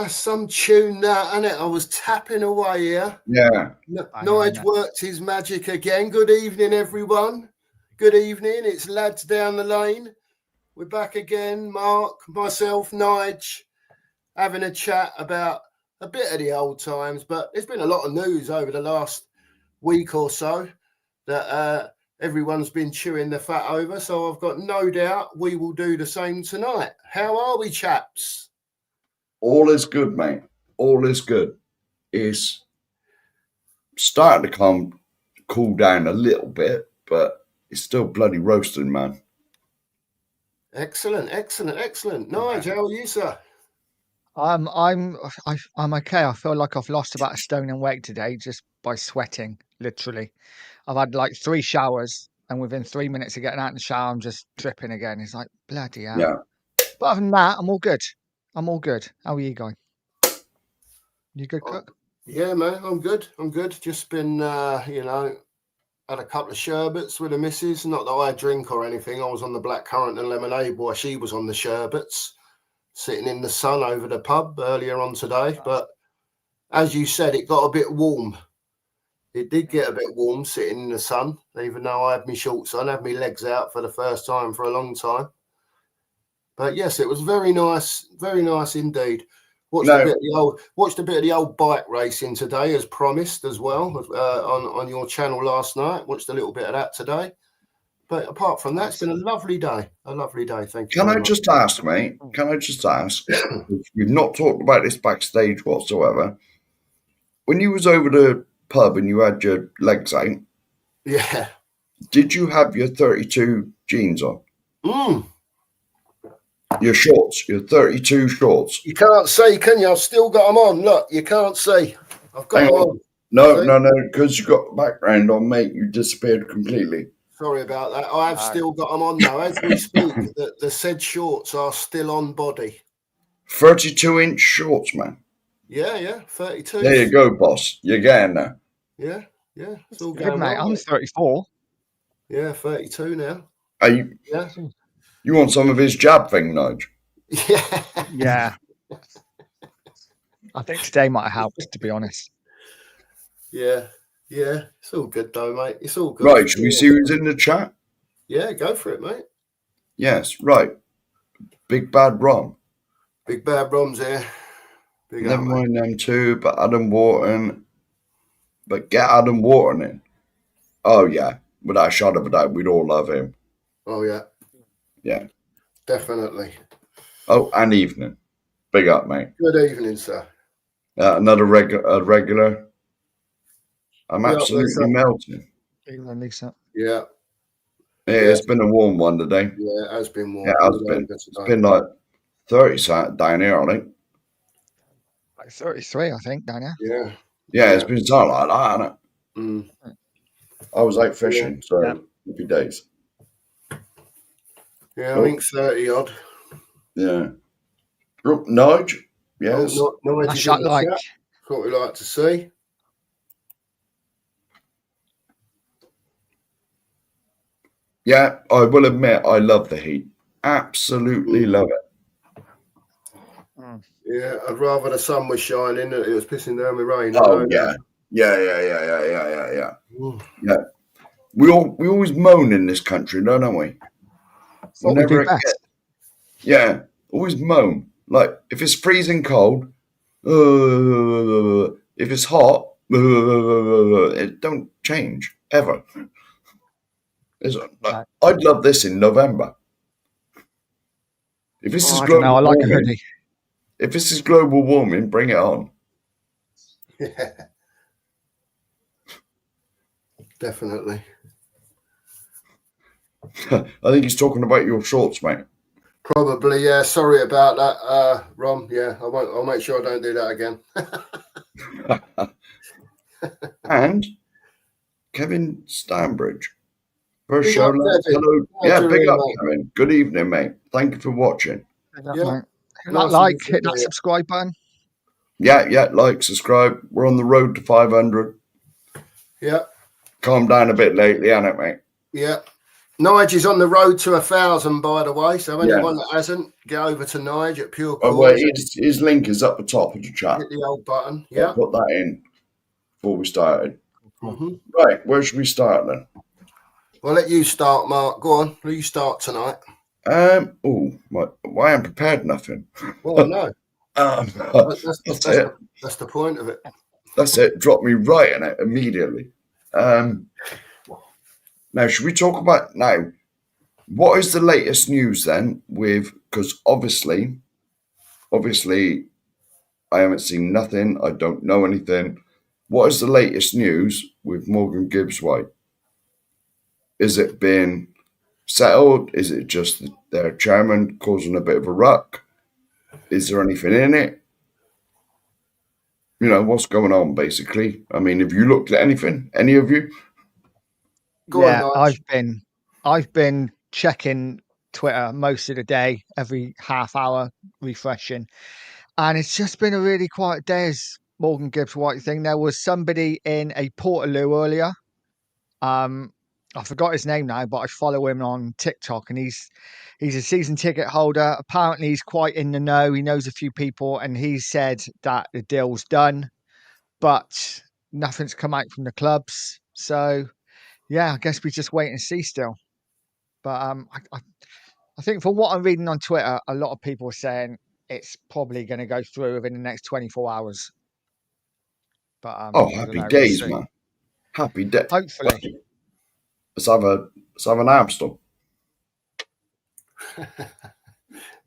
some tune that, isn't it? I was tapping away here. Yeah. Nige worked his magic again. Good evening, everyone. Good evening. It's lads down the lane. We're back again. Mark, myself, Nige, having a chat about a bit of the old times. But there's been a lot of news over the last week or so that everyone's been chewing the fat over. So I've got no doubt we will do the same tonight. How are we, chaps? All is good, mate. All is good. It's starting to cool down a little bit, but it's still bloody roasting, man. Excellent. Nige, how are you, sir? I'm okay. I feel like I've lost about a stone in weight today just by sweating, literally. I've had like 3 showers, and within 3 minutes of getting out of the shower, I'm just tripping again. It's like, bloody hell. Yeah. But other than that, I'm all good. How are you going? You good, Cook? Yeah, man, I'm good. Just been, had a couple of sherbets with the missus. Not that I drink or anything. I was on the black currant and lemonade while she was on the sherbets, sitting in the sun over the pub earlier on today. But as you said, it got a bit warm. It did get a bit warm sitting in the sun, even though I had my shorts on, had my legs out for the first time for a long time. But yes, it was very nice indeed. Watched a bit of the old bike racing today, as promised, as well, on your channel last night. Watched a little bit of that today. But apart from that, it's been a lovely day. Thank you. Can I just ask, mate? We've not talked about this backstage whatsoever. When you was over the pub and you had your legs out, yeah, did you have your 32 jeans on? Your shorts, your 32 shorts. You can't see, can you? I've still got them on. Look, you can't see. I've got them on. No, because you got background on, mate. You disappeared completely. Sorry about that. I have still got them on now. As we speak, the said shorts are still on body. 32-inch shorts, man. Yeah, 32. There you go, boss. You're getting there. Yeah. It's all good, going mate. well. I'm 34. Yeah, 32 now. Are you? Yeah. You want some of his jab thing, Nige? Yeah. I think today might have helped, to be honest. Yeah. It's all good though, mate. It's all good. Right, should we see who's in the chat? Yeah, go for it, mate. Yes, right. Big Bad Rom. Big Bad Rom's here. Never mind them two, but Adam Wharton. But get Adam Wharton in. Oh, yeah. Without a shot of a doubt, we'd all love him. Oh, yeah. Yeah. Definitely. Oh, and evening. Big up, mate. Good evening, sir. Another regular. I'm absolutely melting. Evening, Lisa. Yeah. It's been a warm one today. Yeah, it has been warm. Yeah, it has been. It's been like 30 down here, I think. Like 33, I think, down here. Yeah, it's been something like that, hasn't it? I was out fishing, so happy days. Yeah, I think 30 odd. Yeah. Nige? Yes. That's what we like to see. Yeah, I will admit I love the heat. Absolutely love it. Yeah, I'd rather the sun was shining than it was pissing down with rain. Oh, yeah. Yeah. Yeah. We always moan in this country, don't we? Yeah, always moan. Like, if it's freezing cold, if it's hot, it don't change, ever. I'd love this in November. If this is global I like a warming, hoodie. if this is global warming, bring it on. Yeah. Definitely. I think he's talking about your shorts, mate. Probably, yeah. Sorry about that, Rom. Yeah, I won't. I'll make sure I don't do that again. And Kevin Stanbridge. First show. Hello. Yeah, big up, Kevin. Good evening, mate. Thank you for watching. Hit that subscribe button. Yeah, like, subscribe. We're on the road to 500. Yeah. Calm down a bit lately, hasn't it, mate? Yeah. Nige is on the road to 1,000, by the way. So Yeah. anyone that hasn't, get over to Nige at Pure Oh, well, Cause. his link is up the top of the chat. Hit the old button. I'll Yeah. put that in before we started. Mm-hmm. Right, where should we start then? Well, let you start, Mark. Go on. Will you start tonight? I haven't prepared nothing. Well, no. That's it. That's the point of it. That's it. Drop me right in it immediately. Now, should we talk about now? What is the latest news then? Because obviously, I haven't seen nothing. I don't know anything. What is the latest news with Morgan Gibbs-White? Is it been settled? Is it just their chairman causing a bit of a ruck? Is there anything in it? You know, what's going on, basically? I mean, have you looked at anything? Any of you? Go Yeah, on, Nige. I've been checking Twitter most of the day, every half hour refreshing, and it's just been a really quiet day. As Morgan Gibbs-White thing, there was somebody in a Portaloo earlier. I forgot his name now, but I follow him on TikTok, and he's a season ticket holder. Apparently, he's quite in the know. He knows a few people, and he said that the deal's done, but nothing's come out from the clubs. So, yeah, I guess we just wait and see still. But I think from what I'm reading on Twitter, a lot of people are saying it's probably going to go through within the next 24 hours. But I don't Happy know, days, we'll see. man. Happy days. Hopefully. Let's have an Amstel.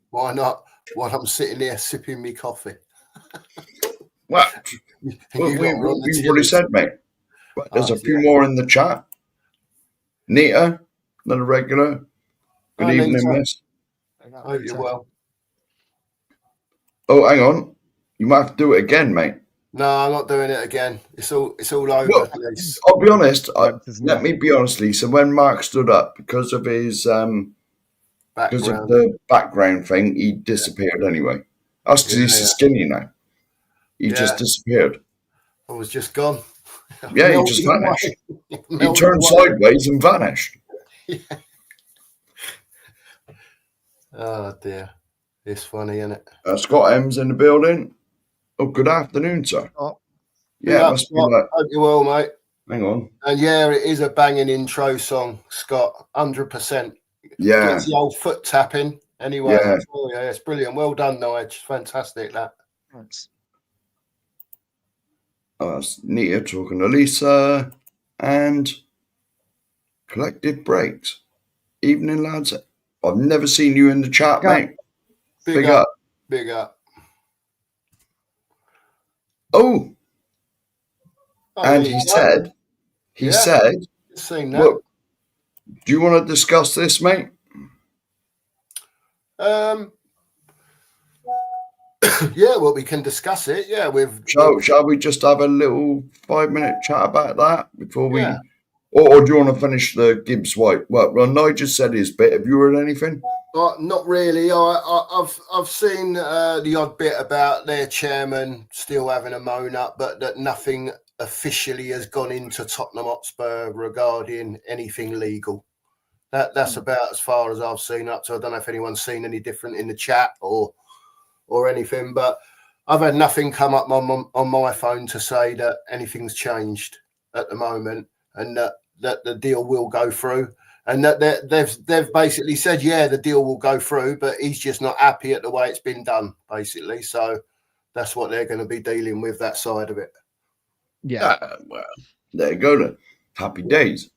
Why not? While I'm sitting there sipping me coffee. Well, You we've lot are on the already tills. said, mate. But there's a few yeah. more in the chat. Nita, another regular. Good Hi, evening, Nita. miss. Hope you're well. Oh, hang on. You might have to do it again, mate. No, I'm not doing it again. It's all over Well, the place. I'll be honest. Let me be honest, Lisa. When Mark stood up, because of his because of Background. the background thing, he disappeared anyway. That's because he's skinny now. He just disappeared. I was just gone. Yeah, he just vanished. He Melted turned away. sideways and vanished. Oh dear. It's funny, isn't it? Scott M's in the building. Oh, good afternoon, sir. Oh. Yeah, it must be like. Hope you're well, mate. Hang on. And yeah, it is a banging intro song, Scott. 100%. Yeah. Gets the old foot tapping. Anyway, Yeah. it's brilliant. Well done, Nige. Fantastic, that. Thanks. That's Nita talking to Lisa and Collective Breaks. Evening, lads. I've never seen you in the chat, mate. Big up. Big up. Oh. And he said, seen that. Look, do you want to discuss this, mate? Yeah, well, we can discuss it. Yeah, Shall we just have a little 5-minute chat about that before we, Yeah. or do you want to finish the Gibbs-White? Well, Nigel said his bit. Have you heard anything? Not really. I've seen the odd bit about their chairman still having a moan up, but that nothing officially has gone into Tottenham Hotspur regarding anything legal. That's about as far as I've seen up to. I don't know if anyone's seen any different in the chat or anything, but I've had nothing come up on my phone to say that anything's changed at the moment, and that the deal will go through, and that they've basically said, yeah, the deal will go through, but he's just not happy at the way it's been done, basically. So that's what they're going to be dealing with, that side of it. Yeah. Well, there you go then. Happy days.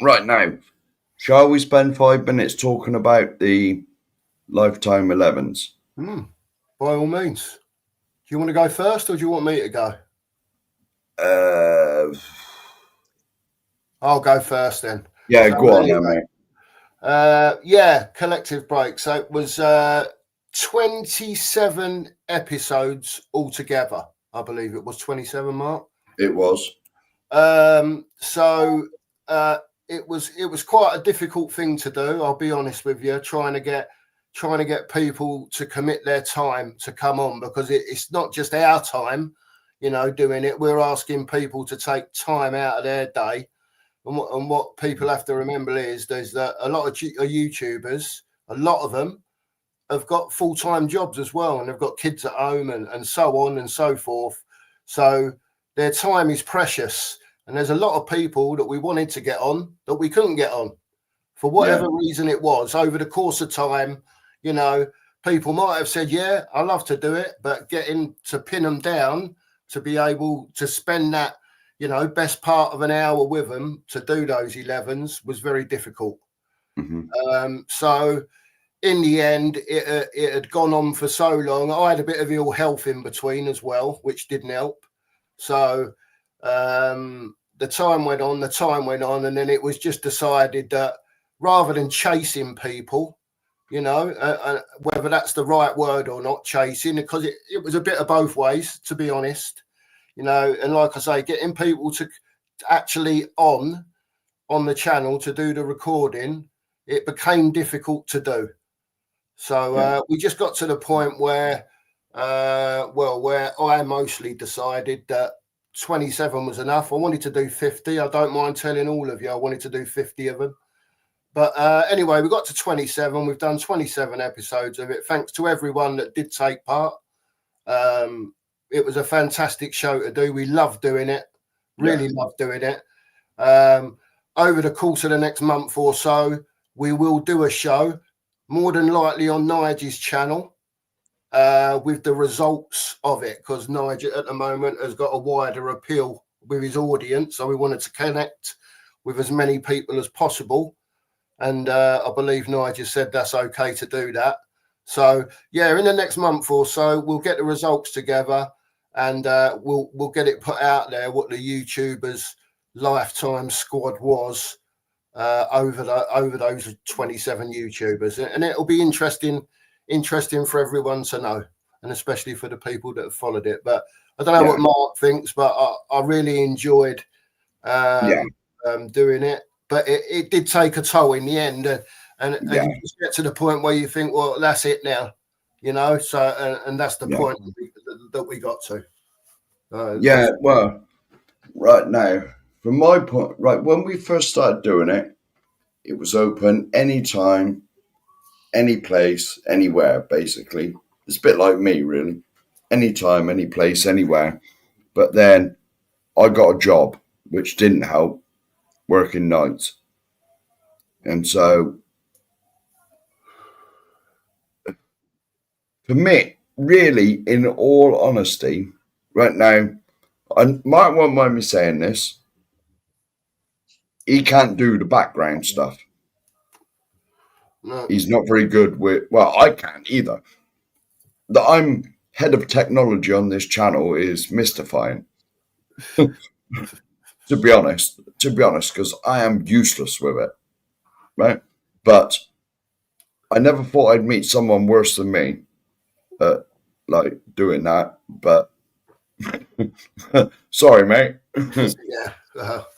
Right now, shall we spend 5 minutes talking about the Lifetime 11s? By all means. Do you want to go first, or do you want me to go? I'll go first then. Yeah, so go on then, mate. Yeah, Collective Break. So it was 27 episodes altogether. I believe it was 27, Mark. It was. So it was quite a difficult thing to do. I'll be honest with you, trying to get people to commit their time to come on, because it's not just our time, doing it. We're asking people to take time out of their day And what people have to remember is there's that a lot of YouTubers, a lot of them have got full-time jobs as well, and they've got kids at home and so on and so forth. So their time is precious. And there's a lot of people that we wanted to get on that we couldn't get on for whatever reason it was. Over the course of time, you know, people might have said, yeah, I love to do it, but getting to pin them down to be able to spend that, you know, best part of an hour with them to do those 11s was very difficult. So in the end, it had gone on for so long. I had a bit of ill health in between as well, which didn't help. So the time went on, and then it was just decided that rather than chasing people, you know, whether that's the right word or not, chasing, because it was a bit of both ways, to be honest, you know, and like I say, getting people to actually on the channel to do the recording, it became difficult to do. So we just got to the point where, where I mostly decided that 27 was enough. I wanted to do 50. I don't mind telling all of you, I wanted to do 50 of them. But anyway, we got to 27. We've done 27 episodes of it. Thanks to everyone that did take part. It was a fantastic show to do. We loved doing it. Really loved doing it. Over the course of the next month or so, we will do a show, more than likely on Nigel's channel, with the results of it, because Nigel at the moment has got a wider appeal with his audience. So we wanted to connect with as many people as possible. And I believe Nigel said that's okay to do that. So, yeah, in the next month or so, we'll get the results together, and we'll get it put out there, what the YouTubers' lifetime squad was over those 27 YouTubers. And it'll be interesting for everyone to know, and especially for the people that have followed it. But I don't know what Mark thinks, but I really enjoyed doing it. But it did take a toll in the end, and you just get to the point where you think, well, that's it now, you know. So and that's the point that we got to. Well, right now, from my point, right when we first started doing it, it was open anytime, any place, anywhere. Basically, it's a bit like me, really. Anytime, any place, anywhere. But then I got a job, which didn't help, working nights. And so for me, really, in all honesty, right now, Mark won't mind me saying this, he can't do the background stuff. No. He's not very good with, well, I can't either. That I'm head of technology on this channel is mystifying. to be honest, because I am useless with it, right? But I never thought I'd meet someone worse than me at like doing that. But sorry, mate.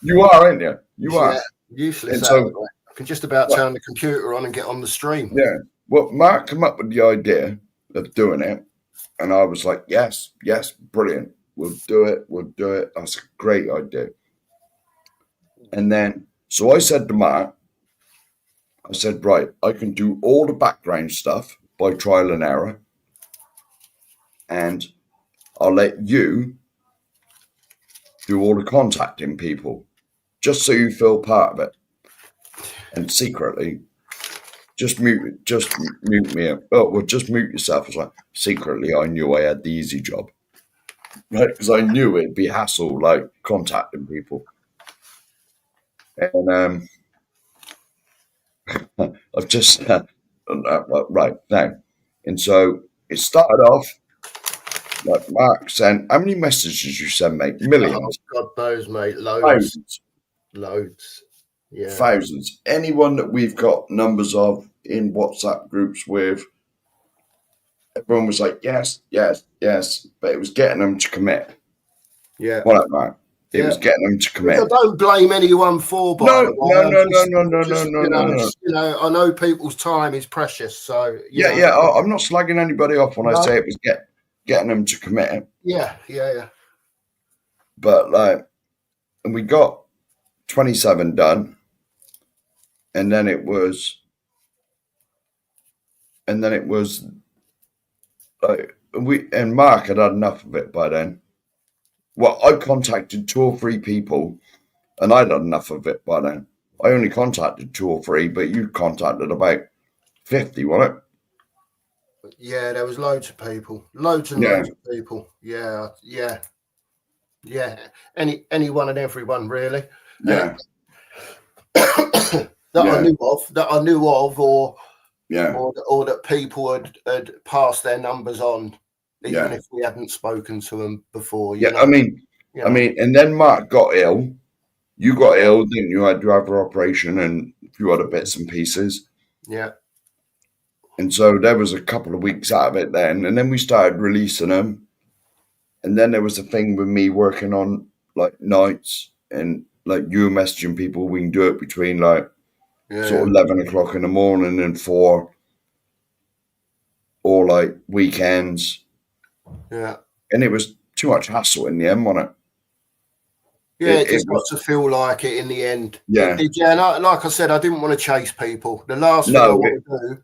You are, aren't you? You are. Useless. So I can just about turn the computer on and get on the stream. Yeah. Well, Mark came up with the idea of doing it, and I was like, yes, brilliant. We'll do it. That's a great idea. And then, so I said to Mark, I said, right, I can do all the background stuff by trial and error, and I'll let you do all the contacting people, just so you feel part of it. And secretly, just mute me up. Oh, well, just mute yourself. It's like, secretly, I knew I had the easy job, right? Because I knew it'd be hassle, like contacting people. And I've just right now, and so it started off like Mark sent. How many messages you send, mate? Millions. Oh, God knows, mate. Loads. Yeah, thousands. Anyone that we've got numbers of in WhatsApp groups with, everyone was like, yes, but it was getting them to commit. Yeah, what, Mark? It was getting them to commit. I don't blame anyone for. No. You know, I know people's time is precious, so I'm not slagging anybody off when I say it was getting them to commit. Yeah. But like, and we got 27 done, and then it was like Mark had enough of it by then. Well, I contacted 2 or 3 people, and I'd had enough of it by then. I only contacted 2 or 3, but you contacted about 50, wasn't it? Yeah, there was loads of people, loads and loads of people. Yeah. Anyone and everyone, really. Yeah. that I knew of, or Yeah. or that people had passed their numbers on, even if we hadn't spoken to them before. You know? I mean, and then Mark got ill. You got ill, didn't you? Had your other operation and a few other bits and pieces. Yeah. And so there was a couple of weeks out of it then, and then we started releasing them. And then there was a thing with me working on like nights and like you messaging people. We can do it between like sort of 11 o'clock in the morning and 4, or like weekends. Yeah. And it was too much hassle in the end, wasn't it? Yeah, it just got to feel like it in the end. Yeah. And like I said, I didn't want to chase people. The last thing I want to do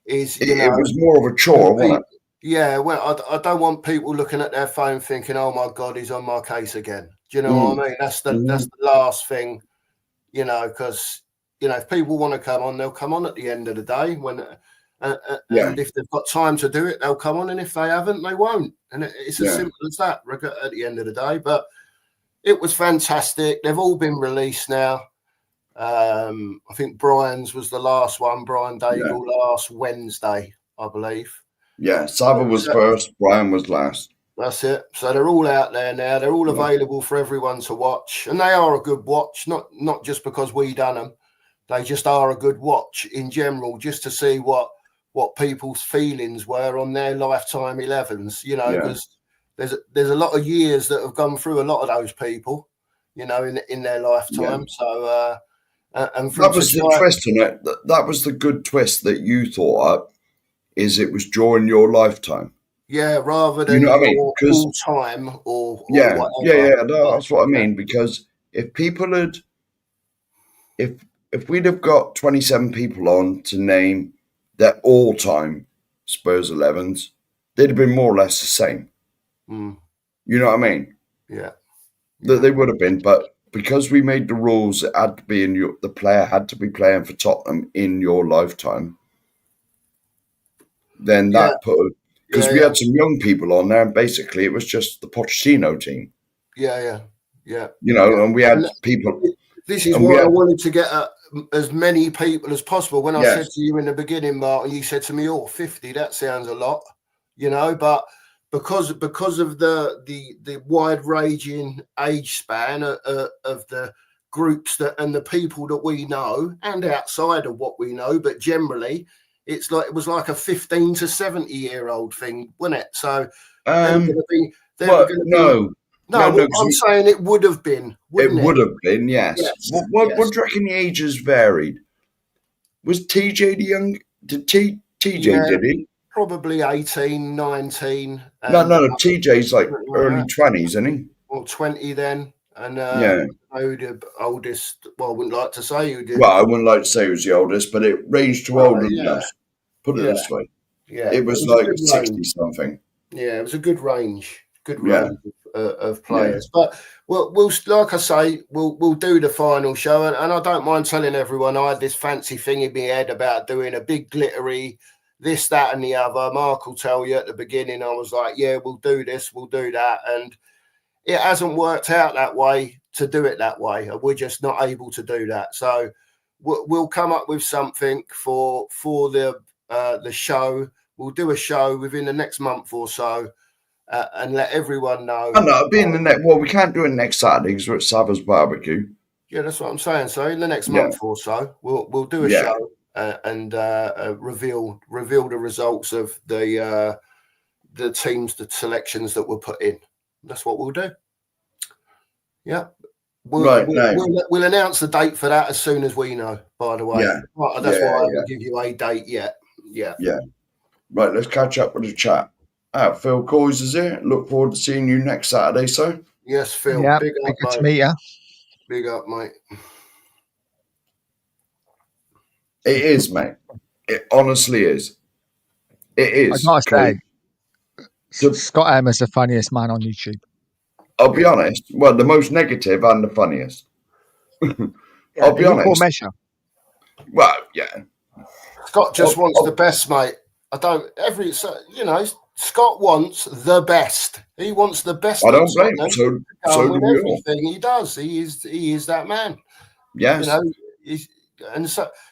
is, it was more of a chore, wasn't it? Yeah, well, I don't want people looking at their phone thinking, "Oh my God, he's on my case again." Do you know what I mean? That's the last thing, because if people want to come on, they'll come on at the end of the day. And if they've got time to do it, they'll come on, and if they haven't, they won't. And it's as simple as that. At the end of the day, but it was fantastic. They've all been released now. I think Brian's was the last one. Brian Daigle last Wednesday, I believe. Yeah, Sava was first, Brian was last. That's it. So they're all out there now. They're all available for everyone to watch, and they are a good watch. Not just because we done them, they just are a good watch in general, just to see what people's feelings were on their lifetime 11s. Because there's a lot of years that have gone through a lot of those people, in their lifetime. Yeah. So and that was the twist in it. That was the good twist that you thought up. Is it was during your lifetime? Yeah, rather than all time or whatever. Yeah. No, that's what I mean. Because if people had, if we'd have got 27 people on to name their all-time Spurs 11s, they'd have been more or less the same. Mm. You know what I mean? Yeah. They would have been, but because we made the rules, it had to be the player had to be playing for Tottenham in your lifetime. Then that put, because we had some young people on there, and basically it was just the Pochettino team. Yeah. And we had people. This is why I wanted to get as many people as possible. When I said to you in the beginning, Martin, you said to me, 50, that sounds a lot, but because of the wide-ranging age span of the groups and the people that we know, and outside of what we know, but generally, it was like a 15 to 70-year-old thing, wasn't it? So No, I'm saying it would have been. It would have been, yes. What do you reckon the ages varied? Was TJ the young? Did TJ did he? Probably 18, 19. No. TJ's like early 20s, isn't he? Or 20 then. And the oldest, well, I wouldn't like to say who did. Well, I wouldn't like to say he was the oldest, but it ranged to older than us. Put it this way. Yeah. It was like 60-something. Yeah, it was a good range. Of players. But we'll like I say, we'll do the final show, and I don't mind telling everyone I had this fancy thing in my head about doing a big glittery this, that, and the other. Mark will tell you at the beginning, I was like, yeah, we'll do this, we'll do that, and it hasn't worked out that way to do it that way. We're just not able to do that. So we'll come up with something for the show. We'll do a show within the next month or so. And let everyone know. Oh, no, it'll be in the next. Well, we can't do it next Saturday because we're at Sava's barbecue. Yeah, that's what I'm saying. So in the next month or so, we'll do a show and reveal the results of the teams, the selections that were put in. That's what we'll do. Yeah, we'll announce the date for that as soon as we know. By the way, that's why I haven't give you a date yet. Yeah. Right, let's catch up with the chat. Phil Coys is here. Look forward to seeing you next Saturday, sir. Yes, Phil. Yeah, big good to meet you. Big up, mate. It is, mate. It honestly is. It I is. gotta Okay. say, Scott M is the funniest man on YouTube. I'll be honest. Well, the most negative and the funniest. I'll be Equal honest. measure. Well, yeah. Scott just wants the best, mate. I don't Scott wants the best. He wants the best. I don't blame him. So with do we all. everything he does. He is that man. Yes.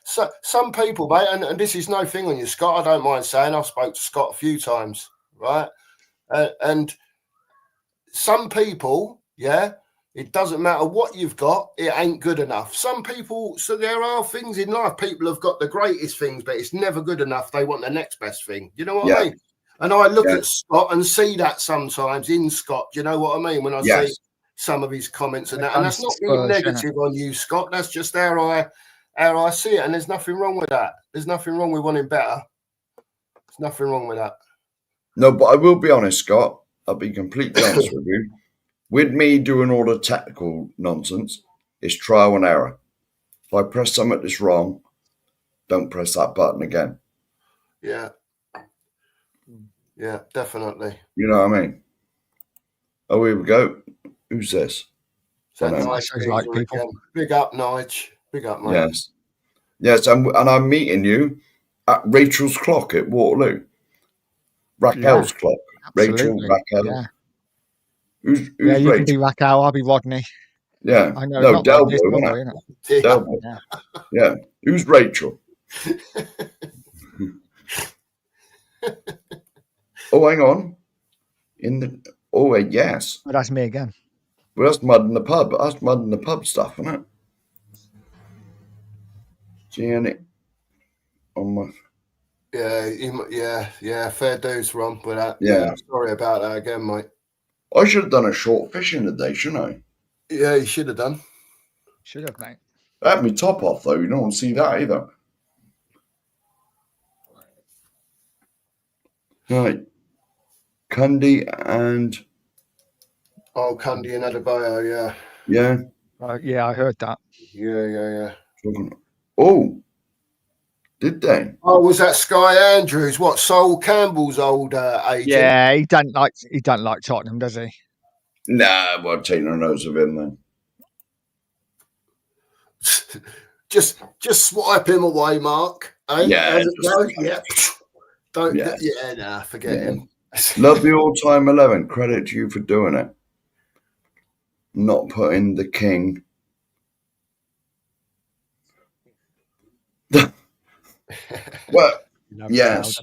So some people, mate, and this is no thing on you, Scott. I don't mind saying I've spoke to Scott a few times, right? And some people, it doesn't matter what you've got, it ain't good enough. Some people, so there are things in life, people have got the greatest things, but it's never good enough. They want the next best thing. You know what I mean? And I look at Scott and see that sometimes in Scott. Do you know what I mean? When I see some of his comments and that, and that's not being negative on you, Scott. That's just how I see it. And there's nothing wrong with that. There's nothing wrong with wanting better. There's nothing wrong with that. No, but I will be honest, Scott. I'll be completely honest with you. With me doing all the technical nonsense, it's trial and error. If I press something that's wrong, don't press that button again. Yeah. Yeah, definitely. You know what I mean? Oh, here we go. Who's this? Like people. Big up, Nige. Big up, mate. Yes. Yes, and I'm meeting you at Rachel's clock at Waterloo. Raquel's clock. Absolutely. Rachel, Raquel. Yeah. Who's you Rachel? can be Raquel, I'll be Rodney. Yeah. I know. No, Delbo, isn't it? Delbo. Yeah. Who's Rachel? Oh, hang on. Yes. Oh, that's me again. Well, that's mud in the pub. That's mud in the pub stuff, isn't it? Seeing it on my. Yeah. Fair dues, Ron. But that, sorry about that again, mate. I should have done a short fishing today, shouldn't I? Yeah, you should have done. Should have, mate. I had my top off though. You don't want to see that either. Right, Cundy and. Oh, Cundy and Adebayo, yeah. Yeah. Yeah, I heard that. Yeah. Oh, did they? Oh, was that Sky Andrews? What, Sol Campbell's old agent? Yeah, he don't like Tottenham, does he? Nah, well, take no notes of him then. just swipe him away, Mark. Yeah. Forget him. Love the all-time 11. Credit to you for doing it. Not putting the king. Well, yes.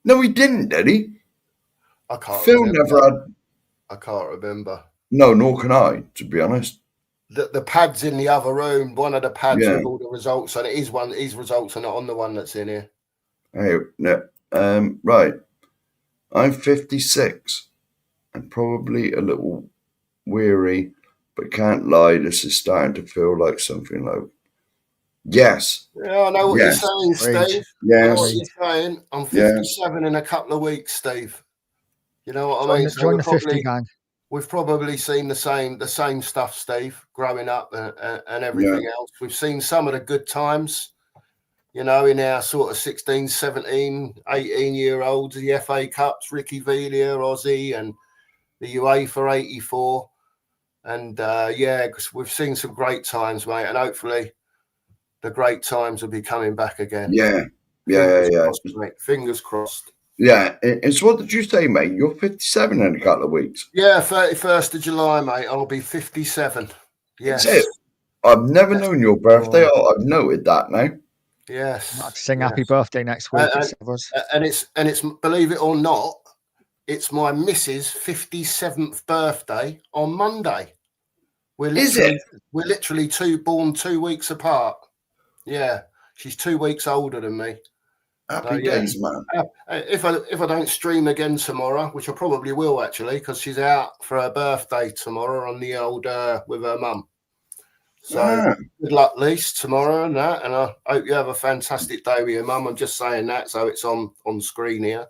No, he didn't, did he? I can't. Phil never had. I can't remember. No, nor can I, to be honest. The pad's in the other room. One of the pads with all the results, and his results are not on the one that's in here. Hey, no, right. I'm 56 and probably a little weary, but can't lie. This is starting to feel like something like. Yes. Yeah, I know what you're saying, Steve. Yes. I know what you're saying. I'm 57 in a couple of weeks, Steve. You know what I mean? Join the 50 gang. We've probably seen the same stuff, Steve, growing up and everything else. We've seen some of the good times, in our sort of 16, 17, 18-year-olds, the FA Cups, Ricky Villa, Aussie, and the UEFA 84. And, we've seen some great times, mate, and hopefully the great times will be coming back again. Yeah. Crossed, mate. Fingers crossed. Yeah, and so what did you say, mate? You're 57 in a couple of weeks. Yeah, 31st of July, mate. I'll be 57. Yes. That's it. I've never known your birthday. I've noted that now. Yes. I'll sing happy birthday next week. And it's believe it or not, it's my missus' 57th birthday on Monday. We're literally born 2 weeks apart. Yeah, she's 2 weeks older than me. Happy days, man. If I don't stream again tomorrow, which I probably will actually, because she's out for her birthday tomorrow on the old with her mum. So good luck, Lise, tomorrow and that. And I hope you have a fantastic day with your mum. I'm just saying that so it's on screen here,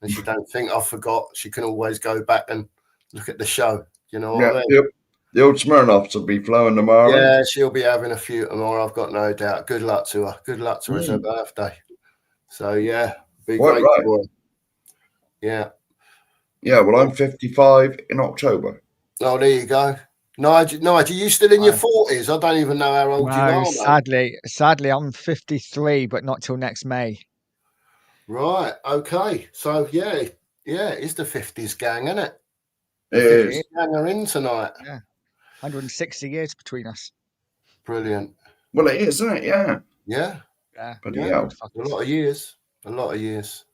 and she don't think I forgot. She can always go back and look at the show. You know what I mean? Yep. The old Smirnoffs will be flowing tomorrow. Yeah, she'll be having a few tomorrow. I've got no doubt. Good luck to her. Good luck to her. It's her birthday. So yeah, be Quite great right. for her. Yeah. Yeah, well, I'm 55 in October. Oh, there you go. Nigel, are you still in your 40s? I don't even know how old you No, are, mate. sadly, I'm 53, but not till next May. Right. Okay. So yeah, it's the 50s gang, isn't it? It is. Gang are in tonight. Yeah, 160 years between us. Brilliant. Well, it is, isn't it? Yeah. Yeah. Yeah, Bloody Yeah. hell. A lot of years. A lot of years.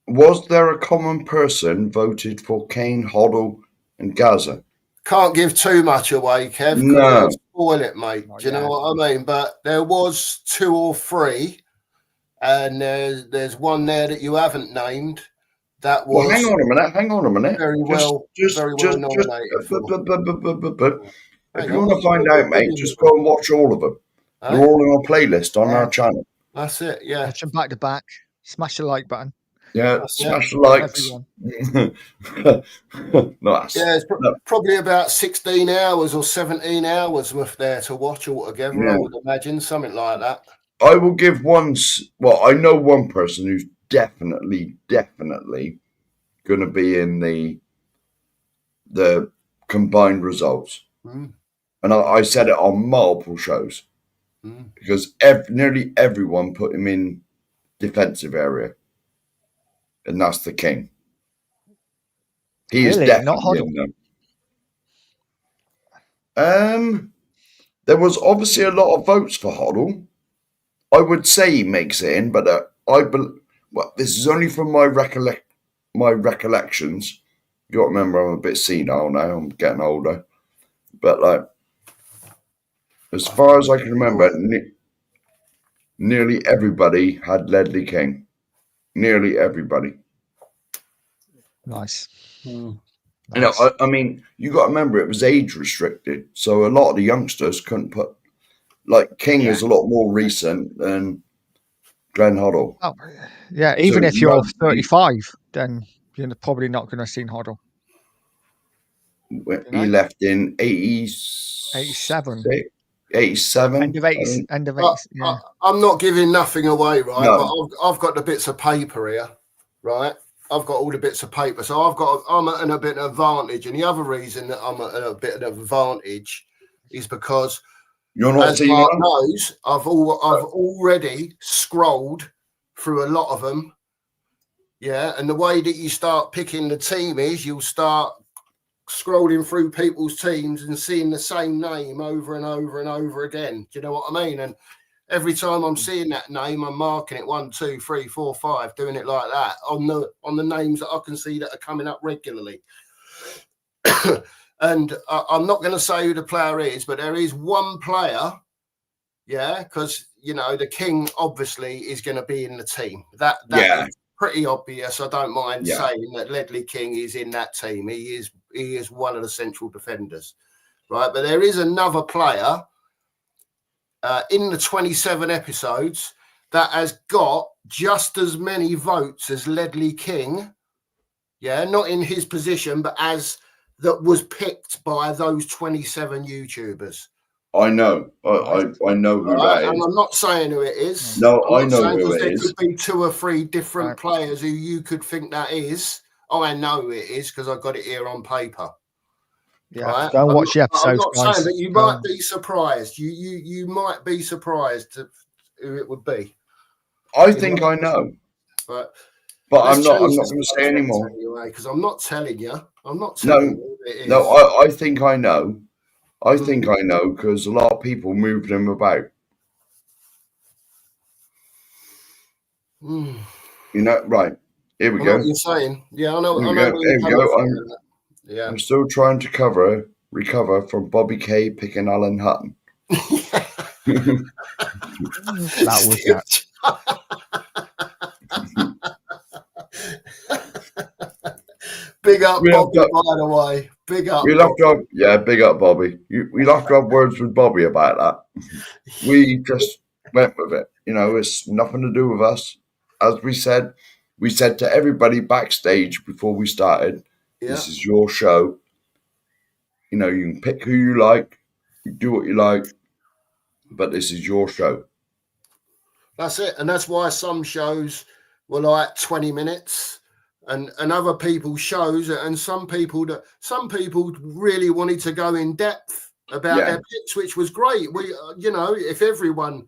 Was there a common person voted for Kane, Hoddle, and Gaza? Can't give too much away, Kev, because No. it'll spoil it, mate. Not Do you know yet. what I mean? But there was 2 or 3, and there's one there that you haven't named. That was Well, hang on a minute. very well nominated for. If Hang you on, want to find out, mate, just go and watch all of them. They're Hey, all in our playlist on Yeah. our channel. that's it. Yeah. Watch them back to back. Smash the like button. Yeah, That's smash the likes. Everyone. Nice. Yeah, it's No. probably about 16 hours or 17 hours worth there to watch altogether, Yeah. I would imagine, something like that. I will give well, I know one person who's definitely going to be in the combined results. Mm. And I said it on multiple shows because nearly everyone put him in defensive area. And that's the King. He is Really? definitely Not Hoddle? in them. There was obviously a lot of votes for Hoddle. I would say he makes it in, but this is only from my recollections. You got to remember, I'm a bit senile now. I'm getting older, but like as far as I can remember, nearly everybody had Ledley King. Nearly everybody. Nice. You know, I mean, you got to remember it was age restricted, so a lot of the youngsters couldn't put. Like King is a lot more recent than Glenn Hoddle. Oh, yeah, even So if you're nobody- 35, then you're probably not going to have seen Hoddle. He left in 87. 87. End of 80s. End of 80s. Yeah. I'm not giving nothing away, right? No. But I've got the bits of paper here, right? I've got all the bits of paper, so I'm at a bit of advantage. And the other reason that I'm at a bit of advantage is because, You're not as team Mark on? knows, I've already scrolled through a lot of them. Yeah, and the way that you start picking the team is you'll start scrolling through people's teams and seeing the same name over and over and over again. Do you know what I mean? And every time I'm seeing that name, I'm marking it 1, 2, 3, 4, 5, doing it like that on the names that I can see that are coming up regularly. And I'm not going to say who the player is, but there is one player, yeah, because you know the King obviously is going to be in the team. That is pretty obvious. I don't mind saying that Ledley King is in that team. He is one of the central defenders, right? But there is another player in the 27 episodes that has got just as many votes as Ledley King. Yeah, not in his position, but as that was picked by those 27 YouTubers. I know. I know who that is. And I'm not saying who it is. No, I I'm not know saying who it there is. could be 2 or 3 different players who you could think that is. Oh, I know who it is because I got it here on paper. Yeah, right? go and watch the episodes, I'm not guys. saying, but you might be surprised. You might be surprised who it would be. I think I know. But I'm not going to say anymore. Anyway, because I'm not telling you. I'm not telling you who it is. No, I think I know. I think I know because a lot of people moved him about. You know, right. Here we go. I know what you're saying. Yeah, I know. Here we go. I'm still trying to recover from Bobby K picking Alan Hutton. That was that. Big up, Bobby, by the way. Big up. Big up, Bobby. We'll have to have words with Bobby about that. We just went with it. You know, it's nothing to do with us. As we said to everybody backstage before we started, this is your show. you know, you can pick who you like, you do what you like, but this is your show. That's it. And that's why some shows were like 20 minutes and other people's shows, and some people really wanted to go in depth about their picks, which was great. We, you know, if everyone,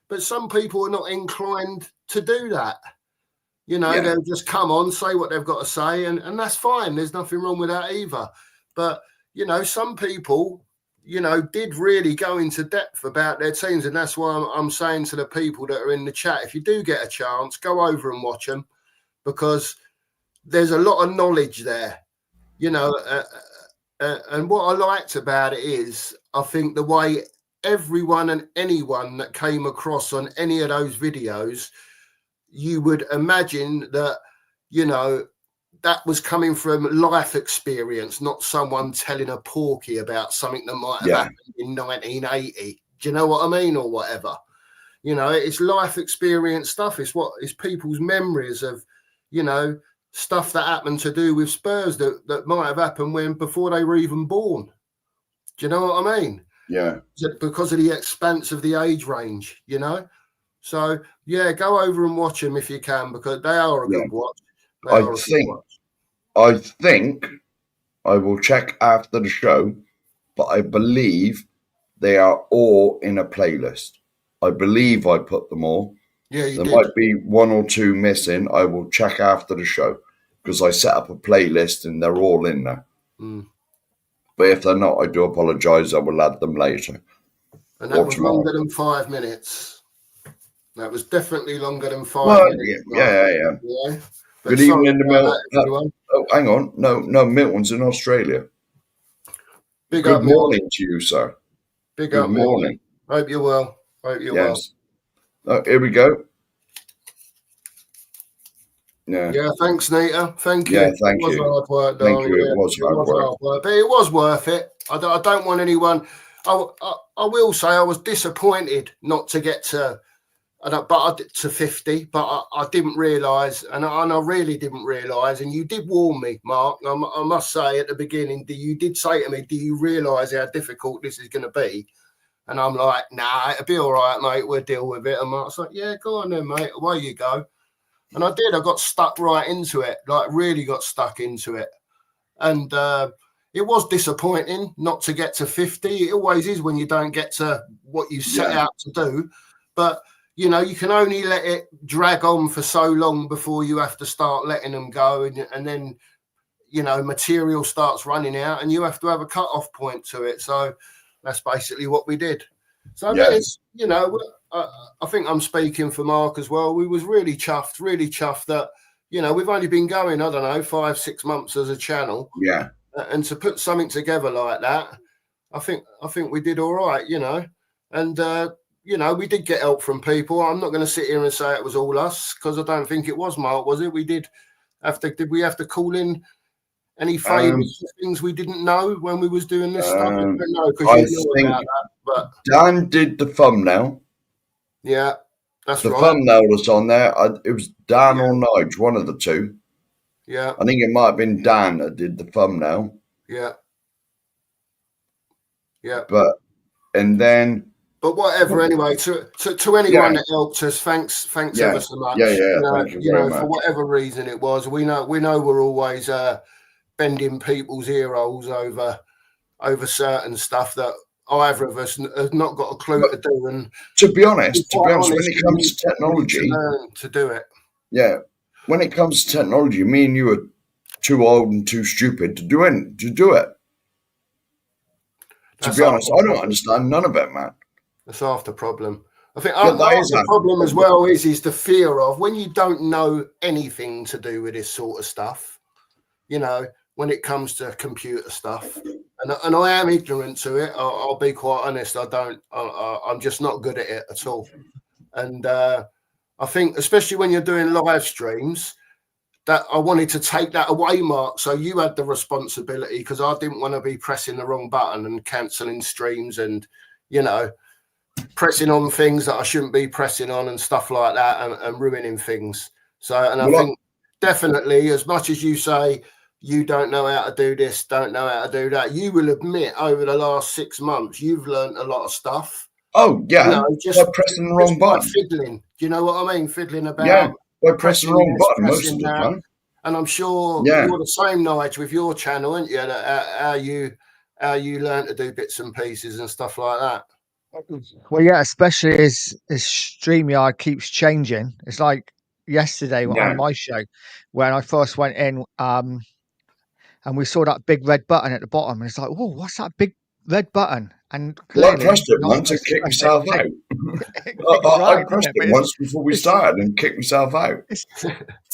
but some people are not inclined to do that. You know, they'll just come on, say what they've got to say, and that's fine. There's nothing wrong with that either. But, you know, some people, you know, did really go into depth about their teams. And that's why I'm saying to the people that are in the chat, if you do get a chance, go over and watch them, because there's a lot of knowledge there, you know. And what I liked about it is, I think the way everyone and anyone that came across on any of those videos, you would imagine that, you know, that was coming from life experience, not someone telling a porky about something that might have happened in 1980. Do you know what I mean? Or whatever. You know, it's life experience stuff. It's people's memories of, you know, stuff that happened to do with Spurs that might have happened before they were even born. Do you know what I mean? Yeah. Because of the expanse of the age range, you know? So, yeah, go over and watch them if you can, because they are a good watch. I think I will check after the show, but I believe they are all in a playlist. I believe I put them all. Yeah, you there did. Might be one or two missing. I will check after the show, because I set up a playlist and they're all in there. But if they're not, I do apologise. I will add them later. And that was longer than 5 minutes. That was definitely longer than 5 minutes. Yeah. Good evening, Milton. Oh, hang on. No, Milton's in Australia. Good morning to you, sir. Good morning. Hope you're well. Oh, here we go. Yeah, thanks, Nita. Thank you. Yeah, thank you. It was hard work, darling. Thank you. It was hard work. But it was worth it. I don't want anyone... I will say I was disappointed not to get to... to 50, but I didn't realise, and I really didn't realise, and you did warn me, Mark, I must say at the beginning, you did say to me, do you realise how difficult this is going to be? And I'm like, nah, it'll be all right, mate, we'll deal with it. And Mark's like, yeah, go on then, mate, away you go. And I did, I got stuck right into it, like really got stuck into it. And it was disappointing not to get to 50. It always is when you don't get to what you set out to do. But you know, you can only let it drag on for so long before you have to start letting them go. And then, you know, material starts running out and you have to have a cut-off point to it. So that's basically what we did. So, it's, you know, I think I'm speaking for Mark as well. We was really chuffed that, you know, we've only been going, I don't know, 5-6 months as a channel. Yeah. And to put something together like that, I think we did all right, you know. And, you know, we did get help from people. I'm not going to sit here and say it was all us, because I don't think it was, Mark, was it? Did we have to call in any favours, things we didn't know when we was doing this stuff? I don't know, because you knew about that. But Dan did the thumbnail. Yeah, that's the right. The thumbnail was on there. It was Dan or Nige, one of the two. Yeah. I think it might have been Dan that did the thumbnail. Yeah. Yeah. But whatever, anyway, to anyone that helped us, thanks ever so much. Yeah, thank you very much. For whatever reason it was, we know we're always bending people's ear holes over certain stuff that either of us has not got a clue to do. And to be honest, when it comes to technology, to learn to do it. Yeah, when it comes to technology, me and you are too old and too stupid to do it. To be honest, I don't understand none of it, man. That's half the problem. I think the problem as well is the fear of when you don't know anything to do with this sort of stuff, you know, when it comes to computer stuff. And I am ignorant to it. I'll be quite honest. I'm just not good at it at all. And I think, especially when you're doing live streams, that I wanted to take that away, Mark. So you had the responsibility, because I didn't want to be pressing the wrong button and cancelling streams and, you know, pressing on things that I shouldn't be pressing on and stuff like that, and ruining things. So, and I think definitely, as much as you say, you don't know how to do this, don't know how to do that. You will admit over the last 6 months, you've learned a lot of stuff. Oh, yeah, Just by pressing the wrong by button. fiddling. Do you know what I mean? Fiddling about. Yeah, by pressing the wrong this, button most of pressing the that. time. And I'm sure Yeah. you're the same, Nigel, with your channel, aren't you? How you learn to do bits and pieces and stuff like that. Well, yeah, especially as StreamYard keeps changing. It's like yesterday Yeah. on my show when I first went in, and we saw that big red button at the bottom, and it's like, oh, what's that big red button? And Well, I clearly, pressed it you're not once and supposed to kicked press myself it. out. It kicks I right, pressed doesn't it? But it once before we started and kicked myself out.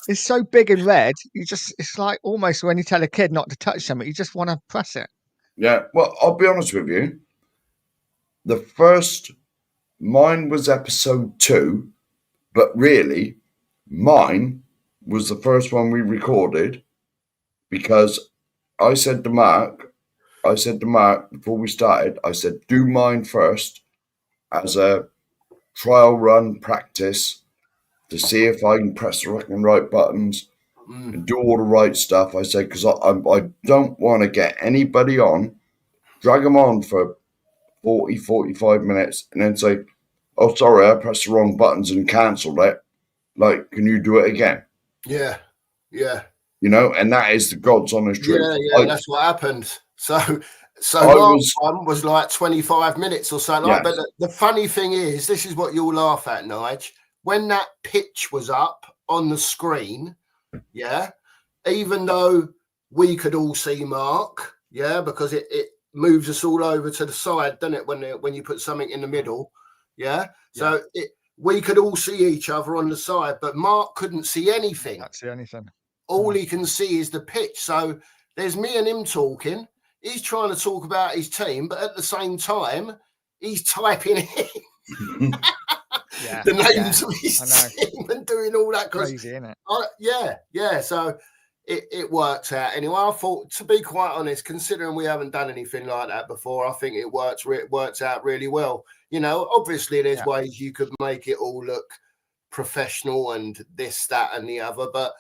it's so big and red. It's like almost when you tell a kid not to touch something, you just want to press it. Yeah, well, I'll be honest with you. Mine was episode 2, but really, mine was the first one we recorded because I said to Mark before we started, I said, do mine first as a trial run practice to see if I can press the right buttons and do all the right stuff. I said, because I don't want to get anybody on, drag them on for 40, 45 minutes and then say, oh, sorry, I pressed the wrong buttons and cancelled it. Like, can you do it again? Yeah. You know, and that is the God's honest truth. Yeah, that's what happened. So one was like 25 minutes or so. Yes. But the funny thing is, this is what you'll laugh at, Nige. When that pitch was up on the screen, yeah, even though we could all see Mark, yeah, because it moves us all over to the side, doesn't it, when you put something in the middle, yeah? So we could all see each other on the side, but Mark couldn't see anything. Can't see anything. All he can see is the pitch. So there's me and him talking. He's trying to talk about his team, but at the same time, he's typing in the names of his team and doing all that. Crazy, isn't it? Yeah. So it worked out. Anyway, I thought, to be quite honest, considering we haven't done anything like that before, I think it worked out really well. You know, obviously there's ways you could make it all look professional and this, that, and the other, but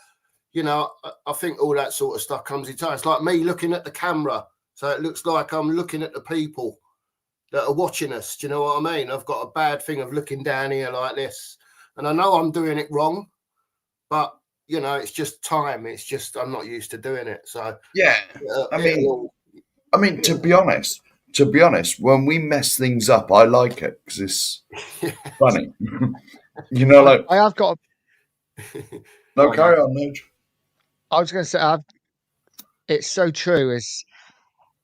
you know, I think all that sort of stuff comes in time. It's like me looking at the camera. So it looks like I'm looking at the people that are watching us. Do you know what I mean? I've got a bad thing of looking down here like this. And I know I'm doing it wrong, but, you know, it's just time. It's just I'm not used to doing it. So, yeah, I mean, to be honest, when we mess things up, I like it because it's funny. You know, like I have got. No, carry on, Nudge. I was going to say, it's so true.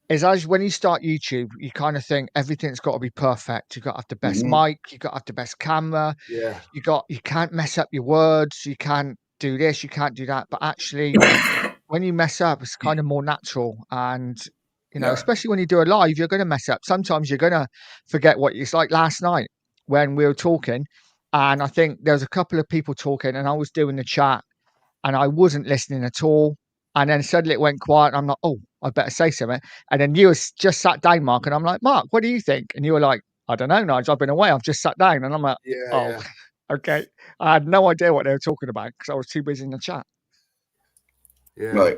As when you start YouTube, you kind of think everything's got to be perfect. You got to have the best mic. You got to have the best camera. Yeah. You can't mess up your words. You can't do this. You can't do that. But actually, when you mess up, it's kind of more natural. And you know, especially when you do a live, you're going to mess up. Sometimes you're going to forget what it's like. Last night when we were talking, and I think there was a couple of people talking, and I was doing the chat. And I wasn't listening at all. And then suddenly it went quiet. And I'm like, oh, I better say something. And then you just sat down, Mark. And I'm like, Mark, what do you think? And you were like, I don't know, Nigel. I've been away. I've just sat down. And I'm like, okay. I had no idea what they were talking about because I was too busy in the chat. Yeah. Right.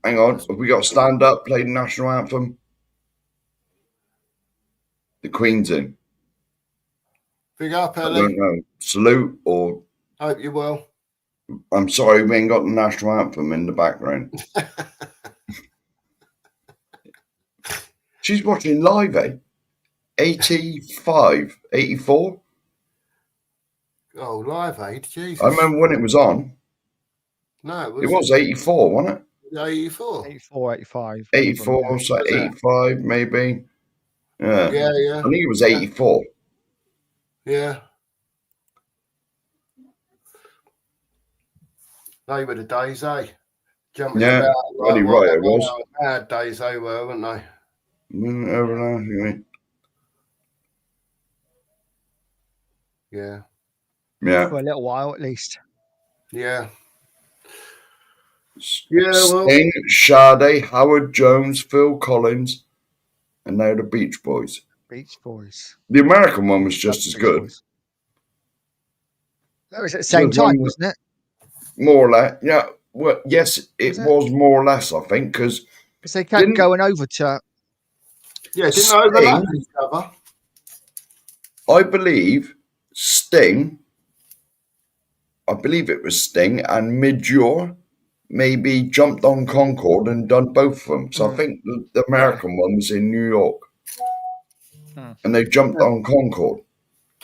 Hang on. Have we got to stand up, play the national anthem? The Queen's in. Big up, Ellie. I don't know. Salute or... Hope you will. I'm sorry, we ain't got the national anthem in the background. She's watching live, 85, 84. Oh, Live Aid, Jesus. I remember when it was on. No, it was 84, wasn't it? 84. 84, 85. 84, so 85 maybe. Yeah. I think it was 84. Yeah. They were the days, Jumping about. Bloody right it was. Bad days they were, weren't they? Yeah. For a little while, at least. Yeah. Sting, Sade, Howard Jones, Phil Collins, and now the Beach Boys. Beach Boys. The American one was just as good. Boys. That was at the same time, wasn't it? More or less. Yeah. Well, yes, it Was it? was more or less, I think, because Because they kept going over to. Yeah, didn't Sting, overlap each other. I believe Sting, I believe it was Sting and Midjor maybe jumped on Concorde and done both of them. So I think the American one was in New York. And they jumped on Concorde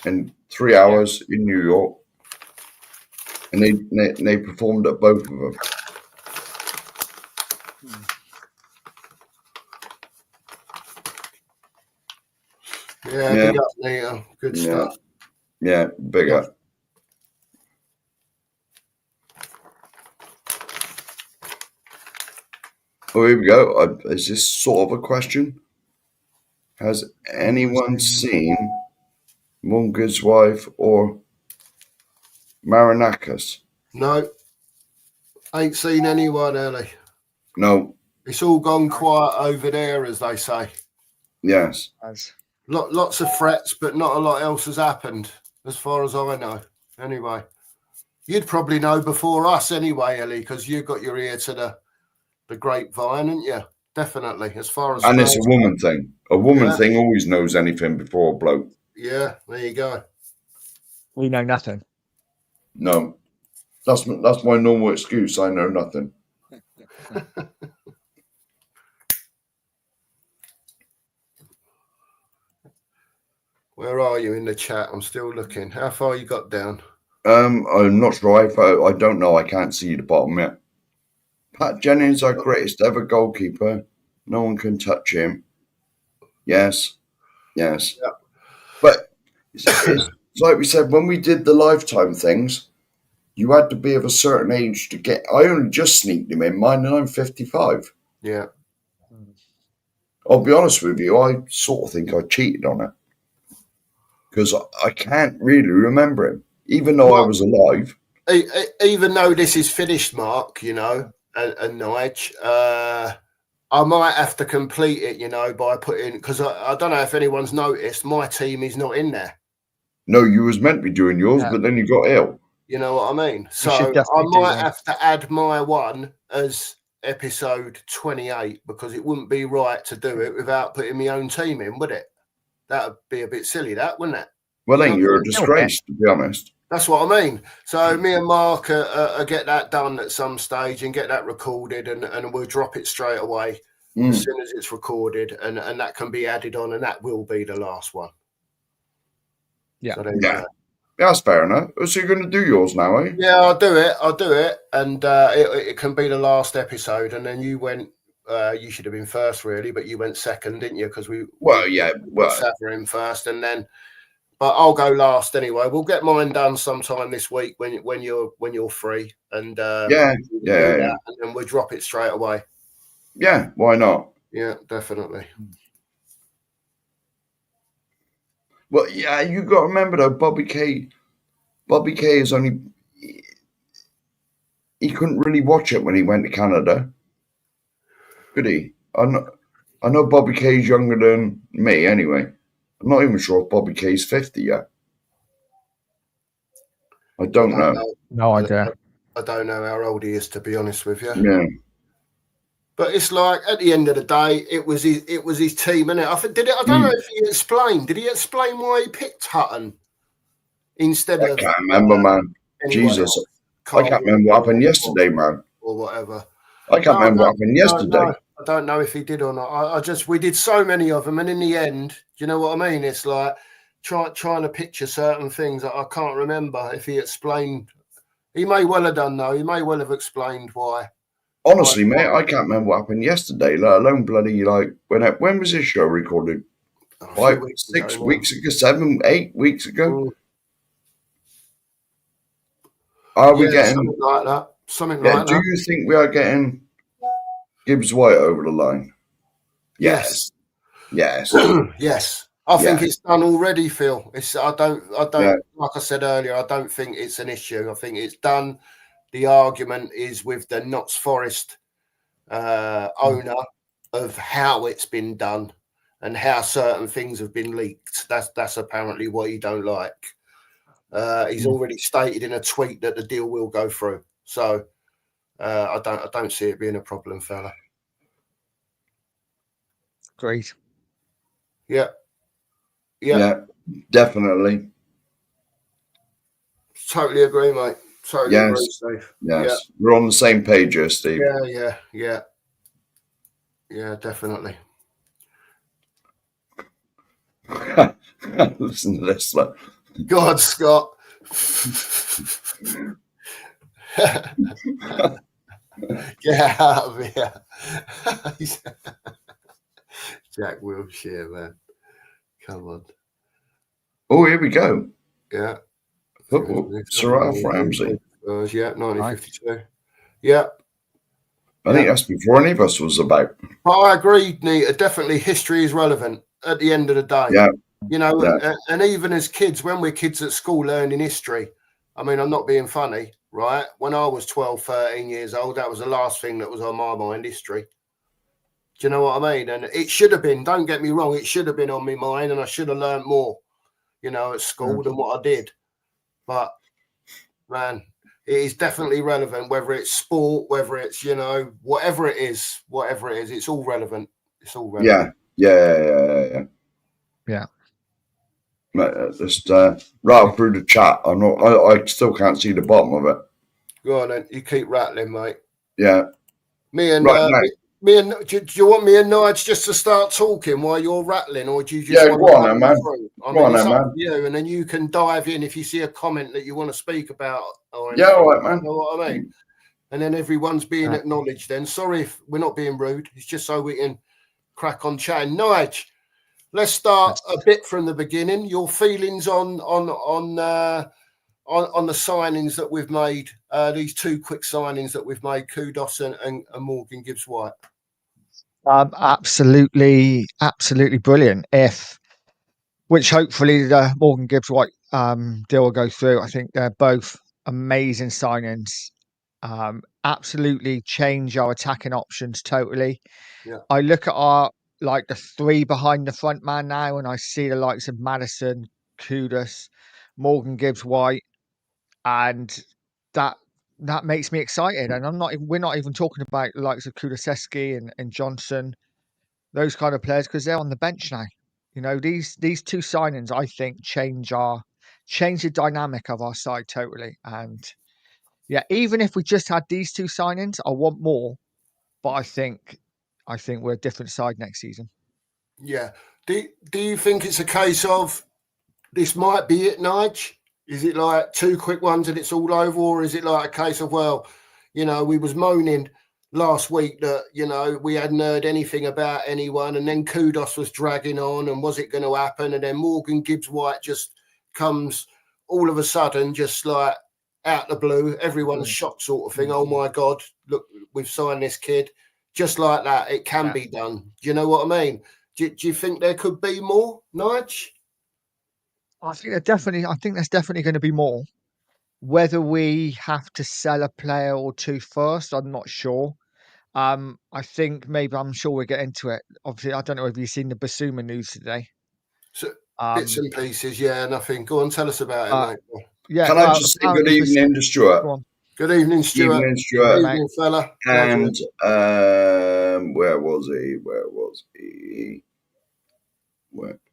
in 3 hours in New York. And they performed at both of them. Yeah, big up, Nita. Good stuff. Yeah, big up. Oh, here we go. Is this sort of a question? Has anyone seen Munga's wife or Marinakis? No, ain't seen anyone, Ellie. No. It's all gone quiet over there, as they say. Yes. Lots of threats, but not a lot else has happened, as far as I know. Anyway, you'd probably know before us anyway, Ellie, because you got your ear to the grapevine, haven't you? Definitely, as far as... And it's a woman thing. A woman thing always knows anything before a bloke. Yeah, there you go. We know nothing. No. That's my normal excuse. I know nothing. Where are you in the chat? I'm still looking. How far you got down? I'm not sure. I don't know. I can't see the bottom yet. Pat Jennings, our greatest ever goalkeeper. No one can touch him. Yes. Yeah. But it's like we said, when we did the lifetime things, you had to be of a certain age to get... I only just sneaked him in mine, and I'm 55. Yeah. I'll be honest with you, I sort of think I cheated on it. Because I can't really remember him, even though I was alive. Even though this is finished, Mark, you know, and Nige, I might have to complete it, you know, by putting... Because I don't know if anyone's noticed, my team is not in there. No, you was meant to be doing yours, but then you got ill. You know what I mean? So I might have to add my one as episode 28, because it wouldn't be right to do it without putting my own team in, would it? That would be a bit silly, that, wouldn't it? Well, then you're a disgrace, to be honest. That's what I mean. So me and Mark get that done at some stage and get that recorded, and we'll drop it straight away as soon as it's recorded, and that can be added on, and that will be the last one. Yeah. So yeah, that's fair enough. So you're going to do yours now, eh? Yeah, I'll do it, and it can be the last episode. And then you went, you should have been first, really, but you went second, didn't you? Because we Saverin first, and then, but I'll go last anyway. We'll get mine done sometime this week when you're free, and and then we'll drop it straight away. Yeah, why not? Yeah, definitely. Well, yeah, you got to remember though, Bobby K is only... He couldn't really watch it when he went to Canada, could he? I know Bobby K's younger than me anyway. I'm not even sure if Bobby K's 50 yet. I don't know. No idea. I don't know how old he is, to be honest with you. Yeah. But it's like, at the end of the day, it was his team, innit? I don't know if he explained. Did he explain why he picked Hutton instead of... I can't remember, man. Jesus. I can't remember what happened yesterday, man. Or whatever. I can't remember what happened yesterday. I don't know if he did or not. We did so many of them, and in the end, do you know what I mean? It's like trying to picture certain things that I can't remember if he explained. He may well have done, though. He may well have explained why. Honestly, mate, I can't remember what happened yesterday, let alone bloody, like, when was this show recorded? 5, 6 weeks ago, 7, 8 weeks ago? Are we getting... Something like that. Something like that. Do you think we are getting Gibbs-White over the line? Yes. Yes. Yes. I think it's done already, Phil. I don't like I said earlier, I don't think it's an issue. I think it's done. The argument is with the Notts Forest owner of how it's been done and how certain things have been leaked. That's apparently what he don't like. He's already stated in a tweet that the deal will go through. So I don't see it being a problem, fella. Agreed. Yeah. Yeah, definitely. Totally agree, mate. Totally Yes. agree, Steve. Yes. We're on the same page here, Steve. Yeah, definitely. Listen to this. Look. God, Scott. Get out of here. Jack Wilshere, man. Come on. Oh, here we go. Yeah. Football. Sir Alf Ramsey. Yeah, 1952. Yeah. I think that's before any of us was about. But I agree, Nita. Definitely history is relevant at the end of the day. Yeah. You know, Yeah. and even as kids, when we're kids at school learning history, I mean, I'm not being funny, right? When I was 12, 13 years old, that was the last thing that was on my mind, history. Do you know what I mean? And it should have been, don't get me wrong, it should have been on my mind and I should have learned more, you know, at school than what I did. But, man, it is definitely relevant, whether it's sport, whether it's, you know, whatever it is, it's all relevant. It's all relevant. Yeah. Just rattle through the chat. I still can't see the bottom of it. Go on then, you keep rattling, mate. Yeah. Me and do you want me and Nige just to start talking while you're rattling, or do you just want go on then, man. It's up to you, and then you can dive in if you see a comment that you want to speak about or anything. Yeah, all right, man. You know what I mean? And then everyone's being acknowledged. Then sorry if we're not being rude. It's just so we can crack on chatting. Nige, let's start a bit from the beginning. Your feelings on the signings that we've made, these two quick signings that we've made, Kudos and Morgan Gibbs-White. Absolutely brilliant. Which hopefully the Morgan Gibbs-White deal will go through. I think they're both amazing signings. Absolutely change our attacking options totally. Yeah. I look at the three behind the front man now, and I see the likes of Madison, Kudos, Morgan Gibbs-White, and that makes me excited. And we're not even talking about the likes of Kulusevski and Johnson, those kind of players, because they're on the bench now. You know, these two signings, I think, change the dynamic of our side totally. And yeah, even if we just had these two signings, I want more. But I think we're a different side next season. Yeah. Do you think it's a case of this might be it, Nige? Is it like two quick ones and it's all over, or is it like a case of, well, you know, we was moaning last week that, you know, we hadn't heard anything about anyone, and then Kudos was dragging on, and was it going to happen? And then Morgan Gibbs-White just comes all of a sudden, just like out the blue, everyone's shocked sort of thing. Oh my God, look, we've signed this kid. Just like that, it can be done. Do you know what I mean? Do you think there could be more, Nige? I think there's definitely going to be more. Whether we have to sell a player or two first, I'm not sure. I'm sure we'll get into it. Obviously, I don't know if you've seen the Basuma news today. So bits and pieces, nothing. Go on, tell us about it, mate. Yeah. Can I just say good evening to Stuart? Good evening, Stuart. Evening, Stuart. Good evening, fella. And where was he?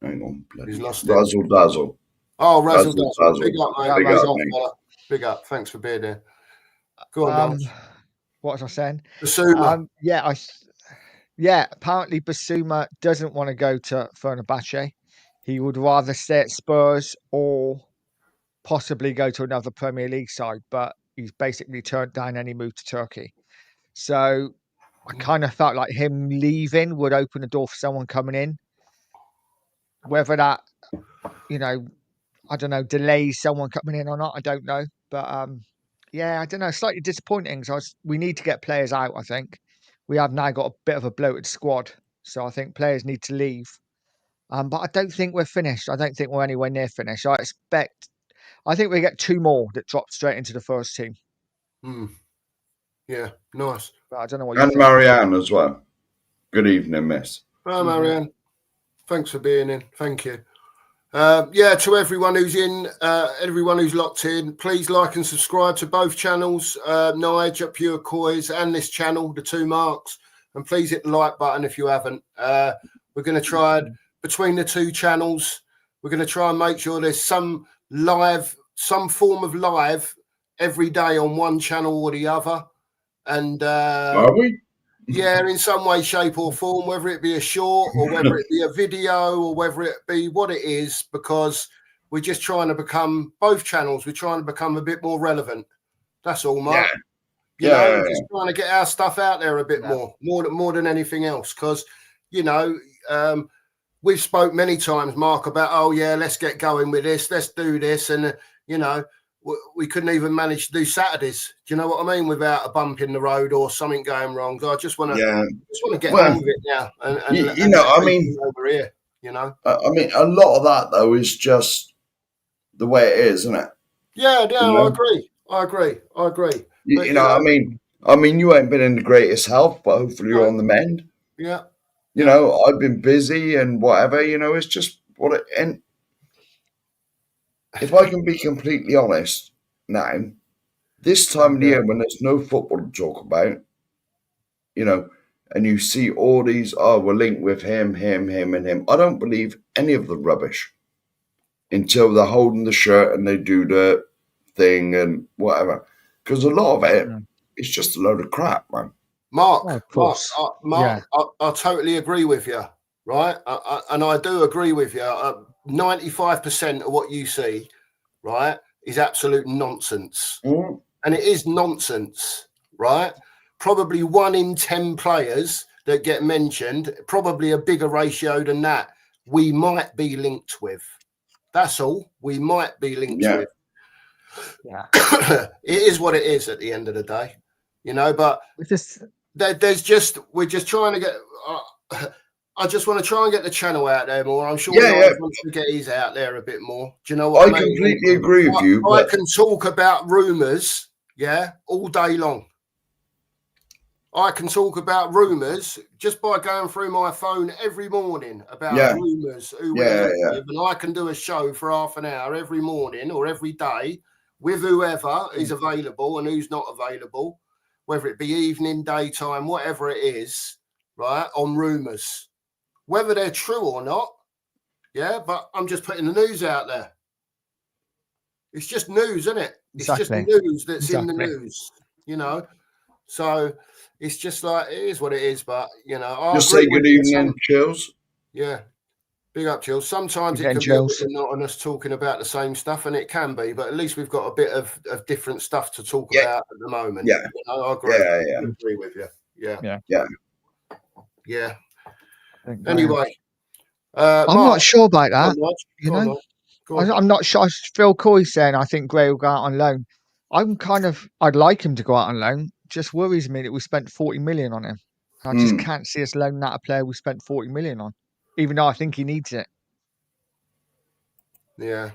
Hang on, he's lost it. Razzle Dazzle. Oh, Razzle Dazzle. Big up, mate. Big up. Thanks for being here. Go on, what was I saying? Basuma. Apparently Basuma doesn't want to go to Fenerbahce. He would rather stay at Spurs or possibly go to another Premier League side, but he's basically turned down any move to Turkey. So I kind of felt like him leaving would open the door for someone coming in. Whether that, you know, I don't know, delays someone coming in or not, I don't know. But I don't know, slightly disappointing. So we need to get players out, I think. We have now got a bit of a bloated squad. So I think players need to leave. But I don't think we're finished. I don't think we're anywhere near finished. I think we get two more that drop straight into the first team. Yeah, nice. But I don't know what you think. And Marianne as well. Good evening, miss. Hi, Marianne. Thanks for being in. Thank you. Yeah, to everyone who's in, everyone who's locked in, please like and subscribe to both channels, Nige at Pure Coys and this channel, the two marks, and please hit the like button if you haven't. We're going to try between the two channels. We're going to try and make sure there's some form of live every day on one channel or the other, and Are we? yeah, in some way, shape, or form, whether it be a short or whether it be a video or whether it be what it is, because we're just trying to become both channels. We're trying to become a bit more relevant. That's all, Mark. Yeah. We're just trying to get our stuff out there a bit more than anything else. Because we've spoke many times, Mark, about let's get going with this, let's do this, and we couldn't even manage to do Saturdays. Do you know what I mean? Without a bump in the road or something going wrong. So I just want to get on with it now. And I mean, over here. I mean, a lot of that though is just the way it is, isn't it? Yeah, I agree. I mean, you ain't been in the greatest health, but hopefully you're on the mend. Yeah. I've been busy and whatever. It's just what it. And if I can be completely honest now, this time of the year when there's no football to talk about, and you see all these, we're linked with him, and him. I don't believe any of the rubbish until they're holding the shirt and they do the thing and whatever. Because a lot of it is just a load of crap, man. Mark, I totally agree with you, right? And I do agree with you. 95% of what you see, right, is absolute nonsense. And it is nonsense, right? Probably 1 in 10 players that get mentioned, probably a bigger ratio than that, we might be linked with. That's all. We might be linked with. Yeah. It is what it is at the end of the day, but we're just trying to get, I just want to try and get the channel out there more. I'm sure wants to get his out there a bit more. Do you know what I mean? Completely agree with you. I can talk about rumours, all day long. I can talk about rumours just by going through my phone every morning about rumours, and I can do a show for half an hour every morning or every day with whoever is available and who's not available, whether it be evening, daytime, whatever it is, right, on rumours. Whether they're true or not, but I'm just putting the news out there. It's just news, isn't it? It's just news that's in the news, So it's just like, it is what it is, but, I just say good evening, Chills. Yeah. Big up, Chills. Sometimes it can be a bit monotonous talking about the same stuff, and it can be, but at least we've got a bit of different stuff to talk about at the moment. Yeah. I agree. I agree with you. Yeah. Anyway. I'm not sure about that. I'm not sure. Phil Coy's saying I think Gray will go out on loan. I'd like him to go out on loan. Just worries me that we spent 40 million on him. I just can't see us loaning out a player we spent 40 million on, even though I think he needs it. Yeah.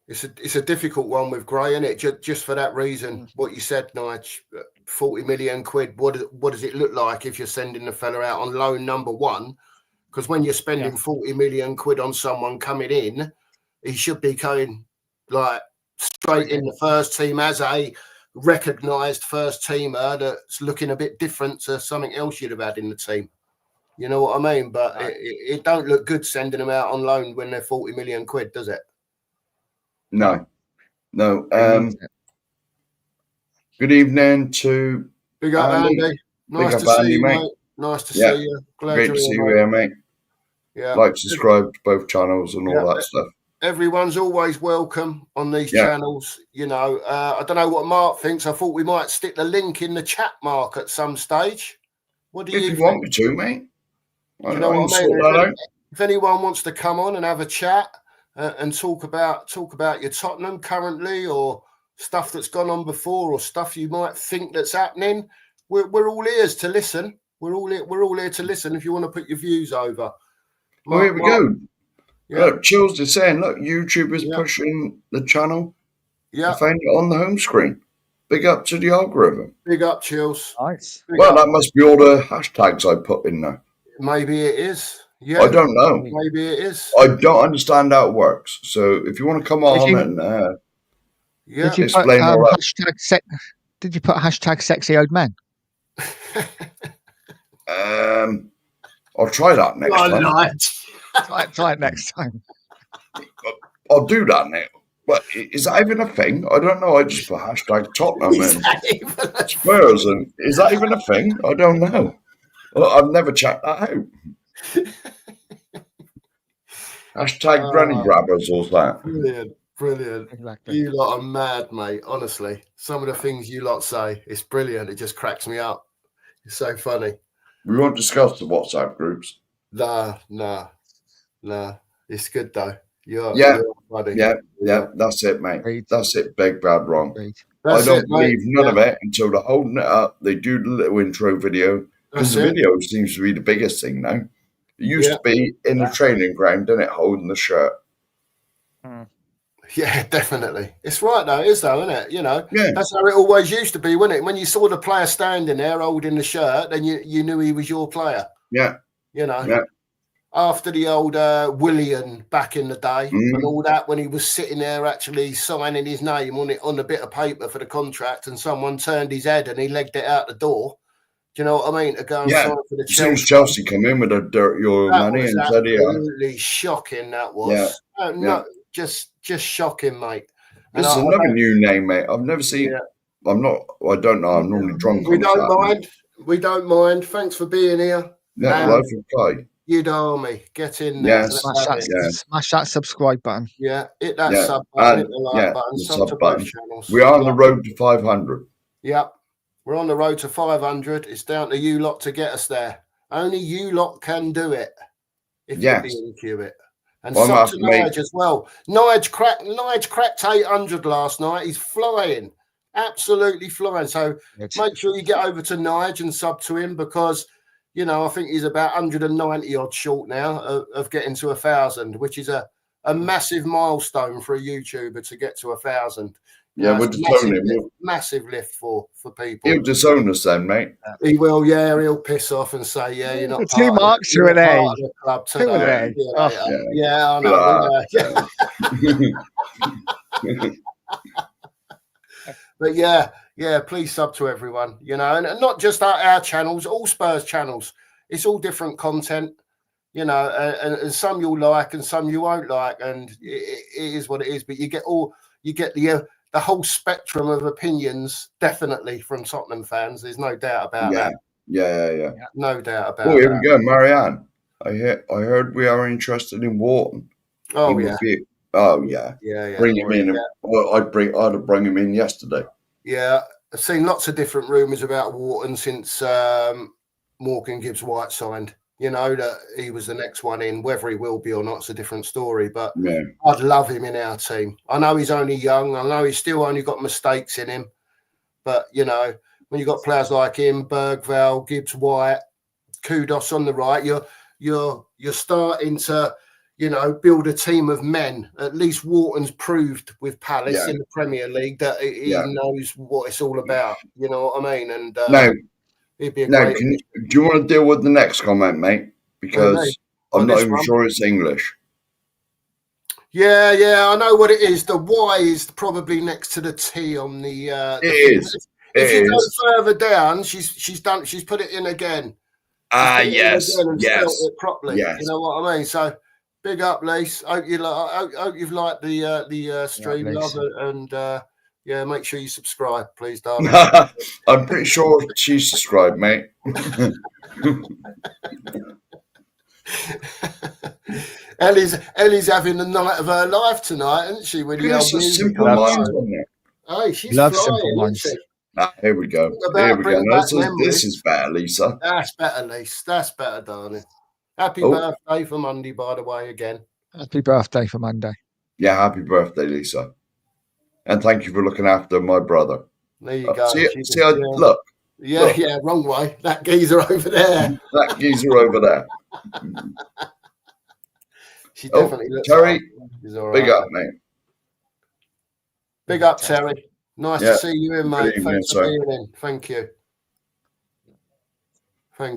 It's a difficult one with Gray, isn't it? Just for that reason, what you said, Nige, 40 million quid. What does it look like if you're sending the fella out on loan, number one? Because when you're spending 40 million quid on someone coming in, he should be going like straight in the first team as a recognised first teamer that's looking a bit different to something else you'd have had in the team. You know what I mean? But it don't look good sending them out on loan when they're 40 million quid, does it? No. Good evening to Big up, Andy. Nice to see you, mate. Nice to see you. Great to see you here, mate. Yeah. Like, subscribe to both channels and all that stuff. Everyone's always welcome on these channels. I don't know what Mark thinks. I thought we might stick the link in the chat, Mark, at some stage. What do you think? If you want me to, mate. You know what I mean? If anyone wants to come on and have a chat and talk about your Tottenham currently, or stuff that's gone on before, or stuff you might think that's happening, we're all ears to listen. We're all here to listen if you want to put your views over. Well, here we go. Look, Chills is saying, look, YouTube is pushing the channel. I found it on the home screen. Big up to the algorithm. Big up, Chills. Nice. That must be all the hashtags I put in there. Maybe it is. Yeah, I don't know. maybe it is. I don't understand how it works. So if you want to come on and Yeah. Did you put explain all that, Did you put hashtag sexy old men? I'll try that next time. Try it next time. I'll do that now. But is that even a thing? I don't know. I just put hashtag Tottenham and Spurs, and is that even a thing? I don't know. Well, I've never checked that out. Hashtag granny grabbers or that. Brilliant. Exactly. You lot are mad, mate. Honestly, some of the things you lot say, it's brilliant. It just cracks me up. It's so funny. We won't discuss the WhatsApp groups. Nah. It's good though. You're funny. Yeah. That's it, mate. Agreed. That's it. Big bad wrong. Agreed. I don't believe none of it until they're holding it up. They do the little intro video because the video seems to be the biggest thing now. It used to be in the training ground, didn't it, holding the shirt? Yeah, definitely. It's right though, isn't it? You know, Yeah. that's how it always used to be, wasn't it? When you saw the player standing there holding the shirt, then you knew he was your player. Yeah. You know. Yeah. After the old Willian back in the day and all that, when he was sitting there actually signing his name on a bit of paper for the contract, and someone turned his head and he legged it out the door. Do you know what I mean? To go and sign for the As soon as Chelsea come in with a dirty oil money and said, absolutely shocking. That was just shocking, mate. This is another new name, mate. I've never seen. I don't know. I'm normally drunk. We don't mind. Thanks for being here. Yeah, life of play. You'd Army, get in there. Yes. Smash that subscribe button. Yeah, hit that sub button, hit the like button, sub to both channels. We are on the road to 500. Yep, we're on the road to 500. It's down to you lot to get us there. Only you lot can do it if you BNQ it. And sub to Nige as well. Nige cracked 800 last night. He's flying, absolutely flying. So make sure you get over to Nige and sub to him, because you know, I think he's about 190 odd short now of getting to 1,000, which is a massive milestone for a YouTuber to get to 1,000. Yeah, we'll disown him. Massive lift for people. He'll disown us then, mate. He will, he'll piss off and say, you're not part 2 marks to an A. Club to an A. I know. But please sub to everyone, you know, and not just our channels, all Spurs channels. It's all different content, you know, and some you'll like and some you won't like, and it is what it is. But you get the whole spectrum of opinions, definitely, from Tottenham fans. There's no doubt about that. Yeah. No doubt about that. Oh, here we go, Marianne. I heard we are interested in Wharton. Oh, yeah. Bring him in. Well, I'd bring him in yesterday. Yeah, I've seen lots of different rumours about Wharton since Morgan Gibbs-White signed. You know, that he was the next one in. Whether he will be or not, it's a different story. But I'd love him in our team. I know he's only young. I know he's still only got mistakes in him. But, you know, when you've got players like him, Bergvall, Gibbs-White, Kudos on the right, you're starting to, you know, build a team of men. At least Wharton's proved with Palace in the Premier League that he knows what it's all about. You know what I mean? And he'd be a great. Do you want to deal with the next comment, mate? Because I'm not even sure it's English. Yeah, I know what it is. The Y is probably next to the T on the. If you go further down, she's put it in again. Yes. It properly. Yes. You know what I mean? So. Big up, Lise. Hope you've liked the stream, love it, and make sure you subscribe, please, darling. I'm pretty sure she's subscribed, mate. Ellie's having the night of her life tonight, isn't she? With the old music. Hey, she's flying, isn't she? Here we go. This is better, Lisa. That's better, Lise. That's better, darling. Happy birthday for Monday, by the way, again. Happy birthday for Monday. Yeah, happy birthday, Lisa. And thank you for looking after my brother. There you go. Look. Yeah, wrong way. That geezer over there. She definitely looks Terry, right. Big up, mate. Big up, Terry. Nice to see you in, mate. Thanks for being in. Thank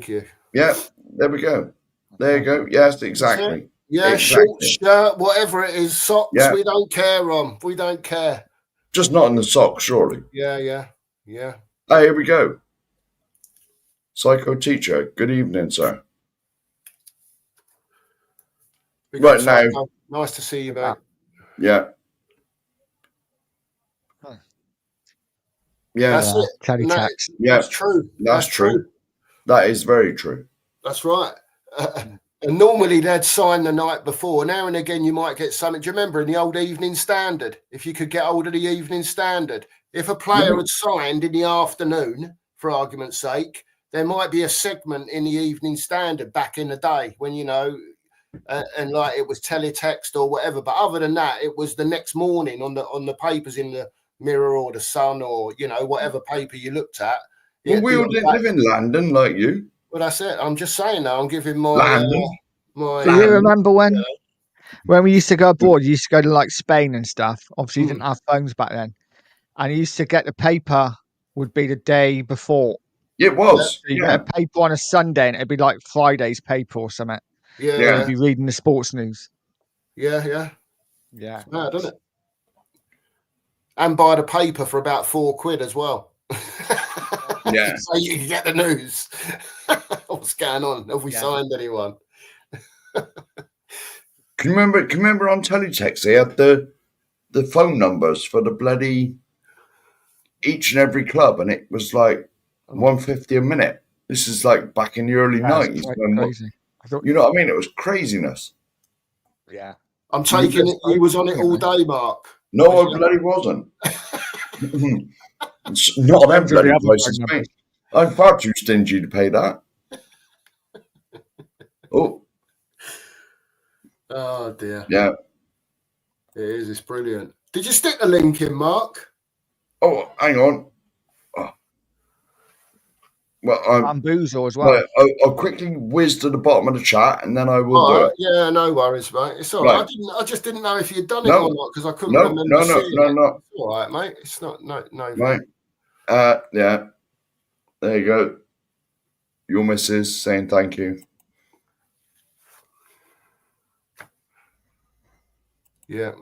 you. Yeah, there we go. There you go. Yes, exactly. Yeah, short shirt, whatever it is, socks. We don't care on. We don't care. Just not in the socks, surely. Yeah. Hey, here we go. Psycho teacher. Good evening, sir. Right now. Nice to see you, mate. Yeah. Yeah. That's it. Teletext. That's true. That's true. That is very true. That's right. And normally they'd sign the night before. Now and again, you might get something. Do you remember in the old Evening Standard? If you could get hold of the Evening Standard, if a player had signed in the afternoon, for argument's sake, there might be a segment in the Evening Standard back in the day when, you know, and like it was teletext or whatever. But other than that, it was the next morning on the papers in the Mirror or the Sun or, you know, whatever paper you looked at. Well, we all didn't live in London like you. Well, that's it. I'm just saying now. I'm giving my. Do you remember when we used to go abroad? You used to go to like Spain and stuff. Obviously, you didn't have phones back then, and you used to get the paper. Would be the day before. It was. So you get a paper on a Sunday, and it'd be like Friday's paper or something. Yeah. You'd be reading the sports news. Yeah. Mad, isn't it? And buy the paper for about £4 as well. Yeah. So you can get the news. What's going on? Have we signed anyone? Can you remember on teletext they had the phone numbers for the bloody each and every club, and it was like $1.50 a minute. This is like back in the early 90s. Crazy. You know what I mean? It was craziness. Yeah. I'm taking it. You was on it all day, Mark. No, I bloody wasn't. Not them bloody places, mate. I'm far too stingy to pay that. Oh dear. Yeah. It is. It's brilliant. Did you stick the link in, Mark? Oh, hang on. Oh. Well, Bamboozle as well. I'll quickly whiz to the bottom of the chat, and then I will do it. Yeah, no worries, mate. It's all right. I just didn't know if you'd done it or not because I couldn't remember. No. It's all right, mate. It's not no. Right. Yeah. There you go. Your missus saying thank you. Yeah.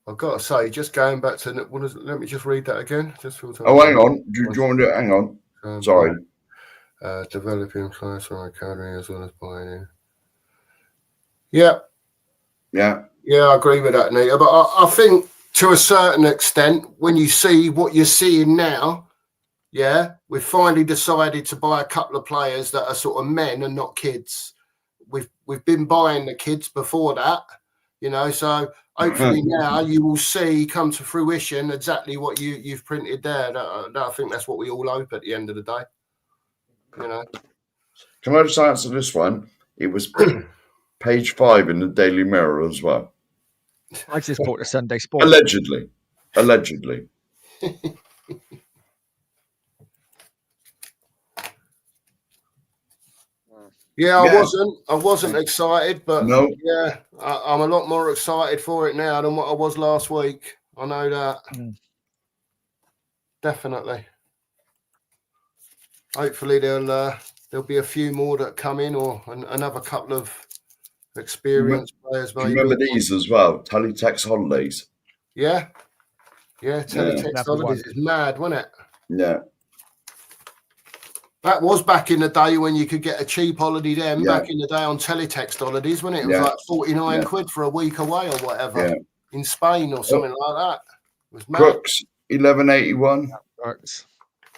I've got to say, just going back to let me just read that again. Just hang on. Do you want to do it? Hang on. Sorry. Developing players from academy as well as buying in. Yeah, I agree with that, Nita. But I think to a certain extent, when you see what you're seeing now, we've finally decided to buy a couple of players that are sort of men and not kids. We've been buying the kids before that, you know. So hopefully now you will see come to fruition exactly what you've printed there. I think that's what we all hope at the end of the day. You know. Can I just answer this one? It was page 5 in the Daily Mirror as well. I just bought the Sunday Sport. Allegedly. Yeah, I wasn't excited, but no. Yeah, I'm a lot more excited for it now than what I was last week. I know that. Definitely. Hopefully there'll be a few more that come in, or another couple of experienced players. Maybe. Remember these as well? Teletext holidays. Yeah, teletext holidays is mad, wasn't it? Yeah. That was back in the day when you could get a cheap holiday then, back in the day on teletext holidays, wasn't it? It was like 49 quid for a week away or whatever in Spain or something like that. It was mad. Crooks, 1181.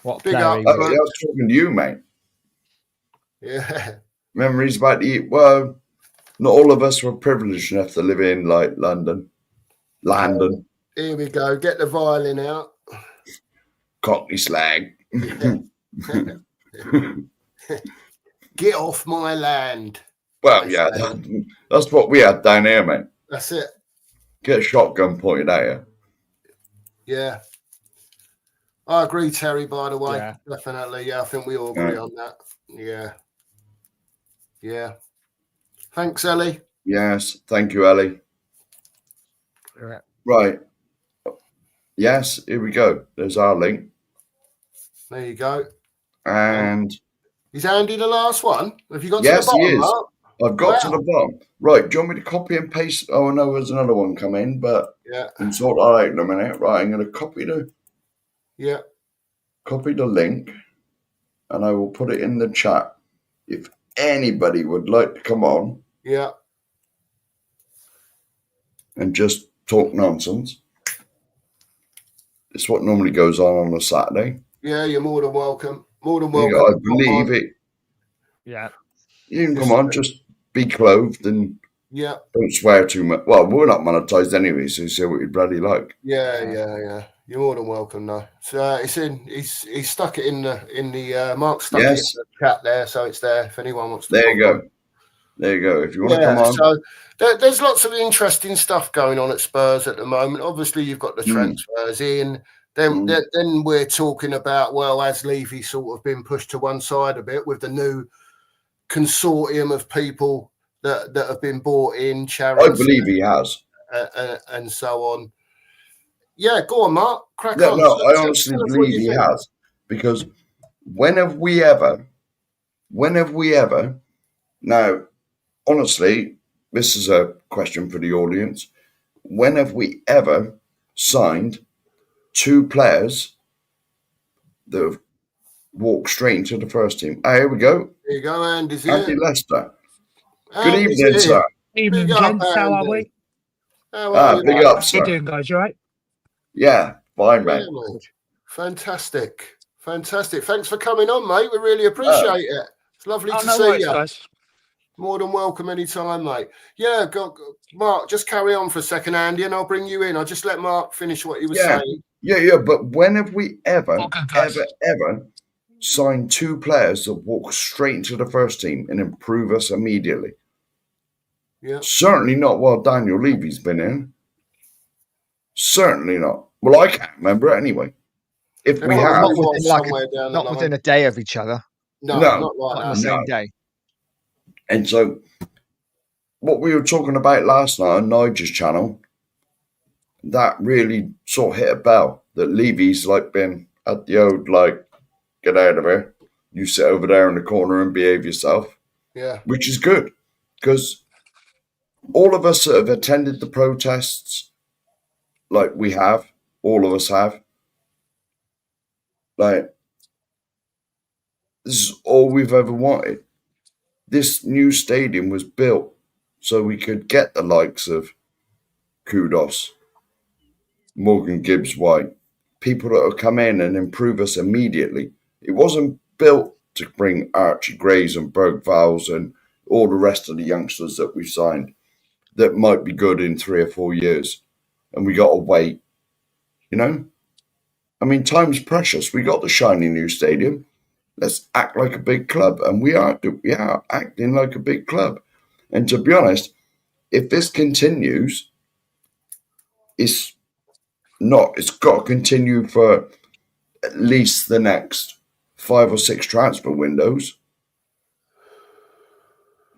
What big up? I was talking to you, mate. Yeah. Memories about well, not all of us were privileged enough to live in like London. Here we go. Get the violin out. Cockney slag. Get off my land. Well, yeah, that's what we had down here, mate. That's it. Get a shotgun pointed at you. Yeah. I agree, Terry, by the way. Definitely. Yeah, I think we all agree on that. Yeah. Thanks, Ellie. Yes. Thank you, Ellie. Right. Yes, here we go. There's our link. There you go. And is Andy the last one? Have you got to the yes, he bottom, is. Mark? I've got to Wow. the bottom. Right, do you want me to copy and paste? Oh, no, there's another one coming, but Yeah. we can sort that out in a minute. Right, I'm going to copy the link, and I will put it in the chat. If anybody would like to come on and just talk nonsense, it's what normally goes on a Saturday. Yeah, you're more than welcome. More than You welcome. go, I believe it. Yeah. You can come on, just be clothed and don't swear too much. Well, we're not monetized anyway, so you say what you'd bloody like. Yeah. You're more than welcome, though. So it's in. He's stuck it in the Mark stuck it in the chat there, so it's there if anyone wants to. There you go. There you go. If you want to come on. So there's lots of interesting stuff going on at Spurs at the moment. Obviously, you've got the transfers in. Then we're talking about, well, has Levy sort of been pushed to one side a bit with the new consortium of people that have been bought in, charities. I believe he has. And so on. Yeah, go on, Mark. Crack on. No, I honestly believe he has. Because when have we ever, now, honestly, this is a question for the audience. When have we ever signed 2 players that have walked straight into the first team? Oh, here we go. There you go, Andy's here. Andy Lester. Good evening, sir. Evening, gents. How are we? Big up, sir. How you doing, guys? You all right? Yeah, fine, man. Fantastic. Thanks for coming on, mate. We really appreciate it. It's lovely to see you. Guys. More than welcome anytime, mate. Yeah, Mark, just carry on for a second, Andy, and I'll bring you in. I'll just let Mark finish what he was saying. Yeah, but when have we ever signed 2 players that walk straight into the first team and improve us immediately? Yeah. Certainly not while Daniel Levy's been in. Certainly not. Well, I can't remember it anyway. If we have. Not within a day of each other. No, not like on the same day. And so, what we were talking about last night on Nigel's channel, that really sort of hit a bell. That Levy's like been at the old, like, get out of here. You sit over there in the corner and behave yourself. Yeah. Which is good. Because all of us that have attended the protests, like we have, all of us have, like, this is all we've ever wanted. This new stadium was built so we could get the likes of Kudos, Morgan Gibbs-White, people that will come in and improve us immediately. It wasn't built to bring Archie Grays and Berg Vowles and all the rest of the youngsters that we've signed that might be good in 3 or 4 years. And we got to wait, you know? I mean, time's precious. We got the shiny new stadium. Let's act like a big club. And we are acting like a big club. And to be honest, if this continues, it's got to continue for at least the next 5 or 6 transfer windows.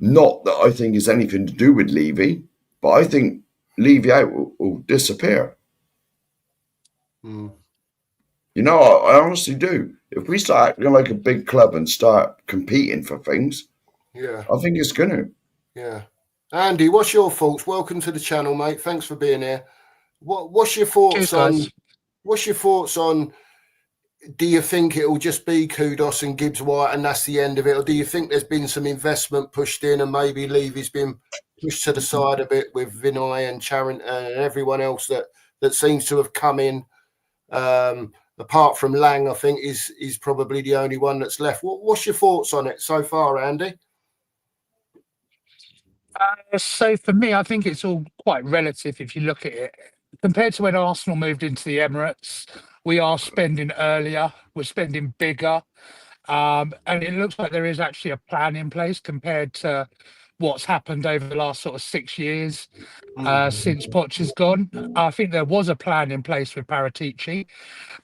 Not that I think it's anything to do with Levy, but I think Levy out will disappear. You know, I honestly do. If we start acting like a big club and start competing for things, I think it's going to. Yeah. Andy, what's your thoughts? Welcome to the channel, mate. Thanks for being here. What's your thoughts on? Do you think it will just be Kudos and Gibbs-White and that's the end of it, or do you think there's been some investment pushed in and maybe Levy's been pushed to the side a bit with Vinay and Charon and everyone else that seems to have come in? Apart from Lang, I think is probably the only one that's left. What's your thoughts on it so far, Andy? So for me, I think it's all quite relative if you look at it. Compared to when Arsenal moved into the Emirates, we are spending earlier, we're spending bigger, and it looks like there is actually a plan in place compared to what's happened over the last sort of 6 years since Poch has gone. I think there was a plan in place with Paratici,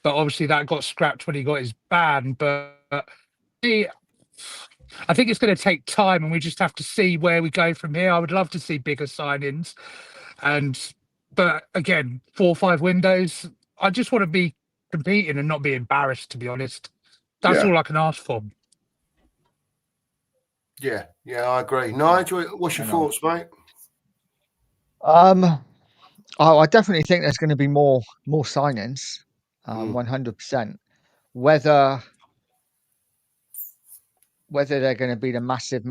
but obviously that got scrapped when he got his ban. But I think it's going to take time, and we just have to see where we go from here. I would love to see bigger signings, but again, 4 or 5 windows. I just want to be competing and not be embarrassed, to be honest. That's Yeah. all I can ask for. Yeah, I agree. Nigel, what's your Hang on. thoughts, mate? I definitely think there's going to be more signings, 100%. Whether they're going to be the massive.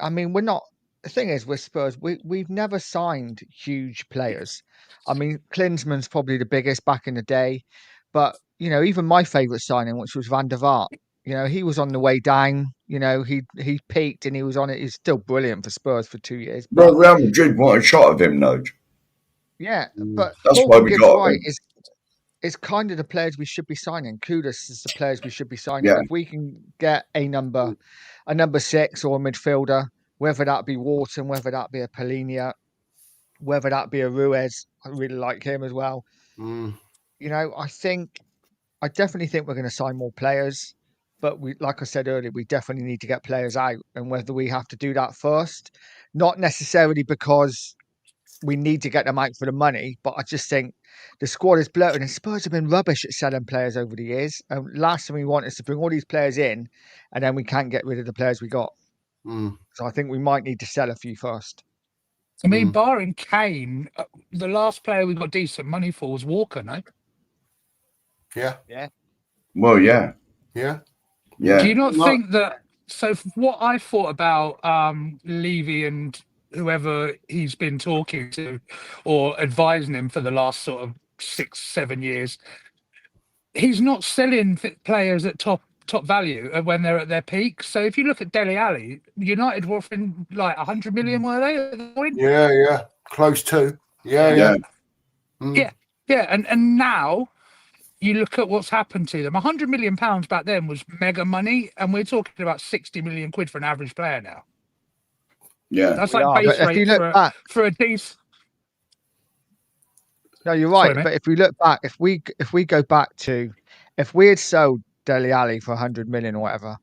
I mean, we're not. The thing is, with Spurs, we've never signed huge players. I mean, Klinsmann's probably the biggest back in the day, but even my favourite signing, which was Van der Vaart, he was on the way down. He peaked and he was on it. He's still brilliant for Spurs for 2 years. Well, But Real Madrid want a shot of him, Nige. yeah, but That's why Morgan we got Gibbs-White him. is kind of the players we should be signing. Kudos is the players we should be signing. Yeah. If we can get a number 6 or a midfielder, whether that be Wharton, whether that be a Polinia, whether that be a Ruiz, I really like him as well. I definitely think we're going to sign more players, but like I said earlier, we definitely need to get players out, and whether we have to do that first, not necessarily because we need to get them out for the money, but I just think the squad is bloated, and Spurs have been rubbish at selling players over the years. And last thing we want is to bring all these players in, and then we can't get rid of the players we got. So I think we might need to sell a few first. I mean, barring Kane, the last player we got decent money for was Walker, no? Yeah. Well, yeah. Yeah. Do you not think that? So, what I thought about Levy and whoever he's been talking to or advising him for the last sort of 6-7 years, he's not selling players at top value when they're at their peak. So if you look at Dele Alli, United were offering like 100 million, were they at the point? Yeah, close to. Yeah. And now you look at what's happened to them. 100 million pounds back then was mega money, and we're talking about 60 million quid for an average player now. Yeah, that's like base rate for a decent. No, you're right. Sorry, but if we look back, if we go back to, if we had sold Dele Alli for 100 million or whatever,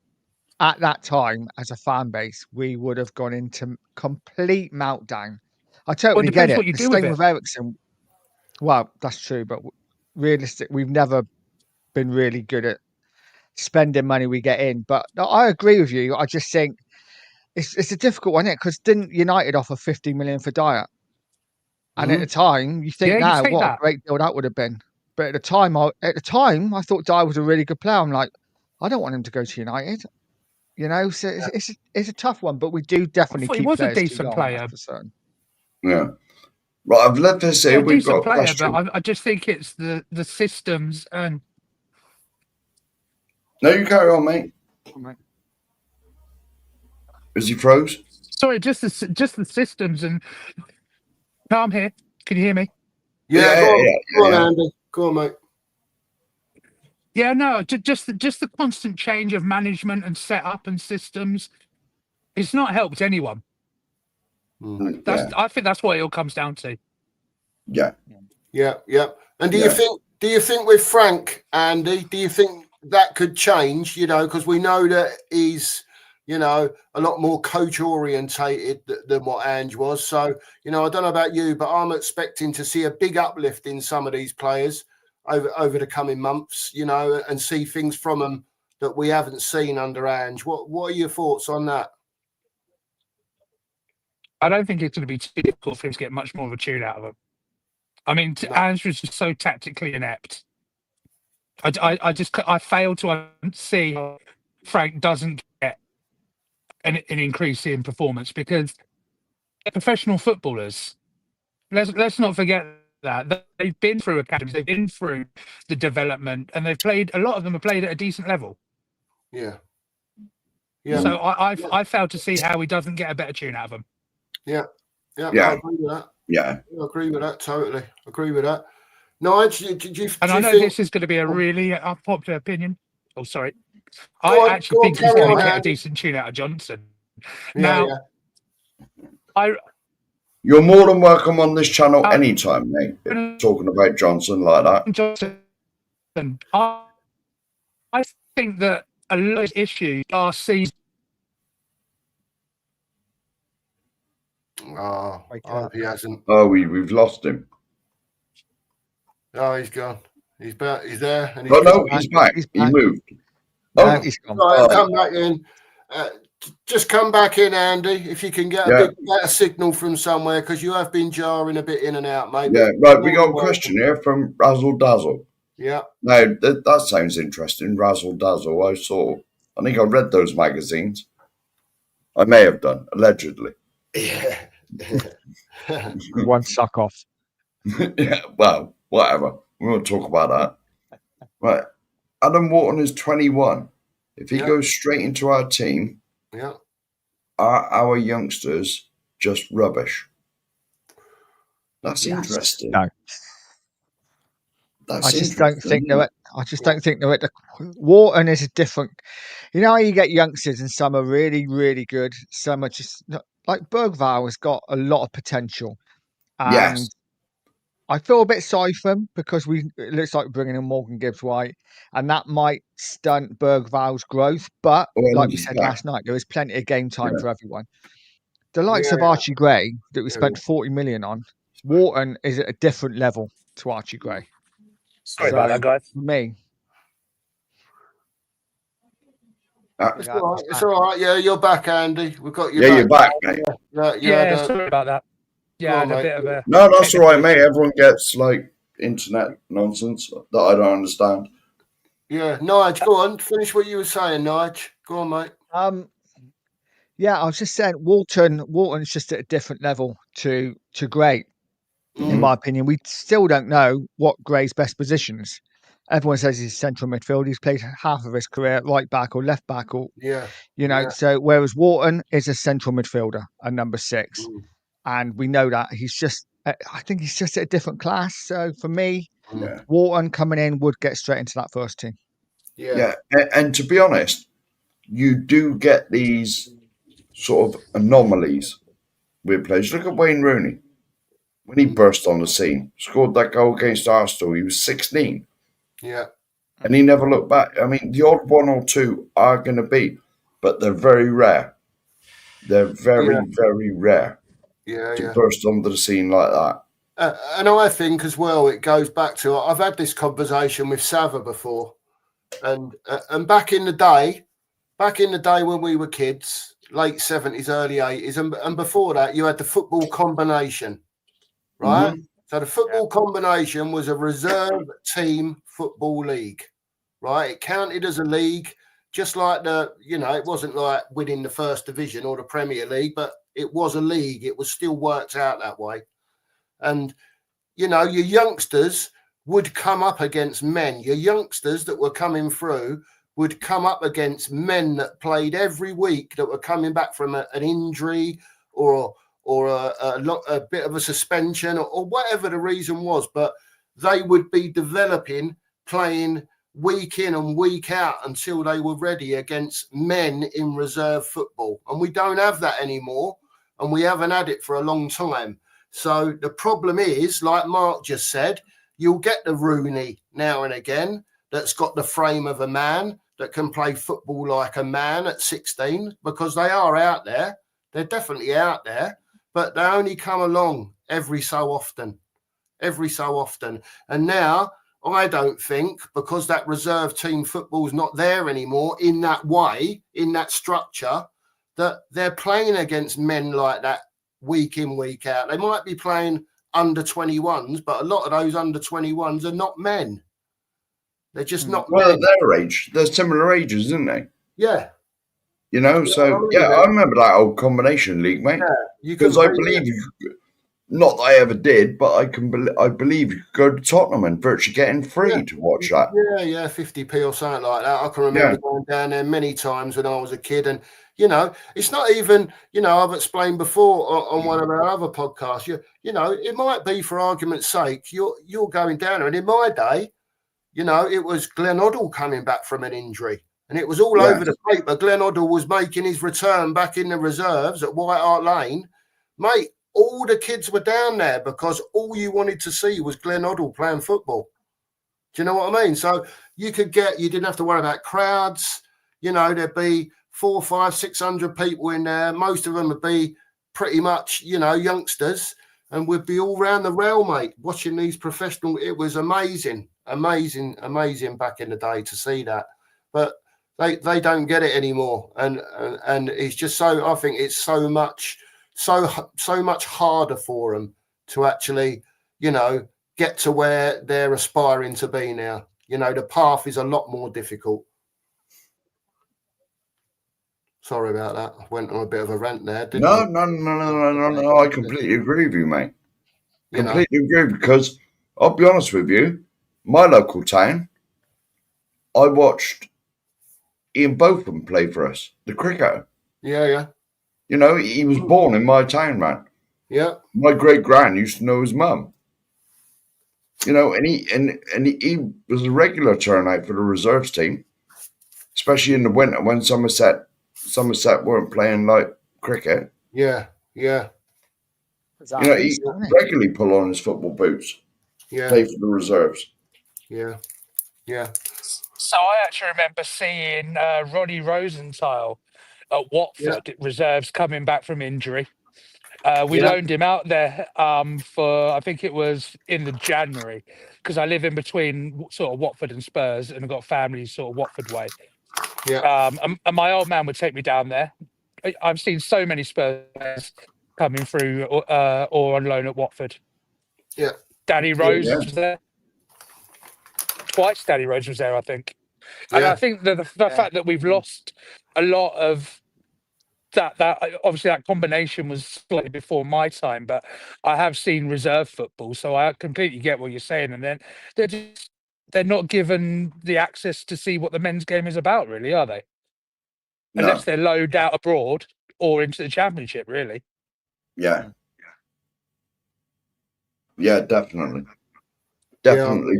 at that time as a fan base, we would have gone into complete meltdown. I totally get it. What you the do same with Eriksen. Well, that's true, but realistic, we've never been really good at spending money we get in. But no, I agree with you. I just think it's a difficult one, because didn't United offer 50 million for Dyer? And at the time, you think now what a great deal that would have been. But at the time, I thought Dyer was a really good player. I'm like, I don't want him to go to United. So it's a tough one, but we do definitely keep players. He was a decent player for certain. Yeah. Right, I've left this here. We've got a question. But I just think it's the systems and. No, you carry on, mate. Is he froze? Sorry, just the systems and. No, I'm here. Can you hear me? Yeah, go on, Andy. Go on, mate. Yeah, no, just the constant change of management and setup and systems. It's not helped anyone. I think that's what it all comes down to. Yeah. And do you think with Frank, Andy, do you think that could change? Because we know that he's a lot more coach orientated than what Ange was. So I don't know about you, but I'm expecting to see a big uplift in some of these players over the coming months. And see things from them that we haven't seen under Ange. What are your thoughts on that? I don't think it's going to be too difficult for him to get much more of a tune out of them. I mean, Ange was just so tactically inept. I fail to see how Frank doesn't get an increase in performance, because they're professional footballers. Let's not forget that they've been through academies, they've been through the development, and a lot of them have played at a decent level. Yeah. So I fail to see how he doesn't get a better tune out of them. Yeah. I agree with that. Yeah, I agree with that. Totally agree with that. No, I know this is going to be a really unpopular opinion. Oh, sorry. I actually think he's going to get a decent tune out of Johnson. You're more than welcome on this channel anytime, mate. Talking about Johnson like that. Johnson, I think that a lot of issues are season. Oh, he hasn't. Oh, we've lost him. Oh, he's gone. He's back. He's there. And he's back. He moved. No, Oh, he's gone. Right, I'll Oh. come back in. Just come back in, Andy, if you can get a Yeah. bit better signal from somewhere, because you have been jarring a bit in and out, mate. Yeah, right. We got a question here from Razzle Dazzle. Yeah. Now, that sounds interesting. Razzle Dazzle. I think I read those magazines. I may have done, allegedly. Yeah. One suck off. Yeah, well, whatever. We won't talk about that. Right. Adam Wharton is 21. If he Yeah. goes straight into our team, Yeah. are our youngsters just rubbish? That's Yes. interesting. No. That's I just don't think interesting. I just don't think they're at the. Wharton is a different. You know how you get youngsters and some are really, really good. Some are just like Bergvall has got a lot of potential, and Yes. I feel a bit sorry for him because it looks like bringing in Morgan Gibbs-White, and that might stunt Bergvall's growth. But Well, like we said yeah. last night, there is plenty of game time Yeah. for everyone. The likes Yeah, of Archie Gray that we yeah. spent 40 million on, Wharton is at a different level to Archie Gray. Sorry about that, guys. For me, It's all right. It's all right. Yeah, you're back, Andy. We've got you Yeah, back. you're back, mate. Yeah, sorry about that. Yeah, I on, had a mate. bit of a. No, that's all right, mate. Everyone gets like internet nonsense that I don't understand. Yeah, Nige, go on. Finish what you were saying, Nige. Go on, mate. yeah, I was just saying Wharton's just at a different level to Gray, in my opinion. We still don't know what Gray's best position is. Everyone says he's central midfield. He's played half of his career at right back or left back, or Yeah. So whereas Wharton is a central midfielder, a number 6, and we know that he's just. I think he's just at a different class. So for me, Yeah. Wharton coming in would get straight into that first team. Yeah. And to be honest, you do get these sort of anomalies with players. Look at Wayne Rooney. When he burst on the scene, scored that goal against Arsenal, he was 16. Yeah. And he never looked back. I mean, the odd one or two are going to be, but they're very rare. They're very, very rare to burst onto the scene like that. And I think as well, it goes back to, I've had this conversation with Sava before, and back in the day when we were kids, late 70s, early 80s, and before that, you had the football combination, right? Mm-hmm. So the football combination was a reserve team football league, right? It counted as a league, just like it wasn't like winning the first division or the Premier League, but it was a league. It was still worked out that way. And, your youngsters would come up against men. Your youngsters that were coming through would come up against men that played every week, that were coming back from an injury or a bit of a suspension or whatever the reason was. But they would be developing, playing week in and week out until they were ready against men in reserve football. And we don't have that anymore, and we haven't had it for a long time. So the problem is, like Mark just said, you'll get the Rooney now and again that's got the frame of a man, that can play football like a man at 16, because they are out there. They're definitely out there, but they only come along every so often. And now I don't think, because that reserve team football is not there anymore in that way, in that structure, that they're playing against men like that week in, week out. They might be playing under 21s, but a lot of those under 21s are not men. They're just not men. Well, at their age, they're similar ages, isn't they? Yeah. I remember that old combination league, mate. Yeah, because I believe not that I ever did, but I believe you could go to Tottenham and virtually getting free to watch that. Yeah, 50p or something like that. I can remember going down there many times when I was a kid. And, it's not even, I've explained before on one of our other podcasts, it might be, for argument's sake, you're going down there. And in my day, it was Glenn Hoddle coming back from an injury. And it was all over the paper. Glenn Hoddle was making his return back in the reserves at White Hart Lane. Mate, all the kids were down there because all you wanted to see was Glenn Hoddle playing football. Do you know what I mean? So you didn't have to worry about crowds. There'd be 400, 500, 600 people in there. Most of them would be pretty much, youngsters. And we'd be all round the rail, mate, watching these professional. It was amazing back in the day to see that. But They don't get it anymore, and it's just so. I think it's so much harder for them to actually, get to where they're aspiring to be now. The path is a lot more difficult. Sorry about that. I went on a bit of a rant there, didn't I? No. I completely agree with you, mate. Completely agree, because I'll be honest with you, my local town, I watched Ian Botham play for us, the cricketer. Yeah. He was born in my town, man. Yeah. My great grand used to know his mum. And he was a regular turnout for the reserves team, especially in the winter when Somerset weren't playing like cricket. Yeah. He regularly pull on his football boots, play for the reserves. Yeah. So I actually remember seeing Ronnie Rosenthal at Watford reserves coming back from injury. We loaned him out there for, I think it was in the January, because I live in between sort of Watford and Spurs, and I've got family sort of Watford way. Yeah. And my old man would take me down there. I've seen so many Spurs players coming through or on loan at Watford. Yeah. Danny Rose was there. Twice Danny Rose was there, I think. And I think that the fact that we've lost a lot of that obviously that combination was slightly before my time, but I have seen reserve football, so I completely get what you're saying. And then they're not given the access to see what the men's game is about, really, are they? No. Unless they're loaned out abroad or into the championship, really. Yeah, definitely. Definitely.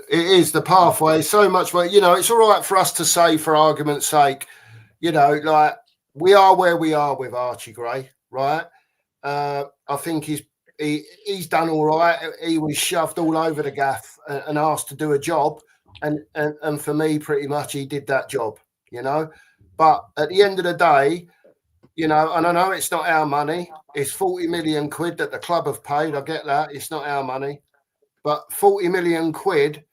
It is the pathway so much more. It's all right for us to say, for argument's sake, like we are where we are with Archie Gray, right? I think he's done all right. He was shoved all over the gaff and asked to do a job, and for me, pretty much he did that job, But at the end of the day, and I know it's not our money. It's 40 million quid that the club have paid. I get that. It's not our money. But 40 million quid,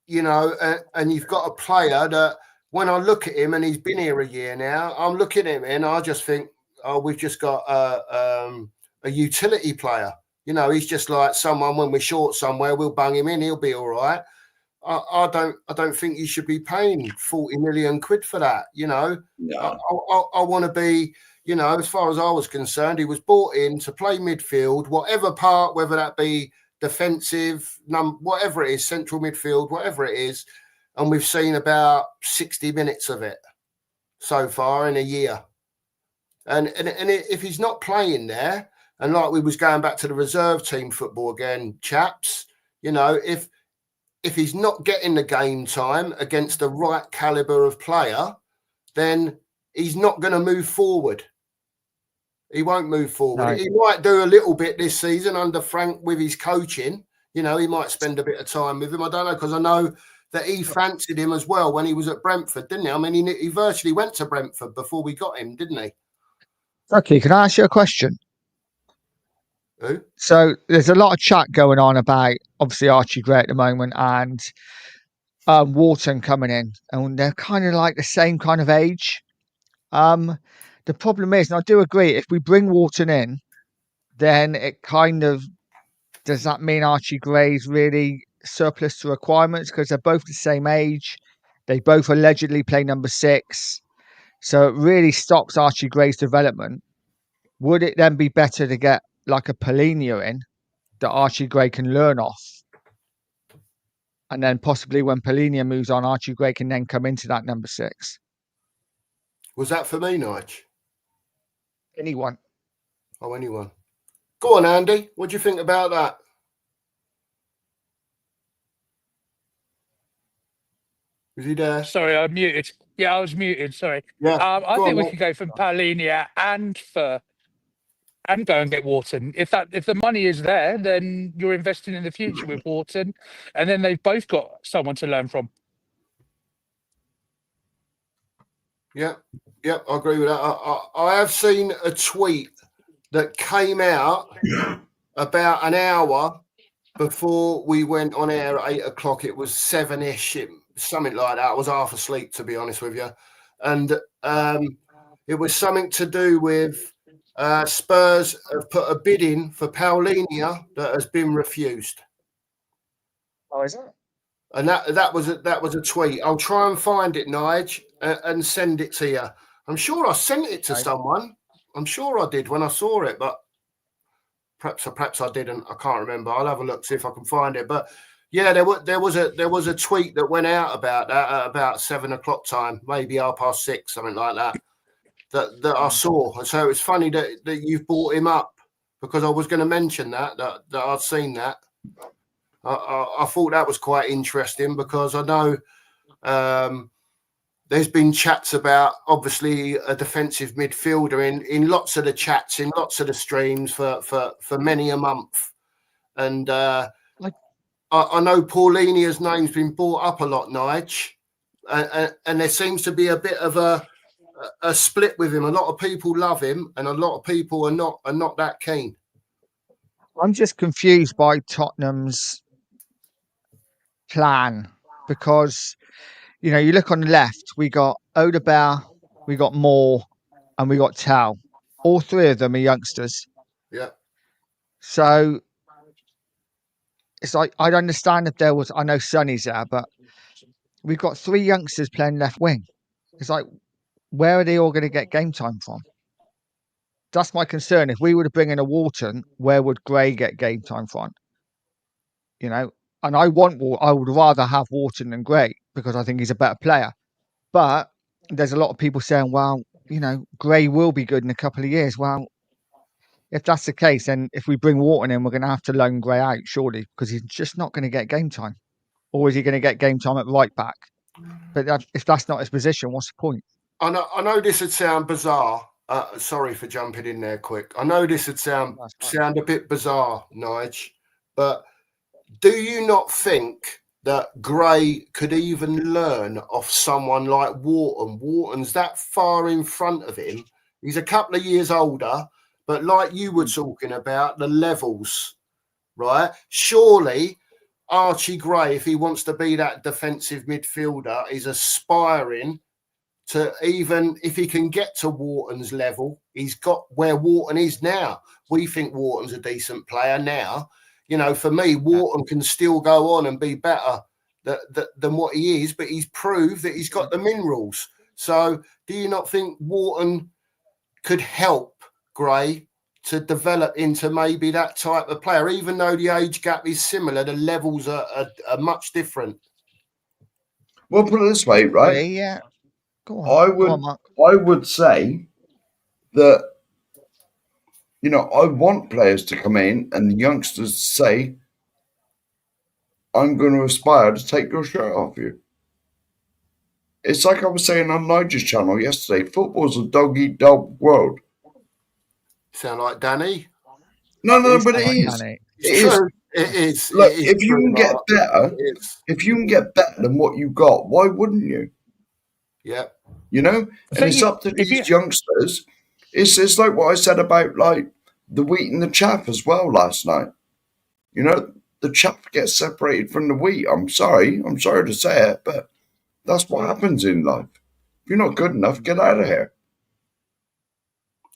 and you've got a player that when I look at him, and he's been here a year now, I'm looking at him and I just think, oh, we've just got a utility player. He's just like someone, when we're short somewhere, we'll bung him in. He'll be all right. I don't think you should be paying 40 million quid for that. No. I want to be, as far as I was concerned, he was brought in to play midfield, whatever part, whether that be defensive, whatever it is, central midfield, whatever it is. And we've seen about 60 minutes of it so far in a year. And if he's not playing there, and like we was going back to the reserve team football again, chaps, if he's not getting the game time against the right caliber of player, then he's not going to move forward. He won't move forward. No. He might do a little bit this season under Frank with his coaching. He might spend a bit of time with him. I don't know, because I know that he fancied him as well when he was at Brentford, didn't he? I mean, he virtually went to Brentford before we got him, didn't he? Okay, can I ask you a question? Who? So there's a lot of chat going on about obviously Archie Gray at the moment and Wharton coming in, and they're kind of like the same kind of age. The problem is, and I do agree, if we bring Wharton in, then it kind of, does that mean Archie Gray's really surplus to requirements, because they're both the same age, they both allegedly play number 6, so it really stops Archie Gray's development. Would it then be better to get like a Polinia in that Archie Gray can learn off, and then possibly when Polinia moves on, Archie Gray can then come into that number 6? Was that for me, Nige? Anyone? Oh, anyone. Go on, Andy. What do you think about that? Is he there? Sorry, I'm muted. Yeah, I was muted. Sorry. Yeah. I think we could go for Paulinia and go and get Wharton. If the money is there, then you're investing in the future with Wharton, and then they've both got someone to learn from. Yeah, I agree with that. I have seen a tweet that came out about an hour before we went on air at 8 o'clock. It was 7-ish. something like that. I was half asleep, to be honest with you. And it was something to do with Spurs have put a bid in for Paulinho that has been refused. Oh, is it? And that was a tweet. I'll try and find it, Nige, and send it to you. I'm sure I sent it to someone. I'm sure I did when I saw it, but perhaps I didn't. I can't remember. I'll have a look, see if I can find it. But yeah, there was a tweet that went out about that at about 7 o'clock time, maybe 6:30, something like that. That I saw. So it's funny that you've brought him up, because I was going to mention that I'd seen that. I thought that was quite interesting, because I know there's been chats about, obviously, a defensive midfielder in lots of the chats, in lots of the streams for many a month. And I know Paulinia's name's been brought up a lot, Nige, and there seems to be a bit of a split with him. A lot of people love him, and a lot of people are not that keen. I'm just confused by Tottenham's plan, because you look on the left, we got Odegaard, we got Moore, and we got Tau. All three of them are youngsters. Yeah. So it's like, I'd understand if there was, I know Sonny's there, but we've got three youngsters playing left wing. It's like, where are they all going to get game time from? That's my concern. If we were to bring in a Wharton, where would Gray get game time from? And I would rather have Wharton than Gray, because I think he's a better player. But there's a lot of people saying, well, Gray will be good in a couple of years. Well, if that's the case, then if we bring Wharton in, we're going to have to loan Gray out, surely, because he's just not going to get game time. Or is he going to get game time at right back? But if that's not his position, what's the point? I know this would sound bizarre. Sorry for jumping in there quick. I know this would sound a bit bizarre, Nige, but do you not think that Gray could even learn off someone like Wharton? Wharton's that far in front of him. He's a couple of years older, but like you were talking about, the levels, right? Surely Archie Gray, if he wants to be that defensive midfielder, is aspiring to, even if he can get to Wharton's level, he's got where Wharton is now. We think Wharton's a decent player now. For me, Wharton can still go on and be better than what he is, but he's proved that he's got the minerals. So do you not think Wharton could help Gray to develop into maybe that type of player, even though the age gap is similar, the levels are much different? Well, put it this way, right? Yeah. Go on. I would say that, I want players to come in and the youngsters say, I'm going to aspire to take your shirt off you. It's like I was saying on Nigel's channel yesterday, football's a dog-eat-dog world. Sound like Danny? No, but it is. It's true. It is. Look, if you can get better than what you got, why wouldn't you? Yeah. And it's up to these youngsters. It's like what I said about like the wheat and the chaff as well last night. The chaff gets separated from the wheat. I'm sorry to say it, but that's what happens in life. If you're not good enough, get out of here.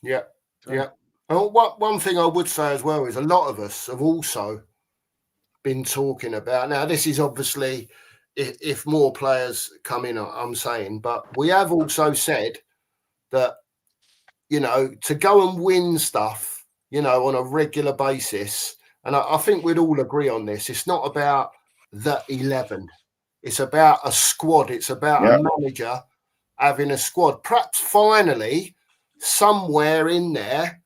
Yeah. And one thing I would say as well is a lot of us have also been talking about, now this is obviously if more players come in, I'm saying, but we have also said that, to go and win stuff, on a regular basis, and I think we'd all agree on this, it's not about the 11. It's about a squad. It's about a manager having a squad. Perhaps finally, somewhere in there,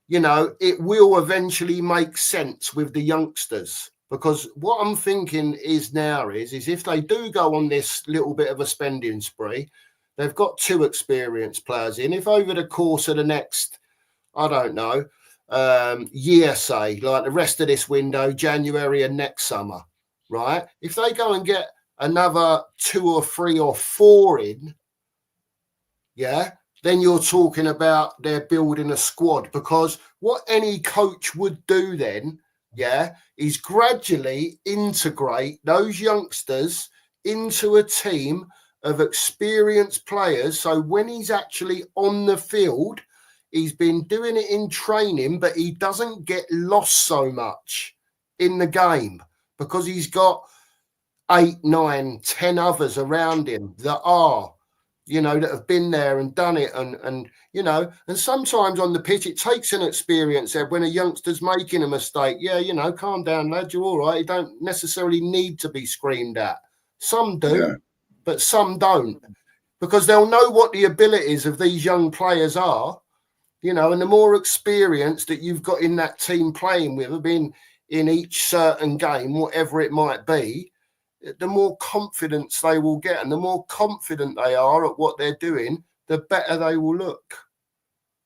it will eventually make sense with the youngsters. Because what I'm thinking is if they do go on this little bit of a spending spree, they've got two experienced players in. If over the course of the next, I don't know, year, say, like the rest of this window, January and next summer, right? If they go and get another 2 or 3 or 4 in, then you're talking about they're building a squad. Because what any coach would do then, is gradually integrate those youngsters into a team of experienced players. So when he's actually on the field, he's been doing it in training, but he doesn't get lost so much in the game because he's got 8, 9, 10 others around him that are, that have been there and done it. And sometimes on the pitch, it takes an experience when a youngster's making a mistake. Yeah, calm down, lad, you're all right. You don't necessarily need to be screamed at. Some do, but some don't, because they'll know what the abilities of these young players are, and the more experience that you've got in that team playing with, in each certain game, whatever it might be, the more confidence they will get, and the more confident they are at what they're doing, the better they will look.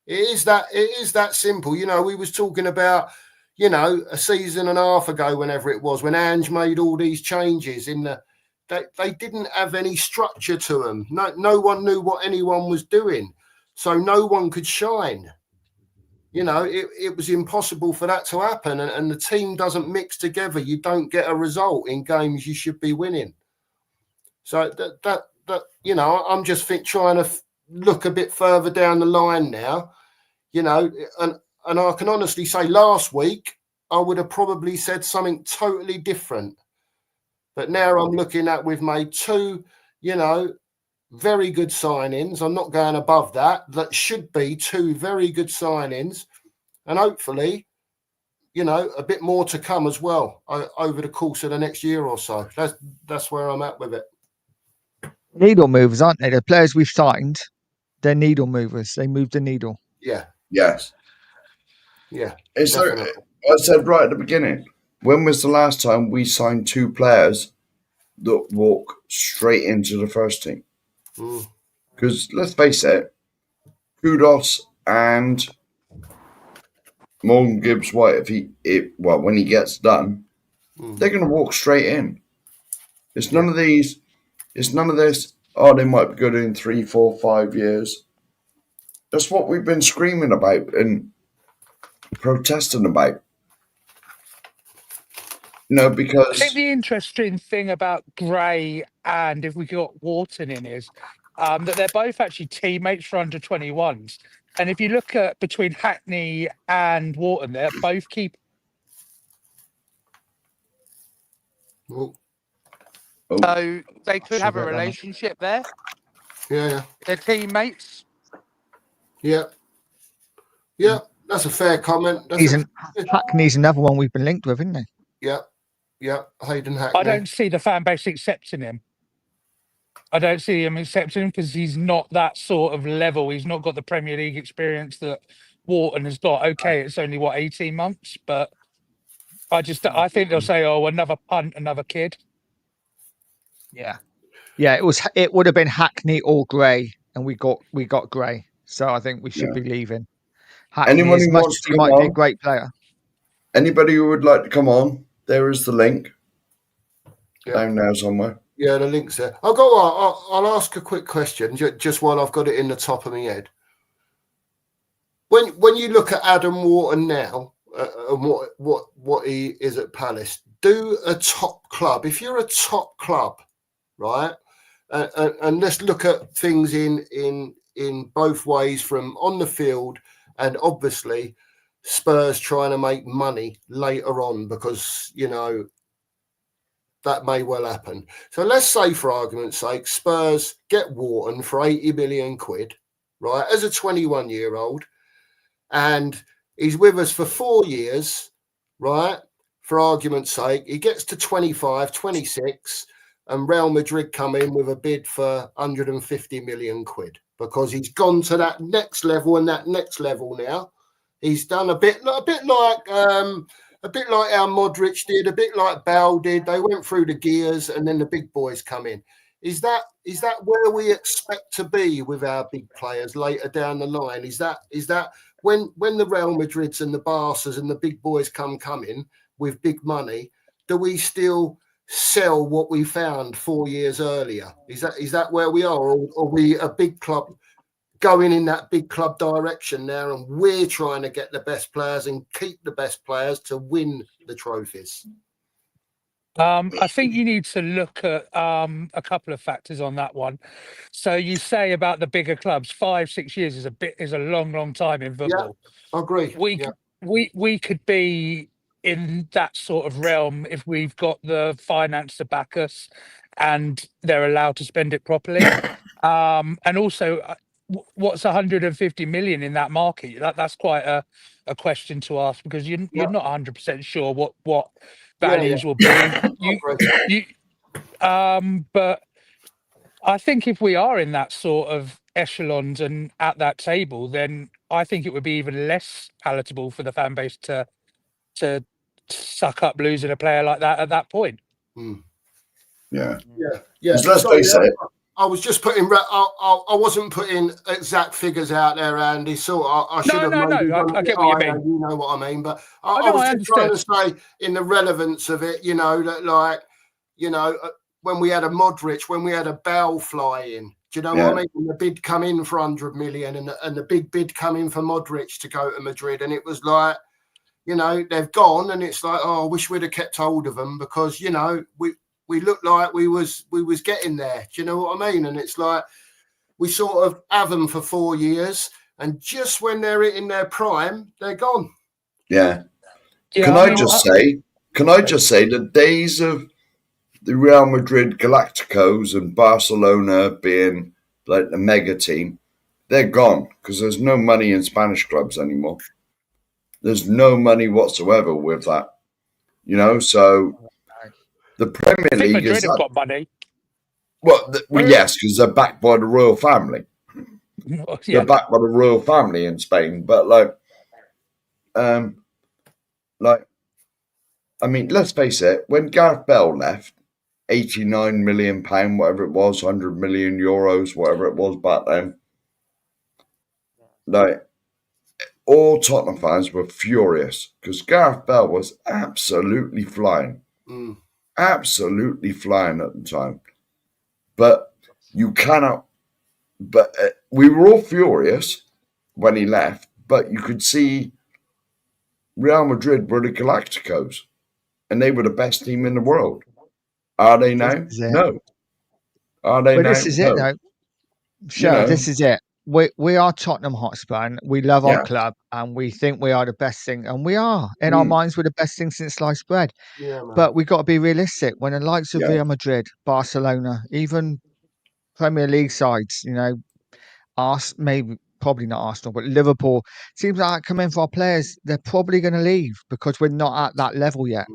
It is that simple. We was talking about, a season and a half ago, whenever it was, when Ange made all these changes they didn't have any structure to them. No one knew what anyone was doing, so no one could shine. It was impossible for that to happen, and the team doesn't mix together. You don't get a result in games you should be winning. So that I'm just trying to look a bit further down the line now, and I can honestly say last week I would have probably said something totally different. But now I'm looking at, we've made 2, very good signings. I'm not going above that. That should be 2 very good signings. And hopefully, a bit more to come as well over the course of the next year or so. That's where I'm at with it. Needle movers, aren't they? The players we've signed, they're needle movers. They move the needle. Yeah. Yes. Yeah. It's like I said right at the beginning. When was the last time we signed 2 players that walk straight into the first team? Because let's face it, Kudos and Morgan Gibbs-White, when he gets done, they're going to walk straight in. It's none of these. It's none of this. Oh, they might be good in 3, 4, 5 years. That's what we've been screaming about and protesting about. Because I think the interesting thing about Gray and if we got Wharton in is that they're both actually teammates for under 21s. And if you look at between Hackney and Wharton, they're both keep. Oh. So they could have a relationship there. Yeah. They're teammates. Yeah. Yeah. That's a fair comment. Hackney's another one we've been linked with, isn't he? Yeah. Hayden Hackney. I don't see the fan base accepting him. I don't see him accepting him because he's not that sort of level. He's not got the Premier League experience that Wharton has got. Okay, it's only 18 months, but I think they'll say, "Oh, another punt, another kid." Yeah. It would have been Hackney or Gray, and we got Gray. So I think we should be leaving. Hackney, anyone as who much wants as to he come might be a on, great player. Anybody who would like to come on, there is the link down there somewhere. Yeah, the link's there. I'll ask a quick question just while I've got it in the top of my head. When you look at Adam Wharton now and what he is at Palace, do a top club. If you're a top club, right, and let's look at things in both ways, from on the field and obviously Spurs trying to make money later on, because that may well happen. So let's say, for argument's sake, Spurs get Wharton for 80 million quid, right, as a 21-year-old, and he's with us for 4 years, right, for argument's sake. He gets to 25, 26, and Real Madrid come in with a bid for 150 million quid because he's gone to that next level, and that next level now. He's done a bit like how Modric did, a bit like Bale did. They went through the gears, and then the big boys come in. Is that where we expect to be with our big players later down the line? Is that when the Real Madrids and the Barças and the big boys come in with big money, do we still sell what we found 4 years earlier? Is that where we are, or are we a big club going in that big club direction now, and we're trying to get the best players and keep the best players to win the trophies? I think you need to look at a couple of factors on that one. So you say about the bigger clubs, 5-6 years is a long time in football. I agree. We Yeah. we could be in that sort of realm if we've got the finance to back us and they're allowed to spend it properly. And also, what's 150 million in that market? That's quite a question to ask, because you're not 100% sure what values will be. You but I think if we are in that sort of echelons and at that table, then I think it would be even less palatable for the fan base to suck up losing a player like that at that point. Yeah. Yeah. Because let's face it. I was just putting. I wasn't putting exact figures out there, Andy. So I should have. No. I get what you mean. You know what I mean. But I I was just trying understand. to say in the relevance of it. You know that, like, you know, when we had a Modric, when we had a Bell fly in. Do you know what I mean? And the bid come in for 100 million, and the big bid come in for Modric to go to Madrid, and it was like, you know, they've gone, and it's like, oh, I wish we'd have kept hold of them, because, you know, we looked like we was getting there. Do you know what I mean? And it's like we sort of have them for 4 years, and just when they're in their prime, they're gone. Yeah. Yeah, Can I just say the days of the Real Madrid Galacticos and Barcelona being like the mega team, they're gone, because there's no money in Spanish clubs anymore. There's no money whatsoever with that, you know. So the Premier I think League Madrid is have got money. well, yes, because they're backed by the royal family. Yeah. They're backed by the royal family in Spain, but like, I mean, let's face it. When Gareth Bell left, £89 million, whatever it was, 100 million euros, whatever it was back then, like, all Tottenham fans were furious, because Gareth Bell was absolutely flying at the time. But you cannot. But we were all furious when he left. But you could see Real Madrid were the Galacticos, and they were the best team in the world. Are they now? No. Are they now? This is it, though. Sure, this is it. We are Tottenham Hotspur, and we love our club, and we think we are the best thing, and we are. In our minds, we're the best thing since sliced bread. Yeah, man. But we've got to be realistic. When the likes of Real Madrid, Barcelona, even Premier League sides, you know, probably not Arsenal, but Liverpool, seems like coming for our players, they're probably going to leave because we're not at that level yet.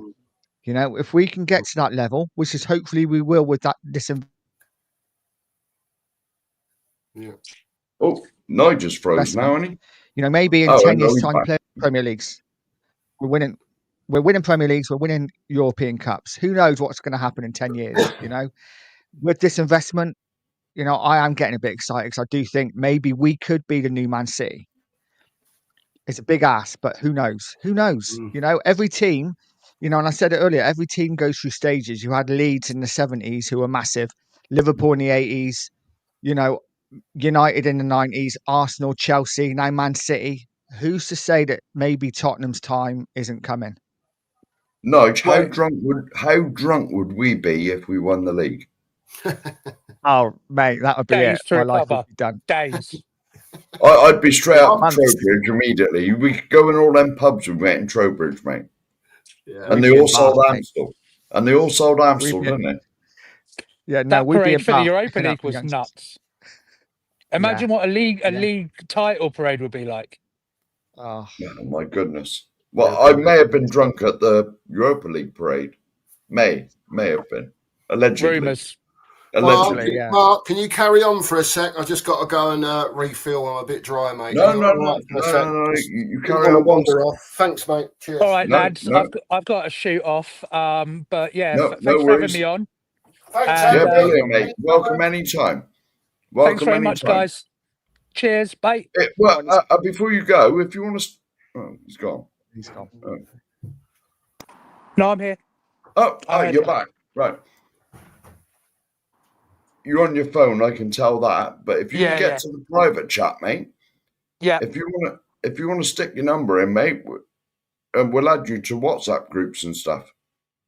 You know, if we can get to that level, which is hopefully we will with this. Yeah. Oh, Nigel's froze now, isn't he? You know, maybe in 10 years' time, play Premier Leagues. We're winning Premier Leagues. We're winning European Cups. Who knows what's going to happen in 10 years? You know, with this investment, you know, I am getting a bit excited, because I do think maybe we could be the new Man City. It's a big ask, but who knows? Who knows? You know, every team, you know, and I said it earlier, every team goes through stages. You had Leeds in the 70s, who were massive, Liverpool in the 80s, you know, United in the 90s, Arsenal, Chelsea, now Man City. Who's to say that maybe Tottenham's time isn't coming? Nige, how drunk would we be if we won the league? Oh, mate, that would be Days it. to My life recover. would be done. Days. I'd be straight up to Trowbridge immediately. We could go in all them pubs we met in Trowbridge, mate. Yeah. And they all sold Amstel. And they all sold Amstel, didn't they? Yeah, no, That we'd be parade for the Europa picking up League was youngsters. nuts. Imagine what a league title parade would be like. Oh, Oh, my goodness. Well, I may have been drunk at the Europa League parade. May have been. Allegedly. Rumours. Allegedly. Mark, can you carry on for a sec? I just got to go and refill. I'm a bit dry, mate. No. You carry on. Wander off. Thanks, mate. Cheers. All right, lads. I've got to shoot off. But yeah, thanks for having me on. Thanks, yeah, Andy. brilliant, mate. Welcome anytime. Thanks very much, guys. Cheers. Bye. Before you go, if you want to... Oh, he's gone. He's gone. Oh. No, I'm here. Oh, you're back. Right. You're on your phone, I can tell that. But if you can get to the private chat, mate. Yeah. If you want to stick your number in, mate, and we'll add you to WhatsApp groups and stuff.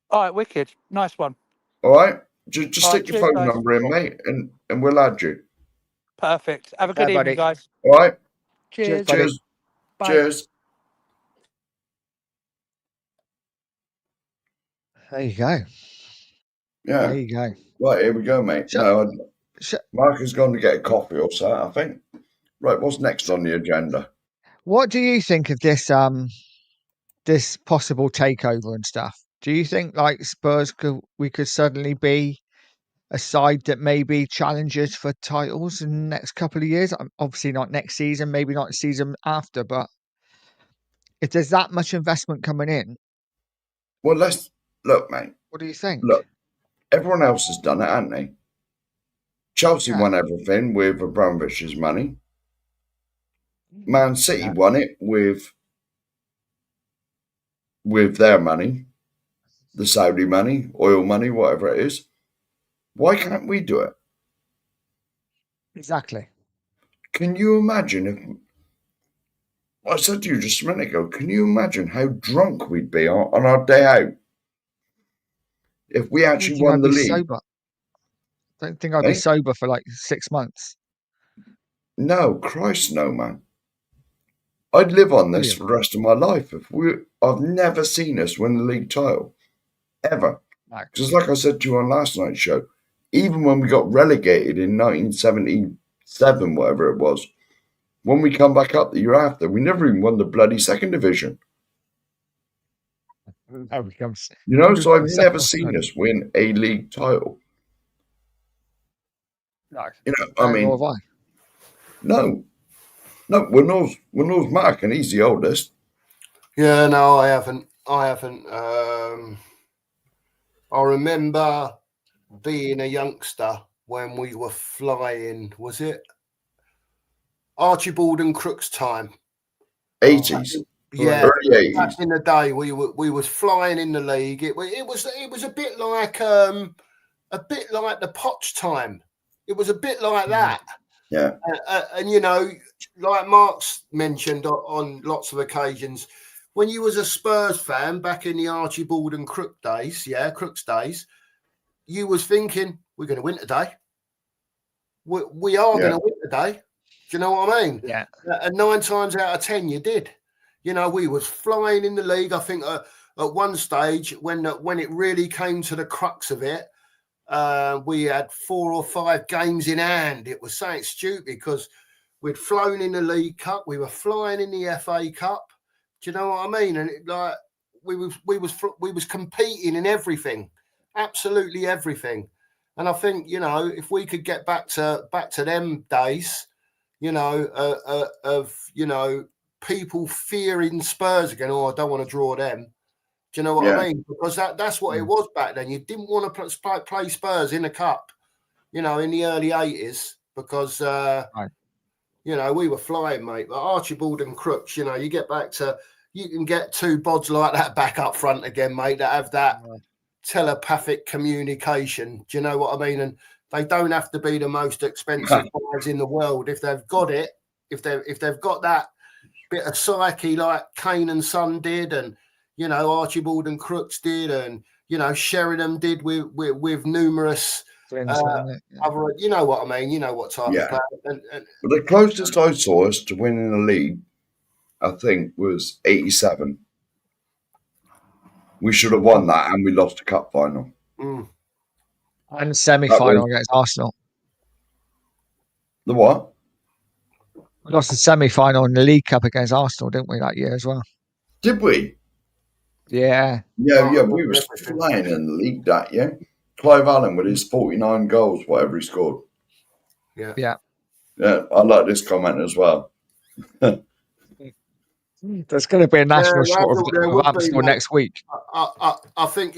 All right, wicked. Nice one. All right? Just All right, stick your cheers, phone guys. number in, mate, and we'll add you. Perfect. Have a Take good care, evening, buddy. guys. All right? Cheers, Cheers. buddy. Cheers. Bye. Cheers. There you go. Yeah. There you go. Right, here we go, mate. So- No, So, Mark has gone to get a coffee or something, I think. Right, what's next on the agenda? what do you think of this this possible takeover and stuff? Do you think like Spurs we could suddenly be a side that maybe challenges for titles in the next couple of years? Obviously not next season, maybe not the season after, but if there's that much investment coming in, Well, let's look, mate. what do you think? Look, everyone else has done it, hasn't they? Chelsea Yeah. won everything with Abramovich's money. Man City Yeah. won it with their money, the Saudi money, oil money, whatever it is. Why can't we do it? Exactly. Can you imagine if I said to you just a minute ago, can you imagine how drunk we'd be on our day out if we I don't actually think won I'd the be league? sober. Don't think I'd be Eh? sober for like 6 months. No, Christ, no, man. I'd live on this Brilliant. for the rest of my life. I've never seen us win the league title, ever. No. Because like I said to you on last night's show, even when we got relegated in 1977, whatever it was, when we come back up the year after, we never even won the bloody second division. That becomes, You know, so I've becomes never second. seen us win a league title. No. You know, I No, mean, nor have I. no, we're knows Mark, and he's the oldest. Yeah, no, I haven't. I remember being a youngster when we were flying. Was it Archibald and Crook's time? 80s, Yeah, early 80s. back in the day, we was flying in the league. It was a bit like the Potch time. It was a bit like that. Yeah. And you know, like Mark's mentioned on lots of occasions, when you was a Spurs fan back in the Archibald and Crook's days, you was thinking, we're going to win today. We are going to win today. Do you know what I mean? Yeah. And 9 times out of 10, you did. You know, we was flying in the league. I think at one stage, when it really came to the crux of it, we had 4 or 5 games in hand. It was something stupid because we'd flown in the League Cup, we were flying in the FA Cup. Do you know what I mean? And we was competing in everything, absolutely everything. And I think, you know, if we could get back to them days, you know, of you know, people fearing Spurs again. Oh, I don't want to draw them. Do you know what I mean? Because that's what it was back then. You didn't want to play Spurs in a cup, you know, in the early 80s because, Right. you know, we were flying, mate. But Archibald and Crooks, you know, you can get 2 bods like that back up front again, mate, that have that telepathic communication. Do you know what I mean? And they don't have to be the most expensive guys in the world. If they've got it, if they've got that bit of psyche like Kane and Son did, and you know, Archibald and Crooks did, and you know, Sheringham did with numerous other, you know what I mean? You know what type of player. And but the closest I saw us to winning the league, I think, was 87. We should have won that, and we lost the cup final. And semi-final against Arsenal. The what? We lost the semi-final in the League Cup against Arsenal, didn't we, that year as well? Did we? Yeah. Yeah, we were flying in the league that year. Clive Allen with his 49 goals, whatever he scored. Yeah. I like this comment as well. There's going to be a national short of Arsenal next week. I think,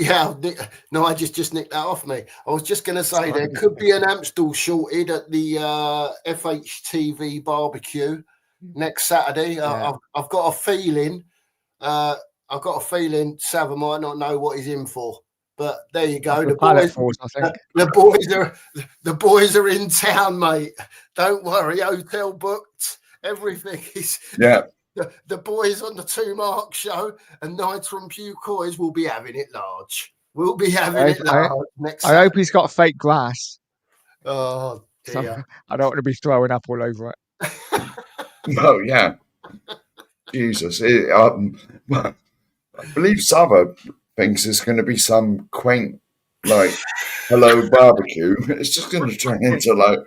no, I just nicked that off me. I was just going to say there could be an Amstel shorted at the FHTV barbecue next Saturday. Yeah. I've got a feeling. Sava might not know what he's in for, but there you go. The boys are in town, mate. Don't worry, hotel booked. Everything is. Yeah. The boys on the 2 Mark show and Nights from Pew Coys will be having it large. We'll be having it I next hope Saturday. he's got fake grass. Oh, So dear. I don't want to be throwing up all over it. Oh, yeah. Jesus. I believe Sava thinks it's going to be some quaint, like, hello barbecue. It's just going to turn into, like,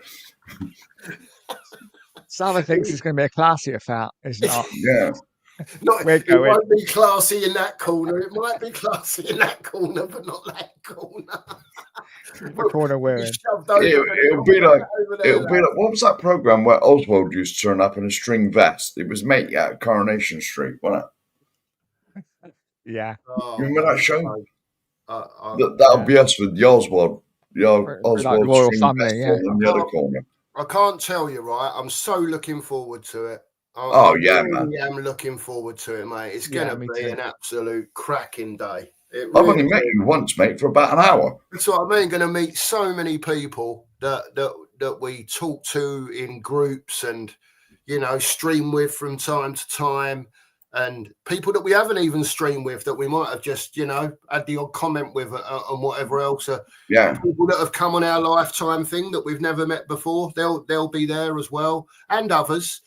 Sava thinks it's going to be a classy affair. It's not. yeah. We're It going. won't be classy in that corner. It might be classy in that corner, but not that corner. The corner we're in. It'll be like, what was that program where Oswald used to turn up in a string vest? It was Mate at Coronation Street, wasn't it? Yeah. Oh, You remember that show? That'll yeah. be us with the Oswald. The Oswald Like royal string family, vest yeah. in the other corner. I can't tell you, right? I'm so looking forward to it. Oh, I yeah, really man. am looking forward to it, mate. It's Yeah, going to me be too. an absolute cracking day. It I've really only met is. you once, mate, for about an hour. That's what I mean. Going to meet so many people that we talk to in groups and, you know, stream with from time to time, and people that we haven't even streamed with that we might have just, you know, had the odd comment with and whatever else. Yeah. People that have come on our lifetime thing that we've never met before, they'll be there as well, and others.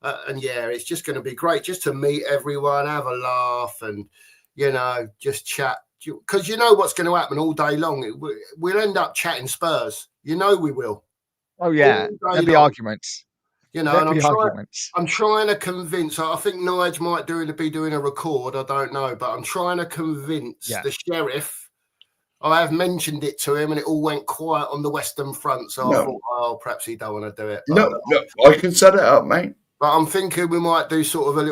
And yeah, it's just going to be great just to meet everyone, have a laugh, and, you know, just chat. Because you know what's going to happen all day long. We'll end up chatting Spurs. You know we will. Oh, yeah. There'll be arguments. You know, There'll and be arguments. I'm trying to convince. I think Nige might be doing a record. I don't know, but I'm trying to convince the sheriff. I have mentioned it to him, and it all went quiet on the Western Front. So I thought, oh, perhaps he don't want to do it. No, I can set it up, mate. But I'm thinking we might do sort of a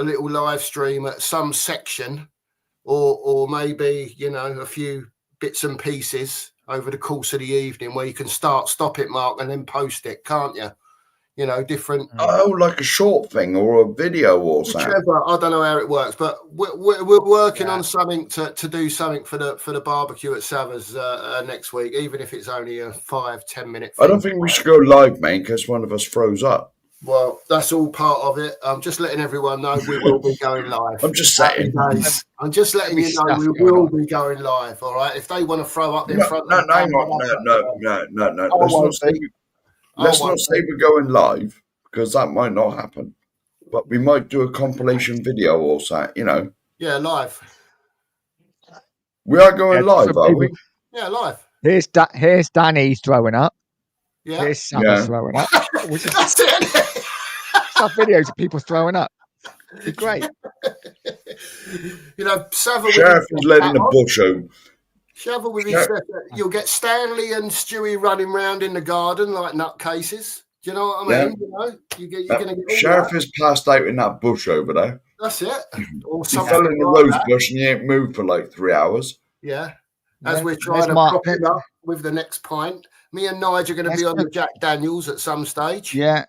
little live stream at some section, or maybe, you know, a few bits and pieces over the course of the evening where you can stop it, Mark, and then post it, can't you? You know, different. Oh, like a short thing or a video or something. I don't know how it works, but we're working on something to do something for the barbecue at Sava's next week, even if it's only a 5-10 minute thing. I don't think we should go live, mate, because one of us froze up. Well, that's all part of it. I'm just letting everyone know we will be going live. I'm just saying. I'm just letting you know we will be going live. All right. If they want to throw up in front of the camera, Let's not say we're going live, because that might not happen. But we might do a compilation video or something, you know. Yeah, live. We are going live, are we? Yeah, live. Here's Danny throwing up. Yeah. Here's Sava throwing up. That's it. Some videos of people throwing up. It'd be great. You know, Sava Sheriff is letting the bush home. Sava with his you'll get Stanley and Stewie running around in the garden like nutcases. Do you know what I mean? Yeah. You know, you're going to get Sheriff is passed out in that bush over there. That's it. Or he fell in the rose bush and he ain't moved for like 3 hours. Yeah. As we're trying to prop him up with the next pint. Me and Nige are going to be on the Jack Daniels at some stage. Yeah.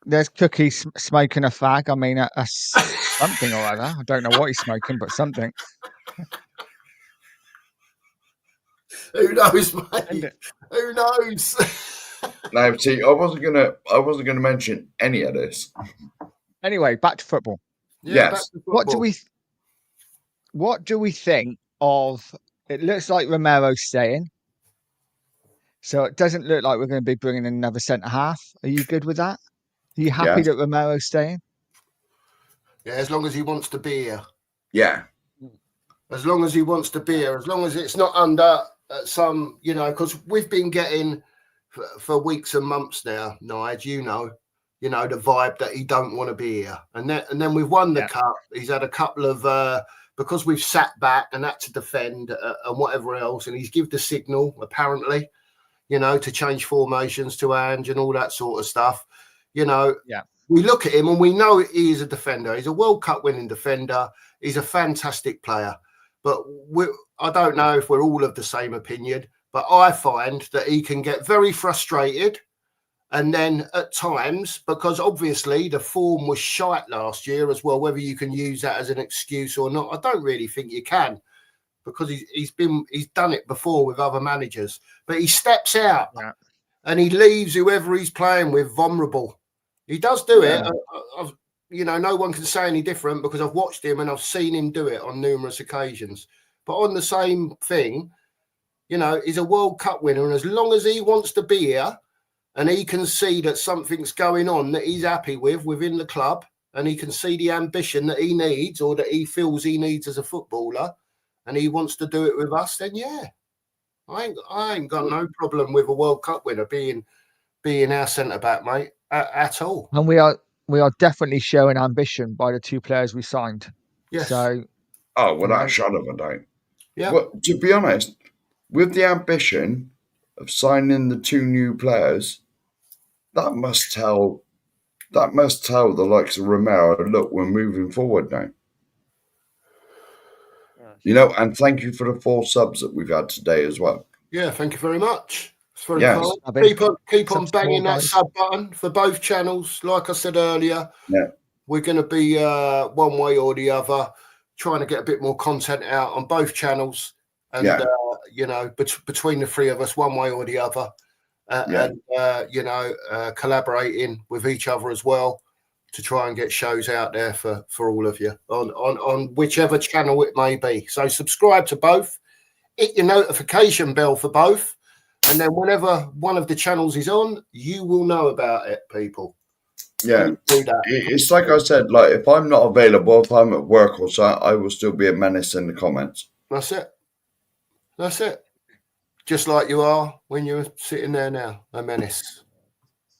There's Cookie smoking a fag. I mean, something or other. I don't know what he's smoking, but something. Who knows, mate? Who knows? Now, see, I wasn't gonna mention any of this. Anyway, back to football. Yeah, yes. Back to football. What do we think of? It looks like Romero's staying, so it doesn't look like we're going to be bringing in another centre half. Are you good with that? Are you happy that Romero's staying? Yeah, as long as he wants to be here. Yeah. As long as he wants to be here, as long as it's not under some, you know, because we've been getting for weeks and months now, Nige, you know, the vibe that he don't want to be here. And then we've won the cup. He's had a couple of, because we've sat back and had to defend and whatever else. And he's give the signal, apparently, you know, to change formations to Ange and all that sort of stuff. You know, we look at him and we know he is a defender. He's a World Cup winning defender. He's a fantastic player. But I don't know if we're all of the same opinion, but I find that he can get very frustrated. And then at times, because obviously the form was shite last year as well, whether you can use that as an excuse or not, I don't really think you can, because he's done it before with other managers. But he steps out and he leaves whoever he's playing with vulnerable. He does do it. You know, no one can say any different because I've watched him and I've seen him do it on numerous occasions. But on the same thing, you know, he's a World Cup winner, and as long as he wants to be here and he can see that something's going on that he's happy with within the club, and he can see the ambition that he needs or that he feels he needs as a footballer, and he wants to do it with us, then yeah, I ain't got no problem with a World Cup winner being our centre back, mate, at all. And we are definitely showing ambition by the 2 players we signed. Yes. So, without a shadow of a doubt. Yeah. Well, to be honest, with the ambition of signing the 2 new players, that must tell the likes of Romero, look, we're moving forward now. You know, and thank you for the 4 subs that we've had today as well. Yeah, thank you very much. It's very Yes. kind. Keep on banging that sub button for both channels. Like I said earlier, we're going to be one way or the other trying to get a bit more content out on both channels, and you know, between the 3 of us, one way or the other, and you know, collaborating with each other as well to try and get shows out there for all of you on whichever channel it may be. So subscribe to both, hit your notification bell for both, and then whenever one of the channels is on, you will know about it, people. Yeah, do that. It's like I said, like if I'm not available, if I'm at work or so, I will still be a menace in the comments. That's it. Just like you are when you're sitting there now, a menace.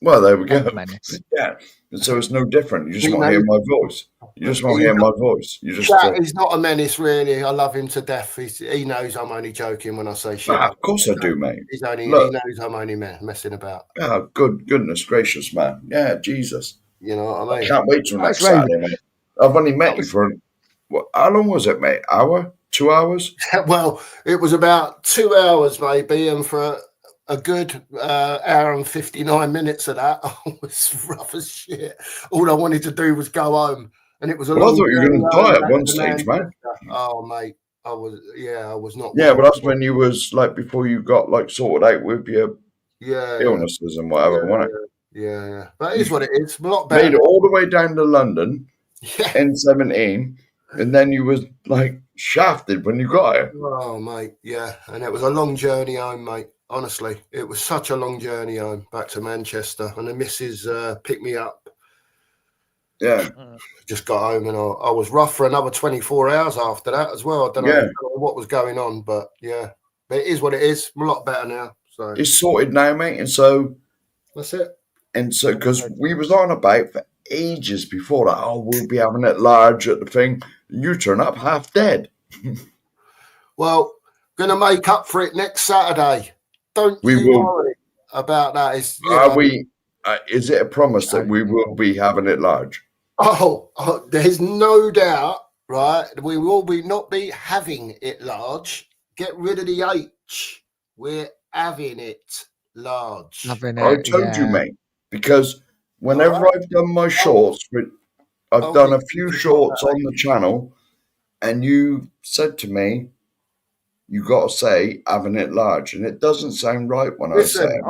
Well, there we go. Menace. Yeah. And so it's no different. You just want to hear my voice. You just want to hear my voice. You just. He's not a menace, really. I love him to death. He knows I'm only joking when I say shit. Of course I do, mate. He knows I'm only messing about. Oh, goodness gracious, man. Yeah, Jesus. You know what I mean? I can't wait till next Saturday, mate. I've only met you for how long was it, mate? Hour? 2 hours? Well, it was about 2 hours, maybe, and for a good hour and 59 minutes of that, I was rough as shit. All I wanted to do was go home, and it was a long. I thought you were going to die at one stage, man. Oh, mate, I was not. Yeah, but that's when you was like before you got like sorted out with your illnesses and whatever, wasn't it? Yeah. But it is what it is. A lot better. Made it all the way down to London, N17, and then you was like shafted when you got here. Oh, mate, yeah. And it was a long journey home, mate. Honestly, it was such a long journey home back to Manchester, and the missus picked me up. Yeah. Just got home, and I was rough for another 24 hours after that as well. I don't know what was going on, but yeah. But it is what it is. I'm a lot better now. So it's sorted now, mate. And so that's it. And so, because we was on about for ages before that, we'll be having it large at the thing. You turn up half dead. Well, gonna make up for it next Saturday. Don't worry about that. It's, is it a promise that we will be having it large? Oh, there's no doubt, right? We will not be having it large. Get rid of the H. We're having it large. I told you, mate. Because whenever I've done my shorts, I've done a few shorts on the channel, and you said to me, you got to say having it large, and it doesn't sound right when I say it.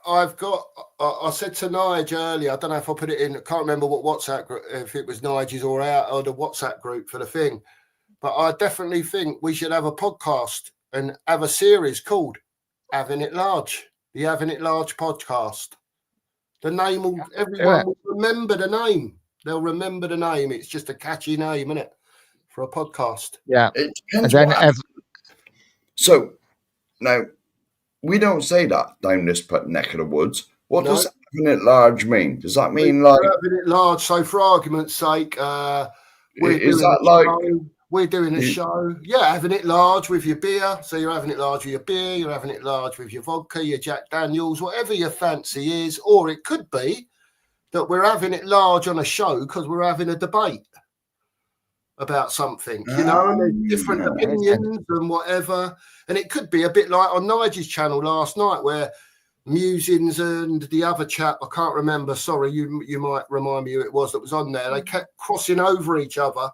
I said to Nige earlier, I don't know if I put it in, I can't remember what WhatsApp group, if it was Nige's or the WhatsApp group for the thing, but I definitely think we should have a podcast and have a series called Having It Large, the Having It Large podcast. The name will, everyone will remember the name. They'll remember the name. It's just a catchy name, isn't it? For a podcast. Yeah. It depends. So now we don't say that down this neck of the woods. What does having it large mean? Does that mean like having it large? So for argument's sake, we're doing a show. Yeah, having it large with your beer. So you're having it large with your beer. You're having it large with your vodka, your Jack Daniels, whatever your fancy is. Or it could be that we're having it large on a show because we're having a debate about something, you know, and there's different opinions and whatever. And it could be a bit like on Nigel's channel last night where Musings and the other chap, I can't remember, sorry, you might remind me who it was that was on there. They kept crossing over each other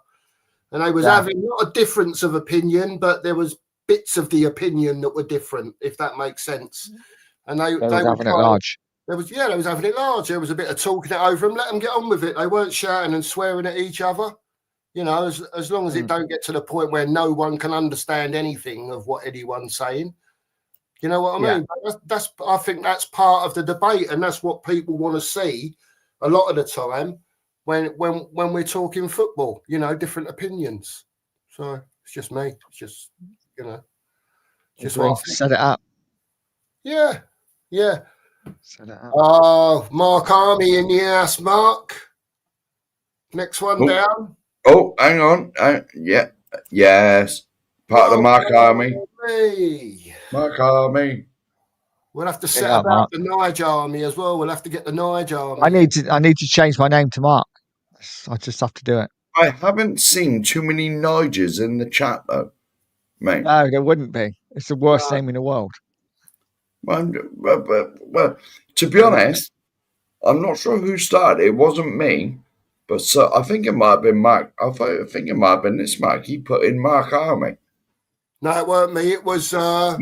and they was having not a difference of opinion, but there was bits of the opinion that were different, if that makes sense. And they were having it large. They was having it large. There was a bit of talking it over them. Let them get on with it. They weren't shouting and swearing at each other. You know, as long as it don't get to the point where no one can understand anything of what anyone's saying. You know what I mean? That's I think that's part of the debate, and that's what people want to see a lot of the time when we're talking football. You know, different opinions. So it's just me. It's just just what I think. Set it up. Yeah. Set it up. Oh, Mark Army in the house, Mark. Next one down. Oh, hang on. Yeah. Yes. Part of the Mark Army. Mark Army. We'll have to set about the Nige Army as well. We'll have to get the Nige Army. I need to change my name to Mark. I just have to do it. I haven't seen too many Nigers in the chat though, mate. No, there wouldn't be. It's the worst name in the world. Well, to be honest, I'm not sure who started. It wasn't me, but I think it might have been Mark. I think it might have been this Mark. He put in Mark Army. No, it weren't me. It was no,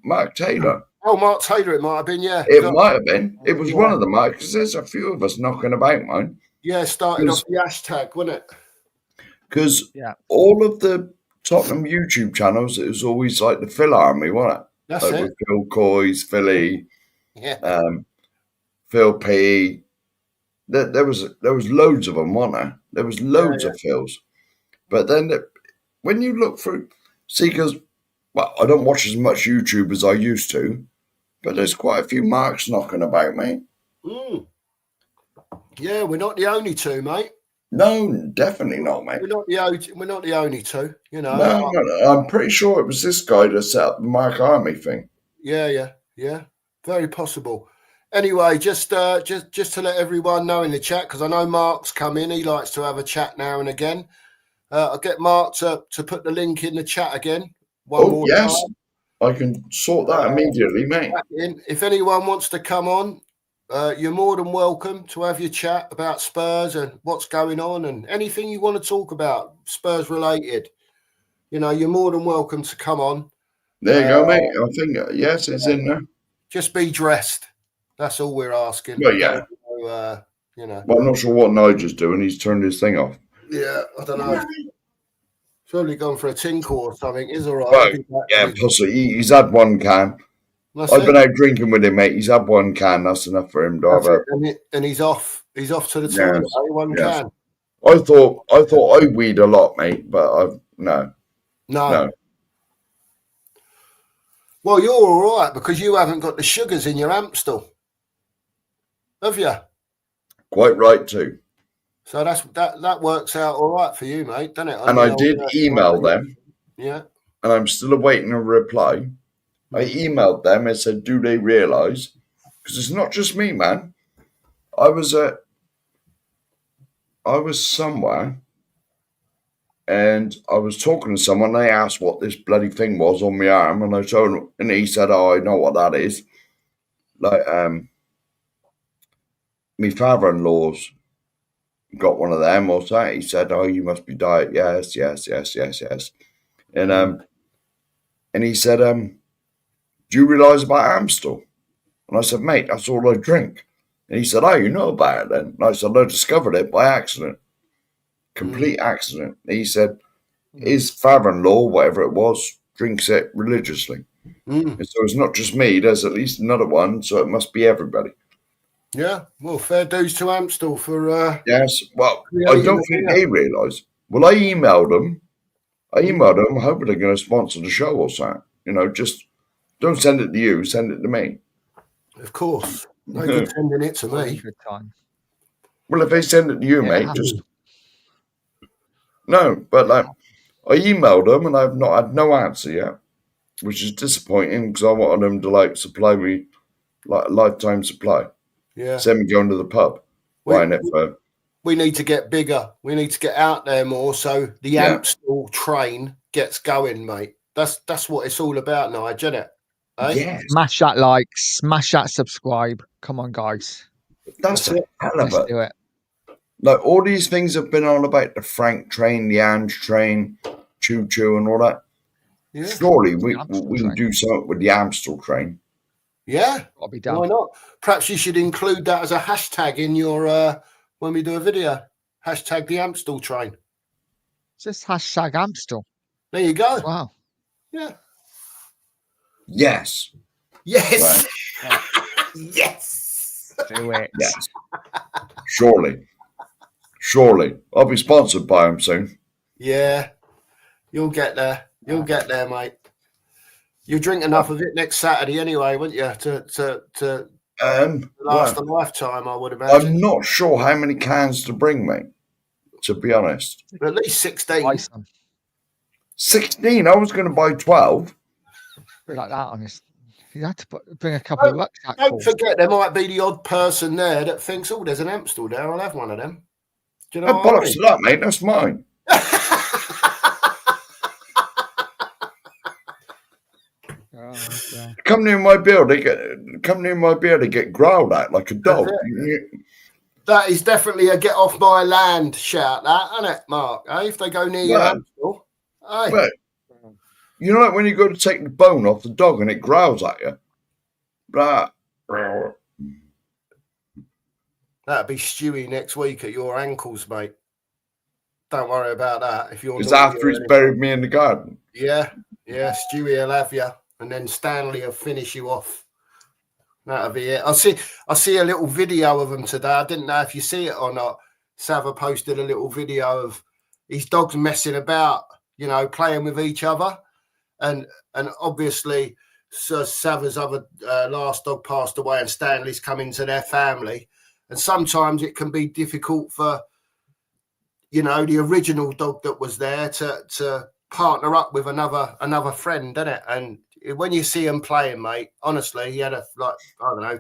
Mark Taylor. Oh, Mark Taylor. It might have been. Yeah, it might have been. It was one of the Marks because there's a few of us knocking about, man. Yeah, started off the hashtag, wasn't it? Because all of the Tottenham YouTube channels, it was always like the Phil Army, wasn't it? That's like it. With Phil Coy's, Philly, yeah, Phil P. There was loads of them, wasn't there? There was loads of Phils. But then when you look through, see, because I don't watch as much YouTube as I used to, but there's quite a few Marks knocking about, mate. Yeah, we're not the only two, mate. No, definitely not, mate. We're not the only two. You know. No, I'm pretty sure it was this guy that set up the Mark Army thing. Yeah. Very possible. Anyway, just to let everyone know in the chat, because I know Mark's come in. He likes to have a chat now and again. I'll get Mark to put the link in the chat again. One more time. I can sort that immediately, mate. If anyone wants to come on, you're more than welcome to have your chat about Spurs and what's going on and anything you want to talk about Spurs related. You know, you're more than welcome to come on. There you go, mate. I think yes, it's in there. Just be dressed. That's all we're asking. Well, yeah. You know. Well, I'm not sure what Nigel's doing. He's turned his thing off. Yeah, I don't know. Probably gone for a tinkle or something. Is all right. Well, yeah, possibly. He's had one can. I've been out drinking with him, mate. He's had one can. That's enough for him to have and he's off. He's off to the toilet. One can. I thought I weed a lot, mate, but no. Well, you're all right because you haven't got the sugars in your Amstel, have you? Quite right too. So that works out all right for you, mate, doesn't it? And I did email them. Yeah. And I'm still awaiting a reply. I emailed them and said, do they realise? Because it's not just me, man. I was somewhere and I was talking to someone. They asked what this bloody thing was on my arm, and I told him, and he said, "Oh, I know what that is." Like, my father-in-law's got one of them or something. He said, "Oh, you must be diet." Yes. And he said, "Do you realise about Amstel?" And I said, "Mate, that's all I drink." And he said, "Oh, you know about it then?" And I said, "I discovered it by accident. Complete accident." And he said, his father-in-law, whatever it was, drinks it religiously. And so it's not just me. There's at least another one, so it must be everybody. Yeah, well, fair dues to Amstel for... yes, well, I don't think they realise. Well, I emailed them. I'm hoping they're going to sponsor the show or something. You know, just don't send it to you, send it to me. Of course. No good sending it to me. Good time. Well, if they send it to you, mate, just... No, but like, I emailed them and I've not had no answer yet, which is disappointing because I wanted them to like supply me like a lifetime supply. Yeah. Send me going to the pub, buying it for... We need to get bigger. We need to get out there more so the Amstel train gets going, mate. That's what it's all about, Nigel, isn't it? Eh? Yeah. Smash that like, smash that subscribe. Come on, guys. That's a hell of Let's do it. Like, all these things have been on about the Frank train, the Ange train, Choo Choo and all that. Yeah. Surely we can do something with the Amstel train. Yeah. Gotta be done. Why not? Perhaps you should include that as a hashtag in your when we do a video. Hashtag the Amstel train. Just hashtag Amstel. There you go. Wow. Yeah. Yes. Yes. Right. Yes. Do it. Yes. Surely. I'll be sponsored by them soon. Yeah. You'll get there. You'll get there, mate. You'll drink enough of it next Saturday anyway, won't you? To last a lifetime, I would imagine. I'm not sure how many cans to bring, mate, to be honest. At least 16. Buy some. 16? I was going to buy 12. Bit like that, honest. You had to bring a couple of rucksacks. Don't forget, there might be the odd person there that thinks, oh, there's an Amstel there. I'll have one of them. Do you know what I Bollocks mean? to that, mate. That's mine. Oh, yeah. Come near my beer, they get growled at like a dog. That is definitely a get off my land shout, that, isn't it, Mark? If they go near your Amstel. But, you know, like when you go to take the bone off the dog and it growls at you? That'd be Stewie next week at your ankles, mate. Don't worry about that. If you're It's after he's buried me in the garden. Yeah, Stewie will have you, and then Stanley will finish you off. That'll be it. I see a little video of him today. I didn't know if you see it or not. Sava posted a little video of his dogs messing about, you know, playing with each other, and obviously, so Sava's other last dog passed away, and Stanley's come into their family, and sometimes it can be difficult for, you know, the original dog that was there to partner up with another friend, doesn't it? And when you see him playing, mate, honestly, he had a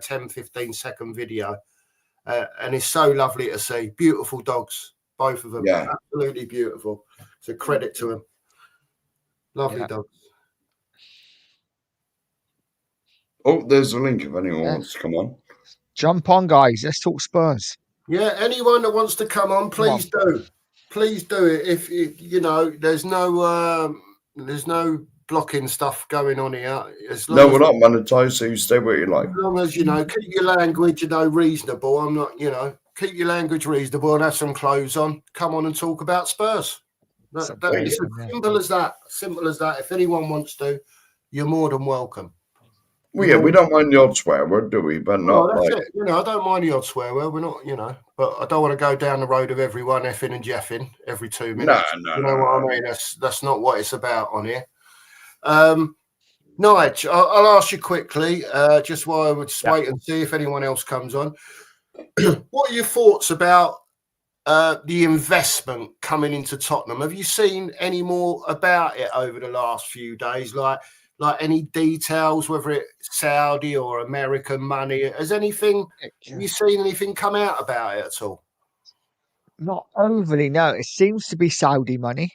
10, 15 second video, and it's so lovely to see. Beautiful dogs, both of them. Yeah. Absolutely beautiful. It's a credit to him. Lovely dogs. Oh, there's a link if anyone wants to come on. Jump on, guys. Let's talk Spurs. Yeah, anyone that wants to come on, please do. Please do it. If you know, there's no blocking stuff going on here. We're not monetized, so you stay where you like. As long as, you know, keep your language, you know, reasonable. I'm not, you know, keep your language reasonable and have some clothes on. Come on and talk about Spurs. It's as simple as that. Simple as that. If anyone wants to, you're more than welcome. Well, yeah, we don't mind the odd swear word, do we? But not that's it. You know, I don't mind the odd swear word. We're not, you know, but I don't want to go down the road of everyone effing and jeffing every 2 minutes. No, you know what I mean? That's not what it's about on here. Nige, I'll ask you quickly, just while I would wait and see if anyone else comes on. What are your thoughts about the investment coming into Tottenham? Have you seen any more about it over the last few days? Like any details, whether it's Saudi or American money? Have you seen anything come out about it at all? Not overly, no. It seems to be Saudi money.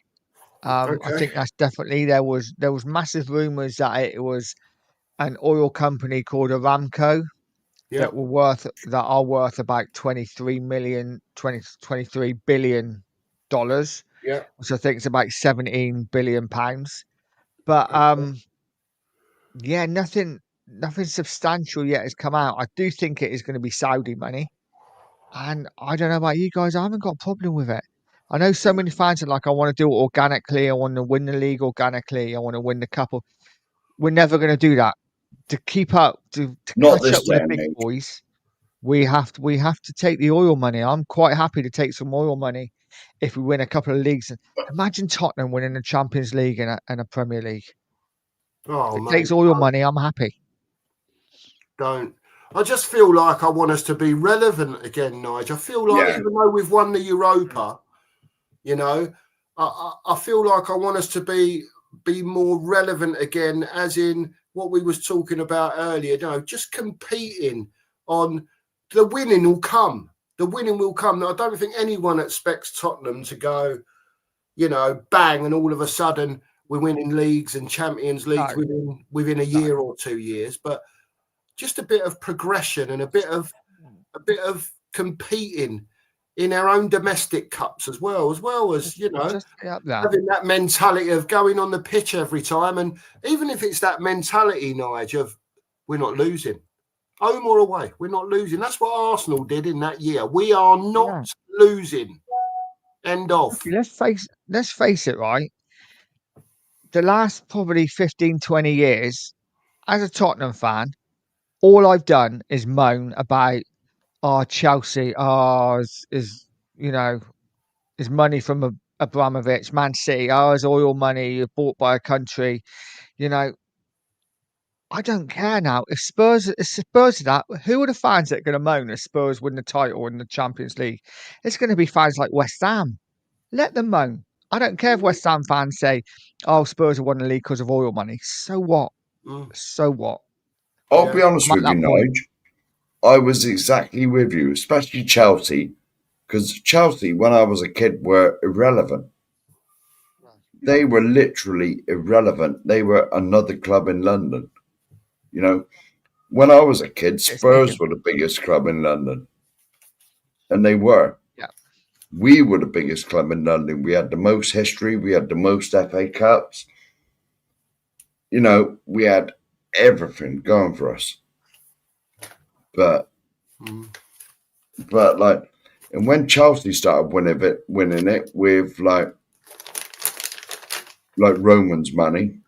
I think that's definitely, there was massive rumours that it was an oil company called Aramco that are worth about $23 billion. Yeah. Which I think is about £17 billion. But nothing substantial yet has come out. I do think it is going to be Saudi money. And I don't know about you guys, I haven't got a problem with it. I know so many fans are like, I want to do it organically. I want to win the league organically. I want to win the cup. We're never going to do that. To keep up, to catch up with the big boys, we have to take the oil money. I'm quite happy to take some oil money if we win a couple of leagues. Imagine Tottenham winning the Champions League and a Premier League. Oh, if it takes oil money, I'm happy. Don't. I just feel like I want us to be relevant again, Nigel. I feel like even though we've won the Europa, you know, I feel like I want us to be more relevant again, as in what we was talking about earlier. You know, just competing on the winning will come. The winning will come. I don't think anyone expects Tottenham to go, you know, bang, and all of a sudden we're winning leagues and Champions Leagues within a year or 2 years, but just a bit of progression and a bit of competing in our own domestic cups as well as, you know, having that mentality of going on the pitch every time. And even if it's that mentality, Nigel, of we're not losing, home or away, we're not losing. That's what Arsenal did in that year. We are not losing. End of. Let's face let's face it, right? The last probably 15, 20 years, as a Tottenham fan, all I've done is moan about Chelsea, is you know, is money from Abramovich, Man City, is oil money bought by a country. You know, I don't care now. If Spurs are that, who are the fans that are going to moan if Spurs win the title in the Champions League? It's going to be fans like West Ham. Let them moan. I don't care if West Ham fans say, "Oh, Spurs have won the league because of oil money." So what? So what? I'll Yeah. be honest I'm with at you, that point. Nige. I was exactly with you, especially Chelsea, because Chelsea, when I was a kid, were irrelevant. They were literally irrelevant. They were another club in London. You know, when I was a kid, Spurs were the biggest club in London. And they were. Yeah. We were the biggest club in London. We had the most history. We had the most FA Cups. You know, we had everything going for us. But like, and when Chelsea started winning it with like Roman's money,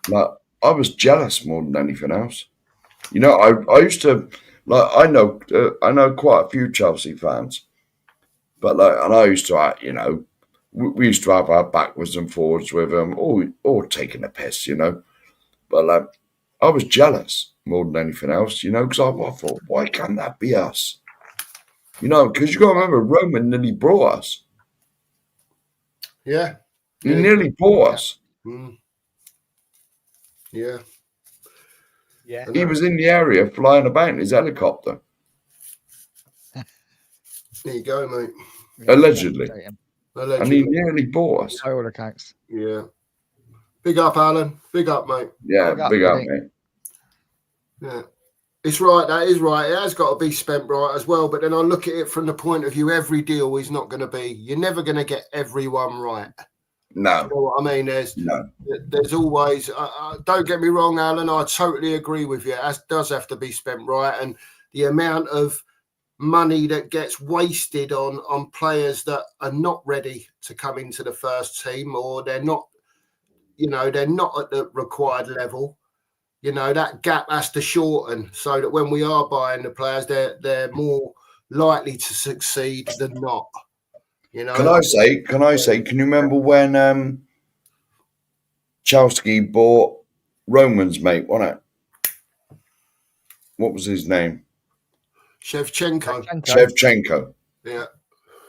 like I was jealous more than anything else. You know, I used to like I know quite a few Chelsea fans, but like, and I used to you know, we used to have our backwards and forwards with them, or taking a piss, you know. But like, I was jealous more than anything else, you know, because I thought, why can't that be us? You know, because you got to remember, Roman nearly brought us. Yeah. He nearly bought us. Yeah. Yeah. He was in the area flying about in his helicopter. There you go, mate. Allegedly. Allegedly. And he nearly bought us. By all accounts. Yeah. Big up, Alan. Big up, mate. Yeah, big up, buddy. mate. Yeah. It's right. That is right. It has got to be spent right as well. But then I look at it from the point of view, every deal is not going to be, you're never going to get everyone right. No. You know what I mean? There's always, don't get me wrong, Alan, I totally agree with you. It does have to be spent right. And the amount of money that gets wasted on players that are not ready to come into the first team, or they're not, you know, they're not at the required level. You know, that gap has to shorten so that when we are buying the players, they're more likely to succeed than not. You know. Can I say, can you remember when Chelsea bought Roman's mate, wasn't it? What was his name? Shevchenko. Yeah.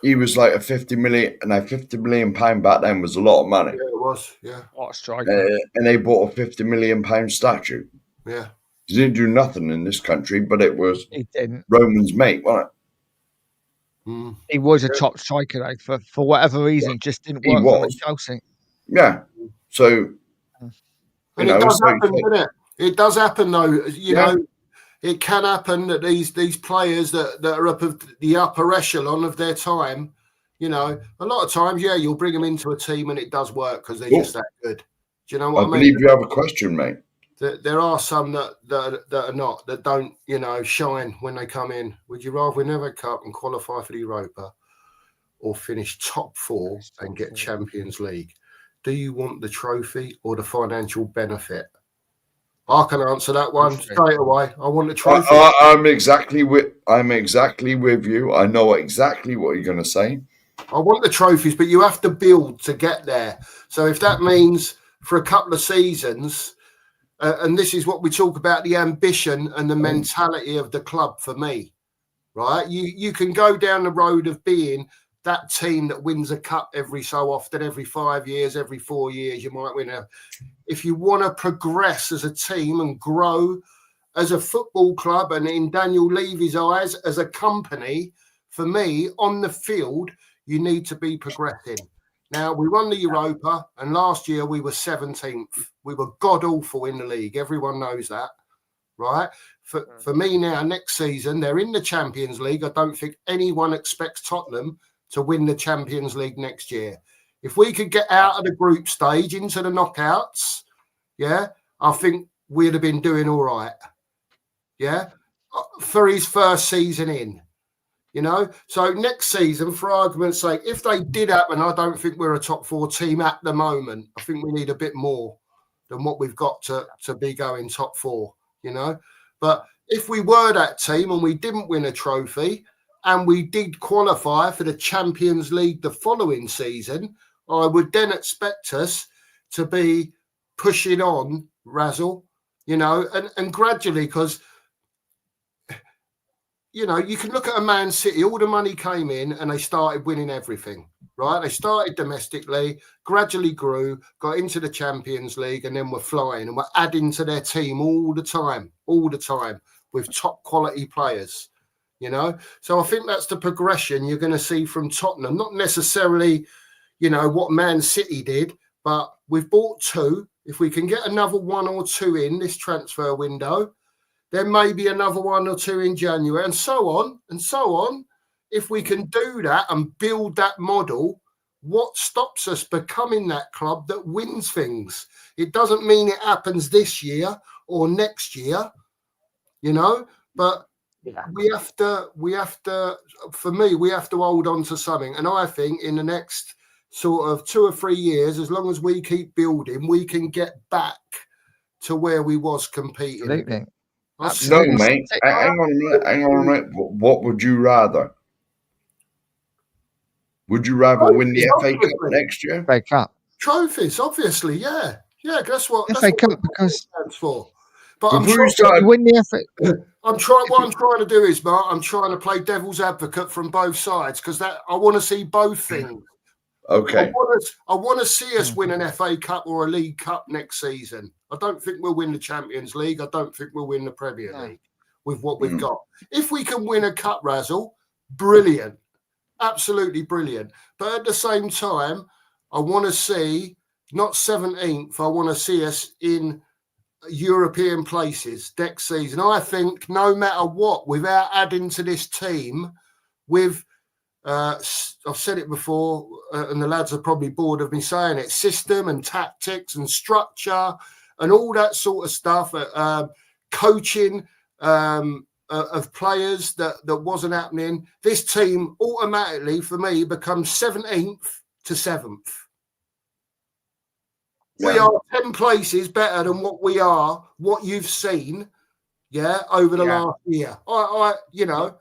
He was like a 50 million pound back then was a lot of money. Yeah, it was. Yeah. What a striker. And they bought a 50 million pound statue. Yeah. He didn't do nothing in this country, but it was He didn't. Roman's mate, wasn't it? He was a top striker, though, for whatever reason, just didn't work for him at Chelsea. Yeah. So, and it does happen, doesn't it? It does happen, though. You know, it can happen that these players that are up of the upper echelon of their time, you know, a lot of times, you'll bring them into a team and it does work because they're just that good. Do you know what I mean? I believe you have a question, mate. There are some that are not, that don't, you know, shine when they come in. Would you rather win a cup and qualify for the Europa, or finish top 4 and get Champions League? Do you want the trophy or the financial benefit? I can answer that one straight away. I want the trophy. I'm exactly with you. I know exactly what you're going to say. I want the trophies, but you have to build to get there. So if that means for a couple of seasons, and this is what we talk about, the ambition and the mentality of the club for me, right? You can go down the road of being that team that wins a cup every so often, every 5 years, every 4 years, you might win a. If you want to progress as a team and grow as a football club, and in Daniel Levy's eyes, as a company, for me, on the field, you need to be progressing. Now, we won the Europa, and last year we were 17th. We were god-awful in the league. Everyone knows that, right? For me now, next season, they're in the Champions League. I don't think anyone expects Tottenham to win the Champions League next year. If we could get out of the group stage into the knockouts, I think we'd have been doing all right. For his first season in. You know, so next season, for argument's sake, if they did happen, I don't think we're a top 4 team at the moment. I think we need a bit more than what we've got to be going top 4, you know. But if we were that team and we didn't win a trophy and we did qualify for the Champions League the following season, I would then expect us to be pushing on, Razzle, you know, and gradually, because you know, you can look at a Man City, all the money came in and they started winning everything, right? They started domestically, gradually grew, got into the Champions League, and then were flying and were adding to their team all the time with top quality players, you know? So I think that's the progression you're going to see from Tottenham, not necessarily, you know, what Man City did, but we've bought 2. If we can get another 1 or 2 in this transfer window, then maybe another 1 or 2 in January, and so on and so on. If we can do that and build that model, what stops us becoming that club that wins things? It doesn't mean it happens this year or next year, you know, but we have to, for me, we have to hold on to something. And I think in the next sort of 2 or 3 years, as long as we keep building, we can get back to where we was competing. Absolutely. No, Absolutely. mate. Hang on a minute. What would you rather? Would you rather win the FA Cup next year? FA Cup. Trophies, obviously, yeah. That's what FA Cup because stands for. But you win the FA. What I'm trying to do is, Mark, I'm trying to play devil's advocate from both sides because I want to see both things. Okay. I want to see us win an FA Cup or a League Cup next season. I don't think we'll win the Champions League. I don't think we'll win the Premier League with what we've got. If we can win a cup, Razzle, brilliant. Absolutely brilliant. But at the same time, I want to see, not 17th, I want to see us in European places next season. I think no matter what, without adding to this team, with I've said it before, and the lads are probably bored of me saying it, system and tactics and structure and all that sort of stuff, coaching of players that wasn't happening. This team automatically, for me, becomes 17th to 7th. Yeah. We are 10 places better than what you've seen, over the last year. You know,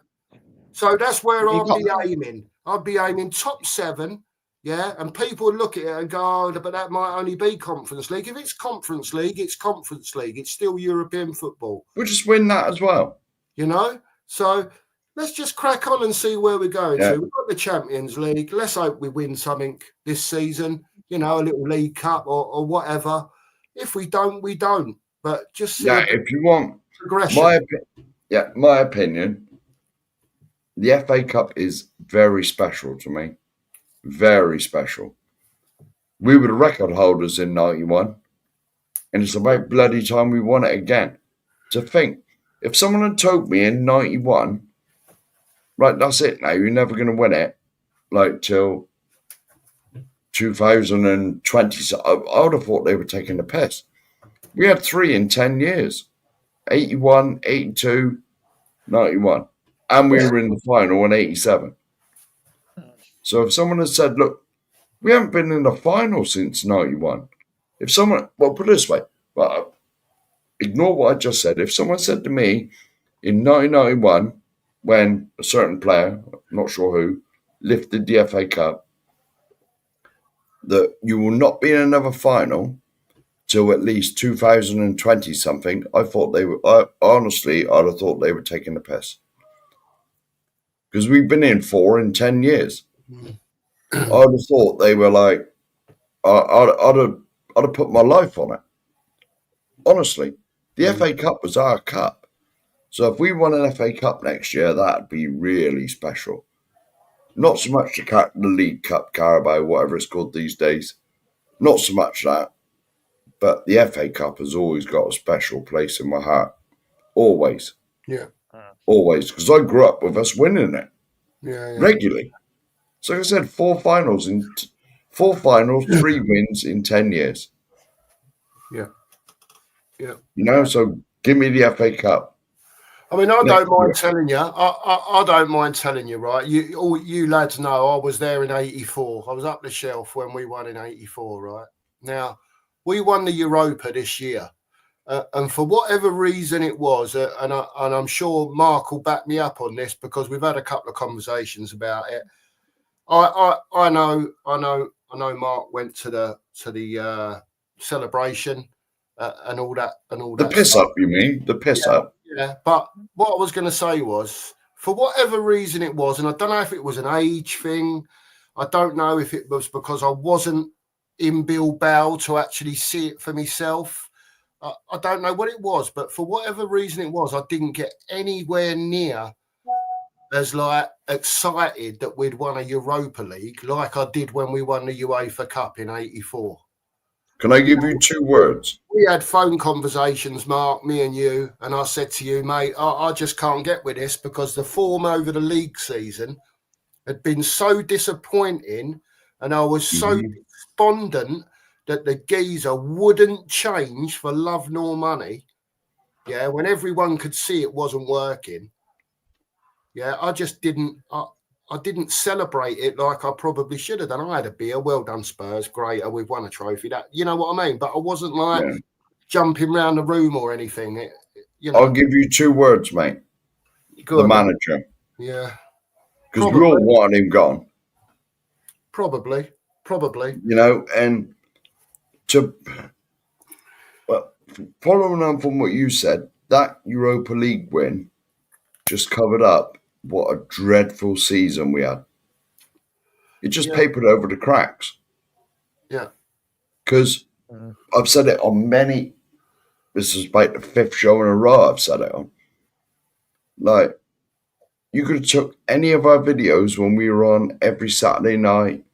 so that's where I'd be aiming. I'd be aiming top 7, and people look at it and go, but that might only be Conference League. If it's Conference League, it's Conference League. It's still European football. We'll just win that as well. You know? So let's just crack on and see where we're going to. We've got the Champions League. Let's hope we win something this season, you know, a little League Cup or whatever. If we don't, we don't. But just see if you want progression. My opinion, the FA Cup is very special to me. Very special. We were the record holders in 91, and it's about bloody time we won it again. To think, if someone had told me in 91, right, that's it now, you're never going to win it, like till 2020, I would have thought they were taking the piss. We had 3 in 10 years, 81, 82, 91, and we were in the final in 87. So if someone had said, look, we haven't been in the final since 91. If someone, put it this way, ignore what I just said. If someone said to me in 1991, when a certain player, not sure who, lifted the FA Cup, that you will not be in another final till at least 2020 something, I thought they were, honestly, I'd have thought they were taking the piss. Because we've been in 4 in 10 years. I'd have thought they were like, I'd have put my life on it. Honestly, the FA Cup was our cup. So if we won an FA Cup next year, that'd be really special. Not so much the League Cup, Carabao, whatever it's called these days. Not so much that. But the FA Cup has always got a special place in my heart. Always. Yeah. Always. Because I grew up with us winning it. Yeah. Regularly. So like I said, 4 finals, 3 wins in 10 years. Yeah. You know, so give me the FA Cup. I mean, I Next don't mind year. telling you. I don't mind telling you, right? All you lads know I was there in '84. I was up the shelf when we won in '84, right? Now, we won the Europa this year. And for whatever reason it was, and I'm sure Mark will back me up on this because we've had a couple of conversations about it. I know Mark went to the celebration and all that The piss stuff. up, you mean? The piss up. Yeah, but what I was going to say was, for whatever reason it was, and I don't know if it was an age thing, I don't know if it was because I wasn't in Bilbao to actually see it for myself. I don't know what it was, but for whatever reason it was, I didn't get anywhere near as like excited that we'd won a Europa League like I did when we won the UEFA Cup in '84. Can I give you 2 words? We had phone conversations, Mark, me and you, and I said to you, mate, I just can't get with this because the form over the league season had been so disappointing, and I was so despondent that the geezer wouldn't change for love nor money. Yeah, when everyone could see it wasn't working. Yeah, I just didn't. I didn't celebrate it like I probably should have done. I had a beer, well done, Spurs, great, we've won a trophy. That, you know what I mean? But I wasn't like jumping around the room or anything. I'll give you 2 words, mate. Go the on, manager. Yeah. Because we all want him gone. Probably. You know, and following on from what you said, that Europa League win just covered up what a dreadful season we had. It just papered over the cracks. Yeah. Because I've said it on many, this is like the 5th show in a row I've said it on. Like, you could have took any of our videos when we were on every Saturday night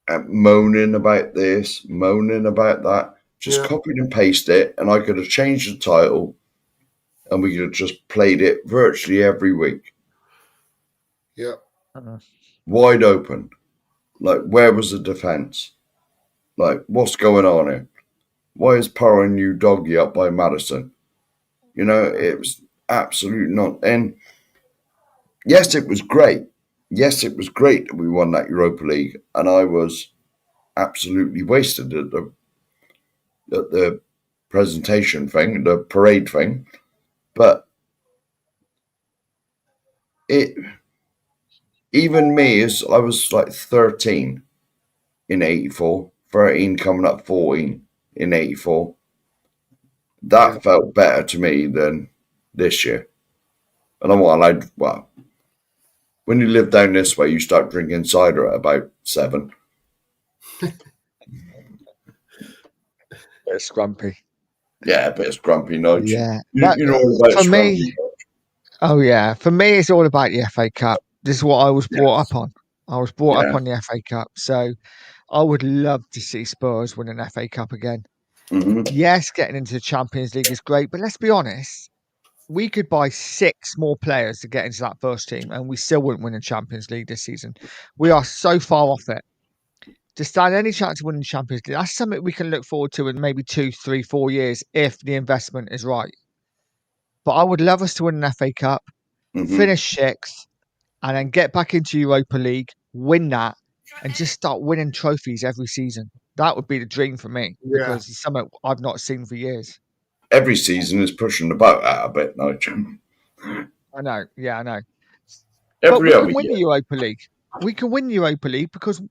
and moaning about this, moaning about that. Just copied and pasted it, and I could have changed the title, and we could have just played it virtually every week. Yeah. Wide open. Like, where was the defense? Like, what's going on here? Why is powering you doggy up by Madison? You know, it was absolute not. And yes, it was great. Yes, it was great that we won that Europa League, and I was absolutely wasted at the presentation thing, the parade thing. But even me, as I was like 13 in '84, 13 coming up 14 in '84, that felt better to me than this year. And I'm like, well, when you live down this way, you start drinking cider at about 7. It's grumpy. Yeah, but it's grumpy night. Yeah. You know all about for me, grumpy. oh yeah, for me, it's all about the FA Cup. This is what I was brought up on. I was brought up on the FA Cup, so I would love to see Spurs win an FA Cup again. Yes, getting into the Champions League is great, but let's be honest, we could buy 6 more players to get into that first team, and we still wouldn't win a Champions League this season. We are so far off it. To stand any chance of winning the Champions League, that's something we can look forward to in maybe 2, 3, 4 years if the investment is right. But I would love us to win an FA Cup, finish 6th, and then get back into Europa League, win that, and just start winning trophies every season. That would be the dream for me because it's something I've not seen for years. Every season is pushing the boat out a bit, Nigel. I know. Yeah, I know. But we can win the Europa League. We can win the Europa League because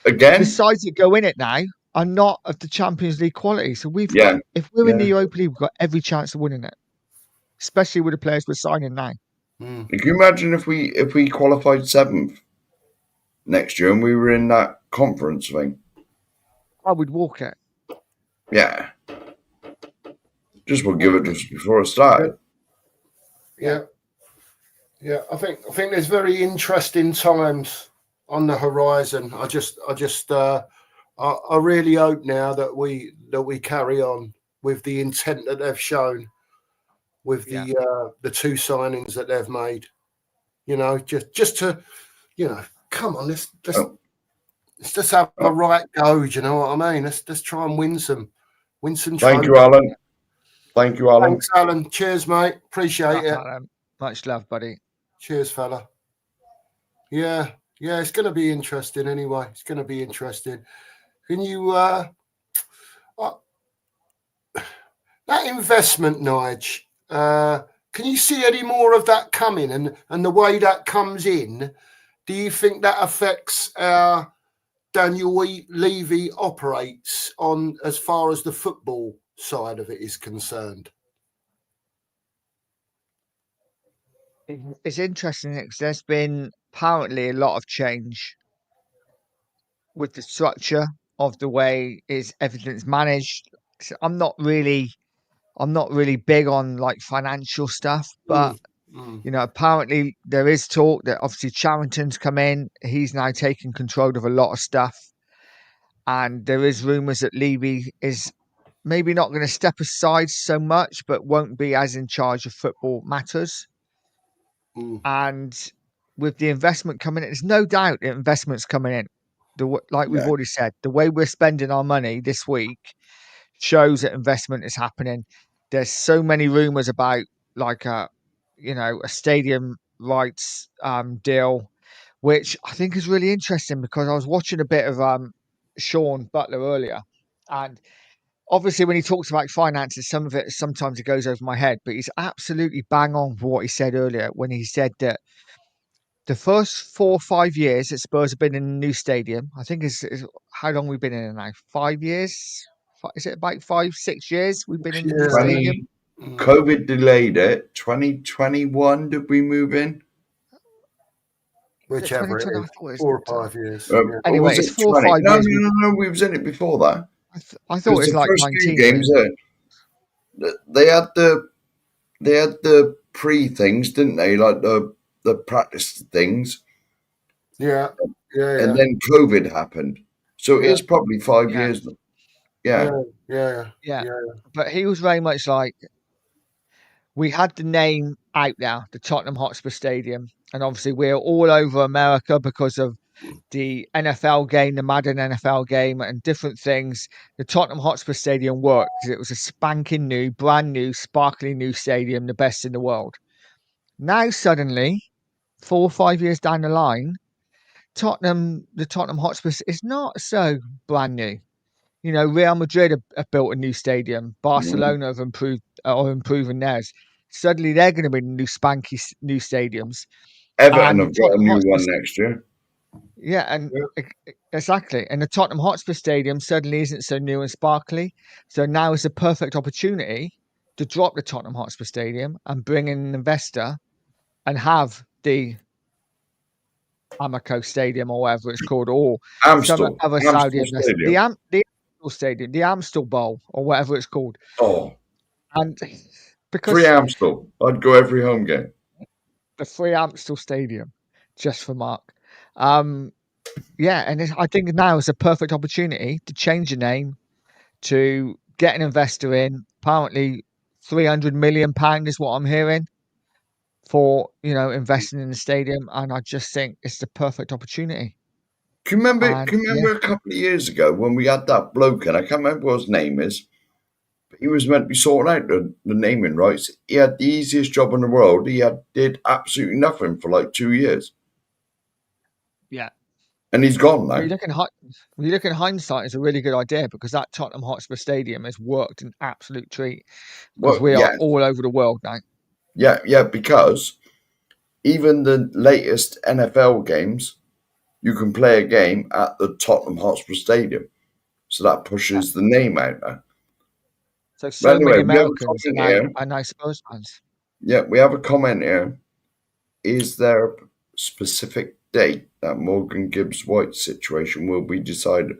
again, the sides that go in it now are not of the Champions League quality. So we've got, if we're in the Europa League, we've got every chance of winning it, especially with the players we're signing now. Can you imagine if we qualified 7th next year and we were in that conference thing? I would walk it. Yeah. Just will give it just before it started. Yeah. I think there's very interesting times on the horizon. I really hope now that we carry on with the intent that they've shown with the 2 signings that they've made. You know, just to, you know, come on, let's just have a right go. Do you know what I mean? Let's try and win some. Thank you, Alan. Thank you, Alan. Thanks, Alan. Cheers, mate. Appreciate it. Much love, buddy. Cheers, fella. Yeah, it's going to be interesting anyway. It's going to be interesting. Can you, that investment, Nige, can you see any more of that coming and the way that comes in? Do you think that affects how Daniel Levy operates on as far as the football side of it is concerned? It's interesting because there's been apparently a lot of change with the structure of the way everything's managed. So I'm not really big on like financial stuff, but you know, apparently there is talk that obviously Charrington's come in. He's now taking control of a lot of stuff, and there is rumours that Levy is maybe not going to step aside so much, but won't be as in charge of football matters. And with the investment coming in, there's no doubt the investment's coming in. We've already said, the way we're spending our money this week shows that investment is happening. There's so many rumours about like a stadium rights deal, which I think is really interesting because I was watching a bit of Sean Butler earlier, and obviously when he talks about finances, sometimes it goes over my head, but he's absolutely bang on for what he said earlier when he said that the first 4 or 5 years that Spurs have been in a new stadium, I think is how long we've been in it now? 5 years? Is it about 5, 6 years we've been in the new stadium? COVID delayed it. 2021 did we move in? Whichever it is, 4 or 5 years. Anyway, it's 4 or 5 years. No, we was in it before that. I thought it was like 19 games. They had the pre things, didn't they? Like the practice things. Yeah. And then COVID happened, so it is probably 5 years. Yeah. But he was very much like, we had the name out now, the Tottenham Hotspur Stadium, and obviously we're all over America because of the NFL game, the Madden NFL game, and different things. The Tottenham Hotspur Stadium worked because it was a spanking new, brand new, sparkly new stadium, the best in the world. Now suddenly, 4 or 5 years down the line, the Tottenham Hotspur is not so brand new. You know, Real Madrid have built a new stadium. Barcelona have improving theirs. Suddenly, they're going to be new spanky new stadiums. Everton have got a new one next year. Yeah, and exactly. And the Tottenham Hotspur Stadium suddenly isn't so new and sparkly. So now is a perfect opportunity to drop the Tottenham Hotspur Stadium and bring in an investor and have the Amoco Stadium or whatever it's called, or some other Saudi investment. The Amstel Stadium, the Amstel Bowl or whatever it's called. Oh, and because free Amstel, I'd go every home game. The free Amstel Stadium, just for Mark. Yeah, and I think now is a perfect opportunity to change the name, to get an investor in. Apparently, £300 million is what I'm hearing for investing in the stadium, and I just think it's the perfect opportunity. Can you remember a couple of years ago when we had that bloke, and I can't remember what his name is, but he was meant to be sorting out the naming rights. He had the easiest job in the world. He did absolutely nothing for like 2 years. Yeah. And he's gone now. When you look in hindsight, it's a really good idea because that Tottenham Hotspur Stadium has worked an absolute treat because we are all over the world now. Yeah, because even the latest NFL games, you can play a game at the Tottenham Hotspur Stadium. So that pushes the name out there. So many Americans are now Spurs fans. Yeah, we have a comment here. Is there a specific date that Morgan Gibbs-White situation will be decided?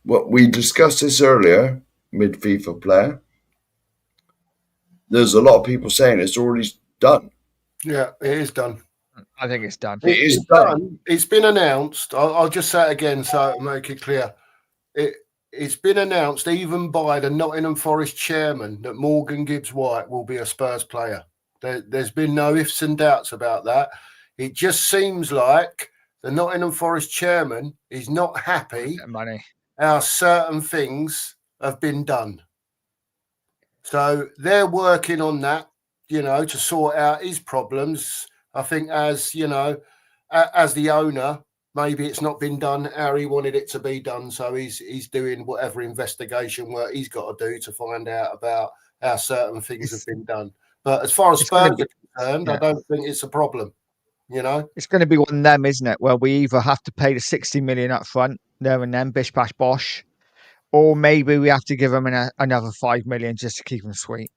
Well, we discussed this earlier, mid-FIFA player. There's a lot of people saying it's already done. Yeah, it is done. I think it's done. It is done. It's been announced. I'll just say it again so to make it clear. It's been announced even by the Nottingham Forest chairman that Morgan Gibbs-White will be a Spurs player. There's been no ifs and doubts about that. It just seems like the Nottingham Forest chairman is not happy how certain things have been done. So they're working on that, to sort out his problems. I think, as as the owner, maybe it's not been done how he wanted it to be done. So he's doing whatever investigation work he's got to do to find out about how certain things have been done. But as far as Spurs are concerned, I don't think it's a problem. It's going to be one of them, isn't it? Where we either have to pay the 60 million up front, there and then, bish bash bosh, or maybe we have to give them another 5 million just to keep them sweet.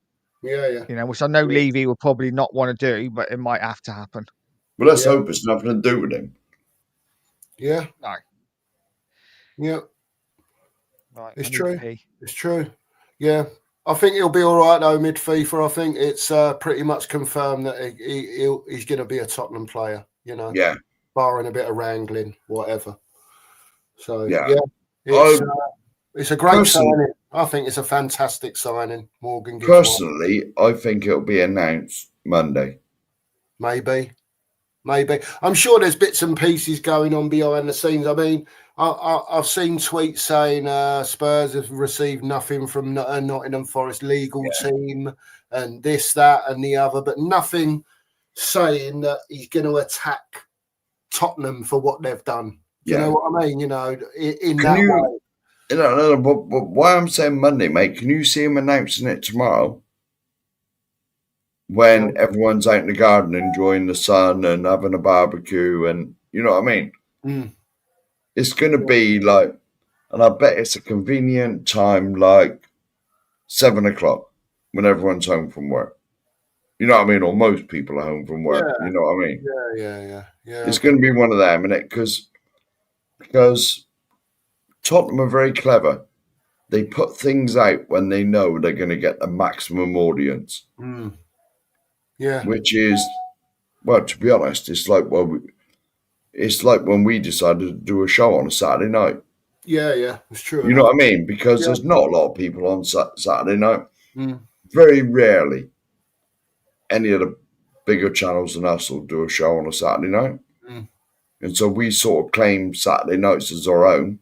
Yeah. Which I know Levy will probably not want to do, but it might have to happen. Well, let's hope it's nothing to do with him. Yeah. No. Yeah. Right. It's true. It's true. Yeah. I think he'll be all right though. Mid FIFA, I think it's pretty much confirmed that he's going to be a Tottenham player. Yeah. Barring a bit of wrangling, whatever. So yeah, it's a great signing. I think it's a fantastic signing. Morgan Gibbs-White. Personally, I think it'll be announced Monday. Maybe. I'm sure there's bits and pieces going on behind the scenes. I mean, I've seen tweets saying Spurs have received nothing from Nottingham Forest legal team and this, that, and the other, but nothing saying that he's going to attack Tottenham for what they've done. Do you know what I mean? In that way. But why I'm saying Monday, mate, can you see him announcing it tomorrow? When everyone's out in the garden enjoying the sun and having a barbecue, and you know what I mean? It's going to be like, and I bet it's a convenient time, like 7 o'clock when everyone's home from work. You know what I mean? Or most people are home from work. You know what I mean? Yeah. It's going to be one of them, innit? Because Tottenham are very clever. They put things out when they know they're going to get the maximum audience. Yeah. Which is, well, to be honest, it's like when we decided to do a show on a Saturday night. Yeah, it's true. You know what I mean? Because there's not a lot of people on Saturday night. Very rarely any of the bigger channels than us will do a show on a Saturday night. And so we sort of claim Saturday nights as our own.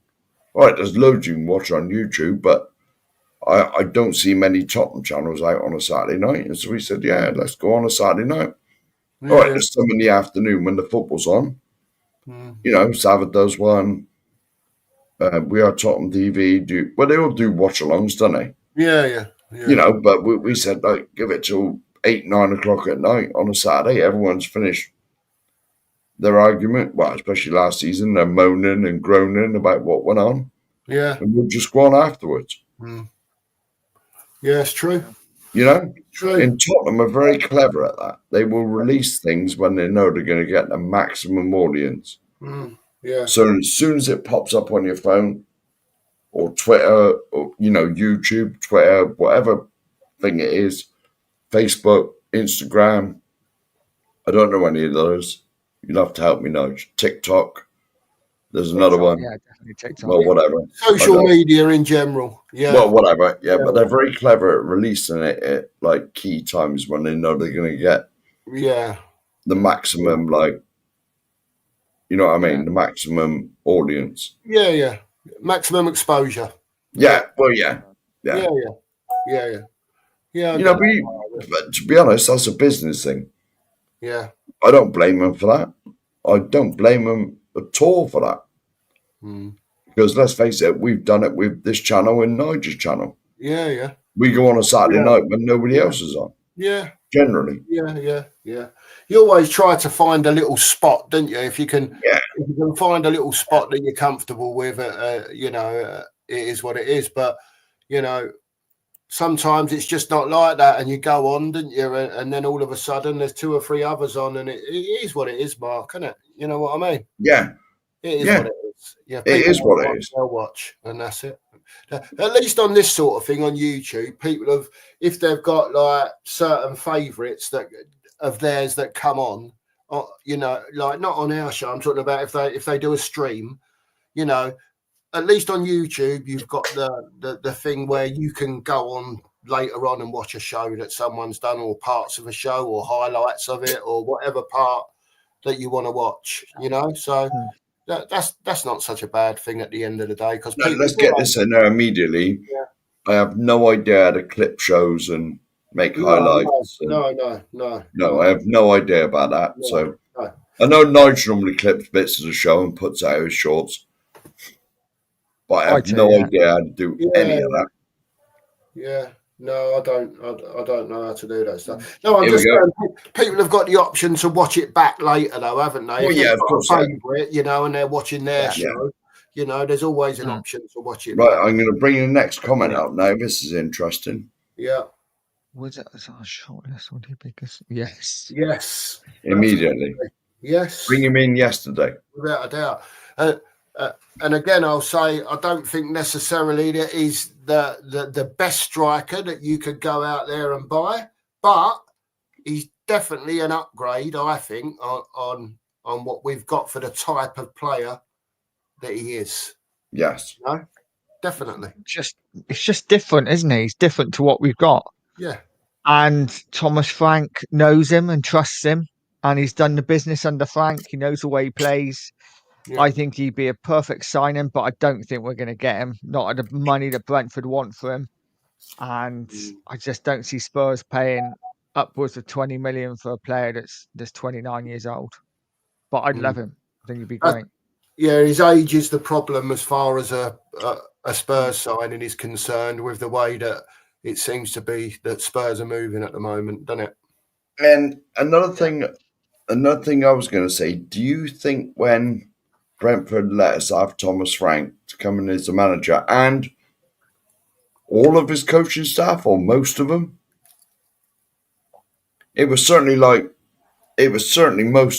All right, there's loads you can watch on YouTube, but I don't see many Tottenham channels out on a Saturday night. And so we said, let's go on a Saturday night. All right, there's some in the afternoon when the football's on. Savard does one. We are Tottenham TV. They all do watch-alongs, don't they? Yeah. But we said, like, give it till 8, 9 o'clock at night on a Saturday. Everyone's finished their argument. Well, especially last season, they're moaning and groaning about what went on. Yeah. And we'll just go on afterwards. Yeah, it's true. True. And Tottenham are very clever at that. They will release things when they know they're going to get the maximum audience. Yeah. So as soon as it pops up on your phone or Twitter or, YouTube, Twitter, whatever thing it is, Facebook, Instagram, I don't know any of those. You'll have to help me know. TikTok. There's another one. Yeah, definitely TikTok. Well, whatever. Social media in general. Yeah. Well, whatever. Yeah, but they're very clever at releasing it at like key times when they know they're going to get the maximum, like, you know what I mean? The maximum audience. Yeah. Maximum exposure. Yeah. Well, yeah. Yeah. But to be honest, that's a business thing. Yeah. I don't blame them for that. I don't blame them at all for that. Because let's face it, we've done it with this channel and Nigel's channel. Yeah. We go on a Saturday night when nobody else is on. Yeah. Generally. Yeah. You always try to find a little spot, don't you? If you can find a little spot that you're comfortable with, it is what it is. But, sometimes it's just not like that, and you go on, don't you? And then all of a sudden there's 2 or 3 others on, and it is what it is, Mark, isn't it? You know what I mean? Yeah. It is what it is. Yeah, it is what it is. They'll watch, and that's it. At least on this sort of thing on YouTube, people have, if they've got like certain favourites that of theirs that come on, like not on our show. I'm talking about if they do a stream, at least on YouTube, you've got the thing where you can go on later on and watch a show that someone's done, or parts of a show, or highlights of it, or whatever part that you want to watch. So. That's not such a bad thing at the end of the day, because let's get this in there immediately. I have no idea how the clip shows and make highlights. No, I have no idea about that. No, So no. I know Nigel normally clips bits of the show and puts out his shorts, but I have no idea how to do any of that. Yeah. No, I don't know how to do that stuff. No, I'm Here just we go. saying, people have got the option to watch it back later, though, haven't they? Well, If yeah, they've of got course a they have. favourite, you know, and they're watching their show, you know, there's always an option to watch it Right, back. I'm going to bring the next comment up now. This is interesting. Yeah. Was it a short list or the biggest? Yes. Yes. Immediately. Absolutely. Yes. Bring him in yesterday. Without a doubt. And again, I'll say I don't think necessarily that he's the best striker that you could go out there and buy, but he's definitely an upgrade, I think, on what we've got for the type of player that he is. Yes. No, definitely. It's just different, isn't he? He's different to what we've got. Yeah. And Thomas Frank knows him and trusts him, and he's done the business under Frank. He knows the way he plays. Yeah. I think he'd be a perfect signing, but I don't think we're going to get him. Not at the money that Brentford want for him. And I just don't see Spurs paying upwards of 20 million for a player that's 29 years old. But I'd love him. I think he'd be great. Yeah, his age is the problem as far as a Spurs signing is concerned, with the way that it seems to be that Spurs are moving at the moment, doesn't it? And another thing I was going to say, do you think when Brentford let us have Thomas Frank to come in as the manager and all of his coaching staff, or most of them, it was certainly most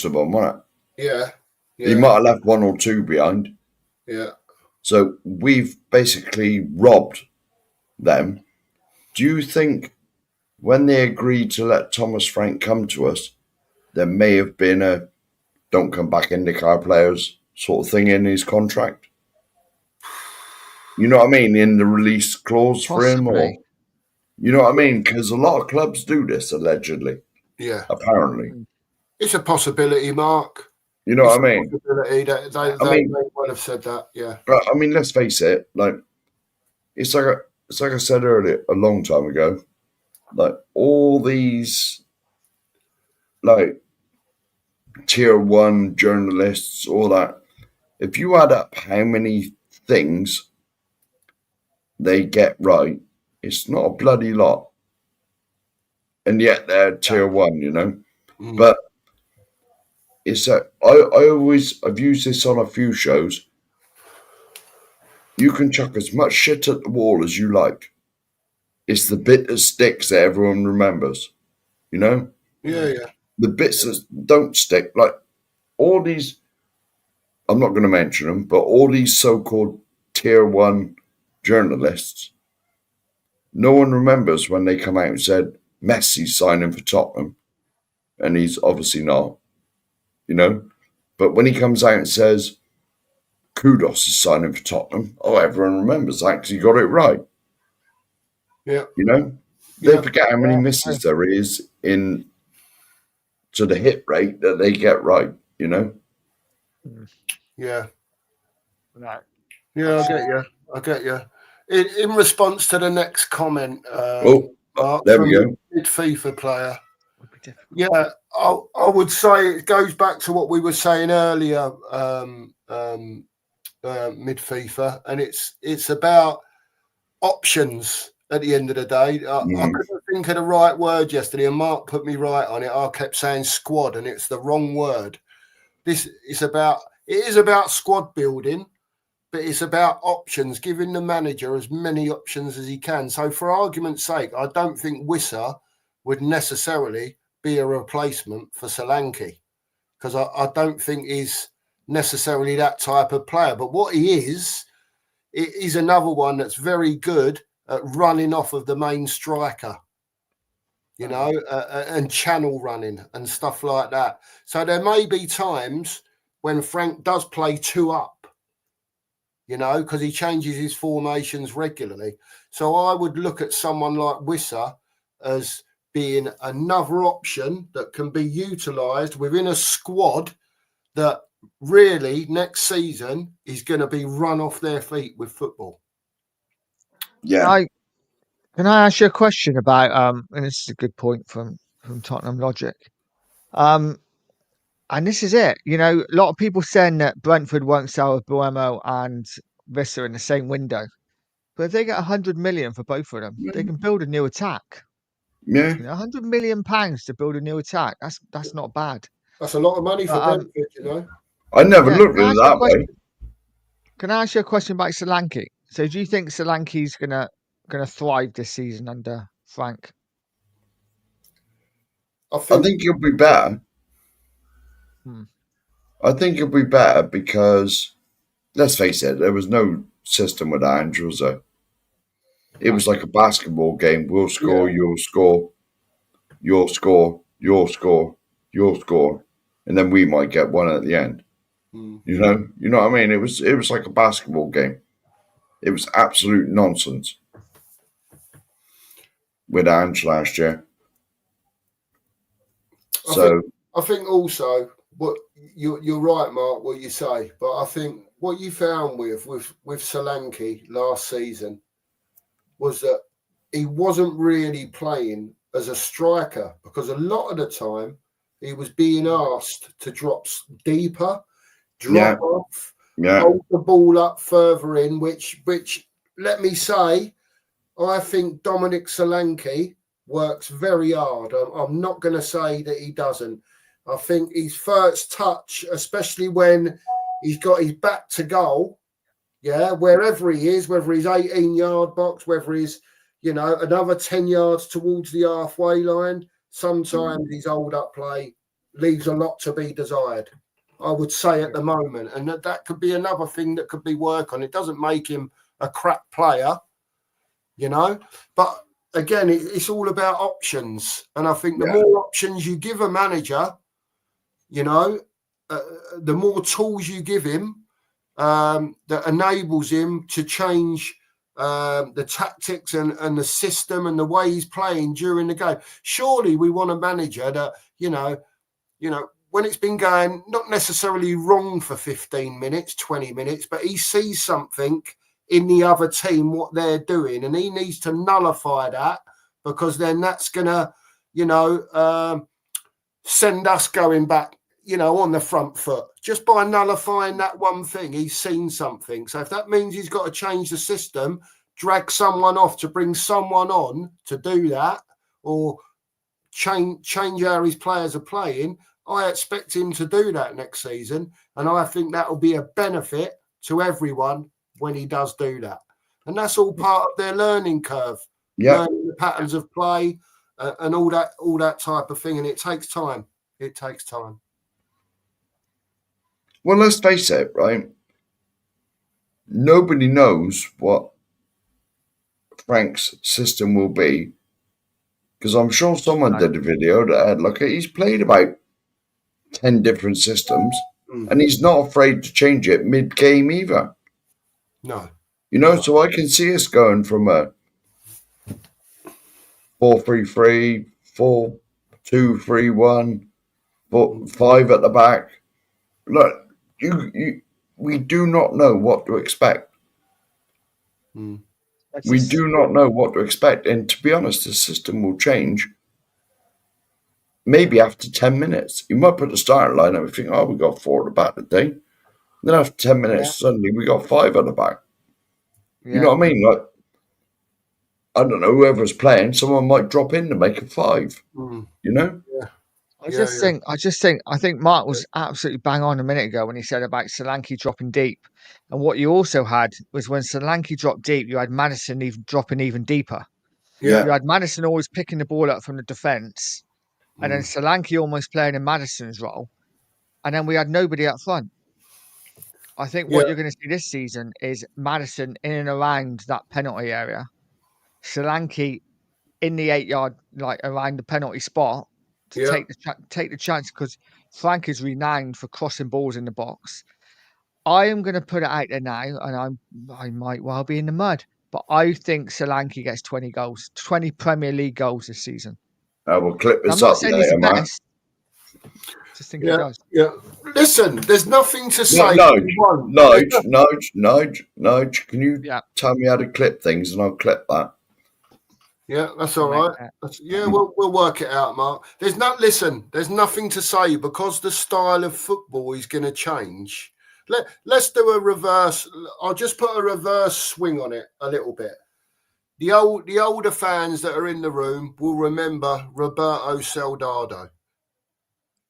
of them, wasn't it? Yeah. He might have left one or two behind. Yeah. So we've basically robbed them. Do you think when they agreed to let Thomas Frank come to us, there may have been a don't come back IndyCar players sort of thing in his contract? You know what I mean? In the release clause for him? Or, you know what I mean? Because a lot of clubs do this, allegedly. Yeah. Apparently. It's a possibility, Mark. You know what I mean? Possibility that they may well have said that, yeah. But I mean, let's face it, like it's like I said earlier, a long time ago, like all these like tier 1 journalists, all that, if you add up how many things they get right, it's not a bloody lot. And yet they're tier 1, you know. But it's I've used this on a few shows. You can chuck as much shit at the wall as you like. It's the bit that sticks that everyone remembers, you know? Yeah. The bits that don't stick, like all these, I'm not going to mention them, but all these so-called tier 1 journalists, no one remembers when they come out and said, Messi's signing for Tottenham. And he's obviously not, you know? But when he comes out and says, Kudos is signing for Tottenham, everyone remembers that because he got it right. Yeah. You know? They forget how many misses there is in to the hit rate that they get right, you know? Yeah. Right. Yeah, I get you. In response to the next comment, Mark, there we go. Mid FIFA player. Yeah, I would say it goes back to what we were saying earlier, mid FIFA, and it's about options at the end of the day. I couldn't think of the right word yesterday, and Mark put me right on it. I kept saying squad, and it's the wrong word. It is about squad building, but it's about options, giving the manager as many options as he can. So for argument's sake, I don't think Wissa would necessarily be a replacement for Solanke, because I don't think he's necessarily that type of player. But what he is another one that's very good at running off of the main striker, you know, and channel running and stuff like that. So there may be times when Frank does play 2 up, you know, because he changes his formations regularly. So I would look at someone like Wissa as being another option that can be utilised within a squad that really next season is going to be run off their feet with football. Yeah. Can I ask you a question about and this is a good point from Tottenham Logic. And this is it. You know, a lot of people saying that Brentford won't sell with Buemo and Vissa in the same window. But if they get 100 million for both of them, they can build a new attack. Yeah. You know, 100 million pounds to build a new attack. That's not bad. That's a lot of money for But, Brentford, you know. I never yeah, looked at it that way. Can I ask you a question about Solanke? So do you think Solanke's gonna thrive this season under Frank? I I think think he'll be better. Hmm. I think he'll be better because, let's face it, there was no system with Ange, was there? It was like a basketball game. We'll score, you'll score, you'll score, you'll score, you'll score, and then we might get one at the end. You know what I mean? It was like a basketball game. It was absolute nonsense with Ange last year. I think also what you're right, Mark, what you say, but I think what you found with Solanke last season was that he wasn't really playing as a striker, because a lot of the time he was being asked to drop deeper, drop off, hold the ball up further in, which let me say, I think Dominic Solanke works very hard. I'm not going to say that he doesn't. I think his first touch, especially when he's got his back to goal, wherever he is, whether he's 18-yard box, whether he's, another 10 yards towards the halfway line, sometimes his hold-up play leaves a lot to be desired, I would say, at the moment. And that could be another thing that could be worked on. It doesn't make him a crap player, but again, it's all about options. And I think the more options you give a manager, the more tools you give him, that enables him to change the tactics and the system and the way he's playing during the game. Surely we want a manager that, when it's been going not necessarily wrong for 15 minutes, 20 minutes, but he sees something in the other team, what they're doing, and he needs to nullify that, because then that's going to, send us going back, on the front foot. Just by nullifying that one thing, he's seen something. So if that means he's got to change the system, drag someone off to bring someone on to do that, or change how his players are playing, I expect him to do that next season. And I think that will be a benefit to everyone when he does do that. And that's all part of their learning curve, learning the patterns of play and all that type of thing. And it takes time. It takes time. Well, let's face it, right? Nobody knows what Frank's system will be, because I'm sure someone did a video that had, look, he's played about 10 different systems, and he's not afraid to change it mid-game either. No. So I can see us going from a 4-3-3, 4-2-3-1, 5 at the back. Look, we do not know what to expect. We do not know what to expect. And to be honest, the system will change maybe after 10 minutes. You might put the starting line and we think, we got 4 at the back today. Then after 10 minutes, suddenly we got 5 at the back. You know what I mean? Like, I don't know, whoever's playing, someone might drop in to make a 5. I think Mark was absolutely bang on a minute ago when he said about Solanke dropping deep. And what you also had was when Solanke dropped deep, you had Maddison dropping even deeper. You had Maddison always picking the ball up from the defence, and then Solanke almost playing in Maddison's role. And then we had nobody up front. I think what you're going to see this season is Maddison in and around that penalty area, Solanke in the 8-yard, like around the penalty spot, to take the chance, because Frank is renowned for crossing balls in the box. I am going to put it out there now, and I might well be in the mud, but I think Solanke gets 20 goals, 20 Premier League goals this season. I will clip this I'm up not saying he's later, the man. best. Just think he does. Yeah. Listen, there's nothing to say. Nudge. Can you tell me how to clip things, and I'll clip that? Yeah, that's all Make right. that. We'll work it out, Mark. There's nothing to say because the style of football is going to change. Let's do a reverse. I'll just put a reverse swing on it a little bit. The older fans that are in the room will remember Roberto Soldado.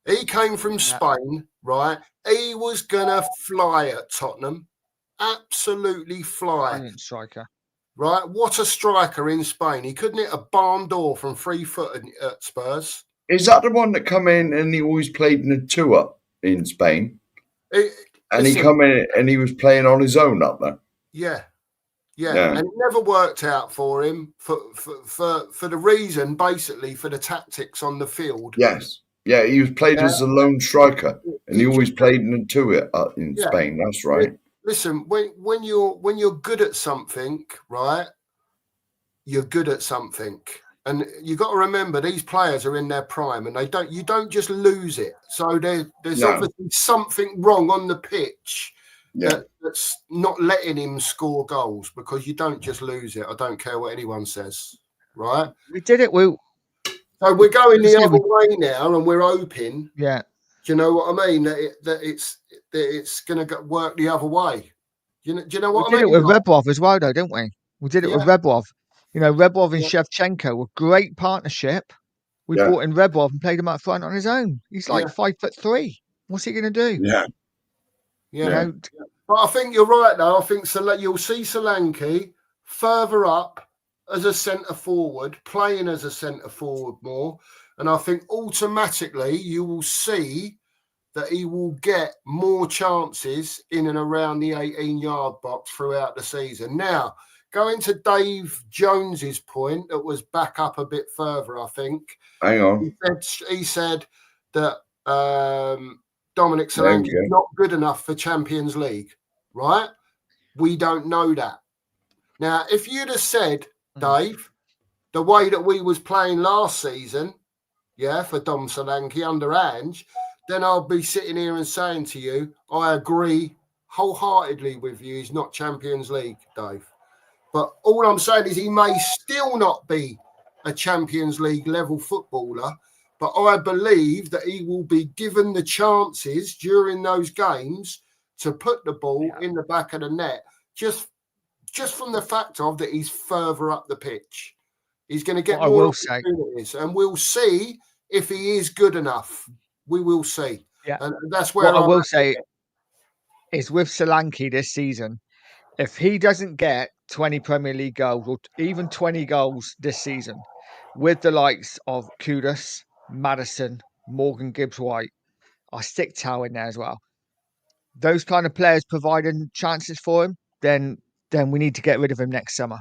He came from Spain, right? He was gonna fly at Tottenham, absolutely fly. Brilliant striker. Right, what a striker in Spain. He couldn't hit a barn door from 3 foot at Spurs. Is that the one that come in and he always played in a tour in Spain? He come in and he was playing on his own up there. Yeah. And it never worked out for him for the reason, basically, for the tactics on the field. Yes. Yeah, he was played as a lone striker and he always played in a tour in Spain. That's right. Listen, when you're good at something, right? You're good at something, and you got to remember these players are in their prime, and you don't just lose it. So there's obviously something wrong on the pitch that's not letting him score goals, because you don't just lose it. I don't care what anyone says, right? We did it. So we're going the other way now, and we're hoping. Yeah. Do you know what I mean? That it's going to work the other way. Do you know what I mean? We did it with Rebrov as well, though, didn't we? We did it with Rebrov. You know, Rebrov and Shevchenko were great partnership. We brought in Rebrov and played him up front on his own. He's like 5'3". What's he going to do? Yeah. But I think you're right, though. I think you'll see Solanke further up as a centre forward, playing as a centre forward more. And I think automatically you will see that he will get more chances in and around the 18-yard box throughout the season. Now, going to Dave Jones's point, that was back up a bit further, I think. Hang on. He said that Dominic Solanke is not good enough for Champions League, right? We don't know that. Now, if you'd have said, Dave, the way that we was playing last season, for Dom Solanke under Ange, then I'll be sitting here and saying to you, I agree wholeheartedly with you. He's not Champions League, Dave. But all I'm saying is he may still not be a Champions League level footballer, but I believe that he will be given the chances during those games to put the ball in the back of the net, just from the fact of that he's further up the pitch. He's going to get more opportunities, and we'll see if he is good enough. We will see. Yeah. And that's where I will say is with Solanke this season, if he doesn't get 20 Premier League goals or even 20 goals this season, with the likes of Kudos, Maddison, Morgan Gibbs-White, I stick Tau in there as well. Those kind of players providing chances for him, then we need to get rid of him next summer.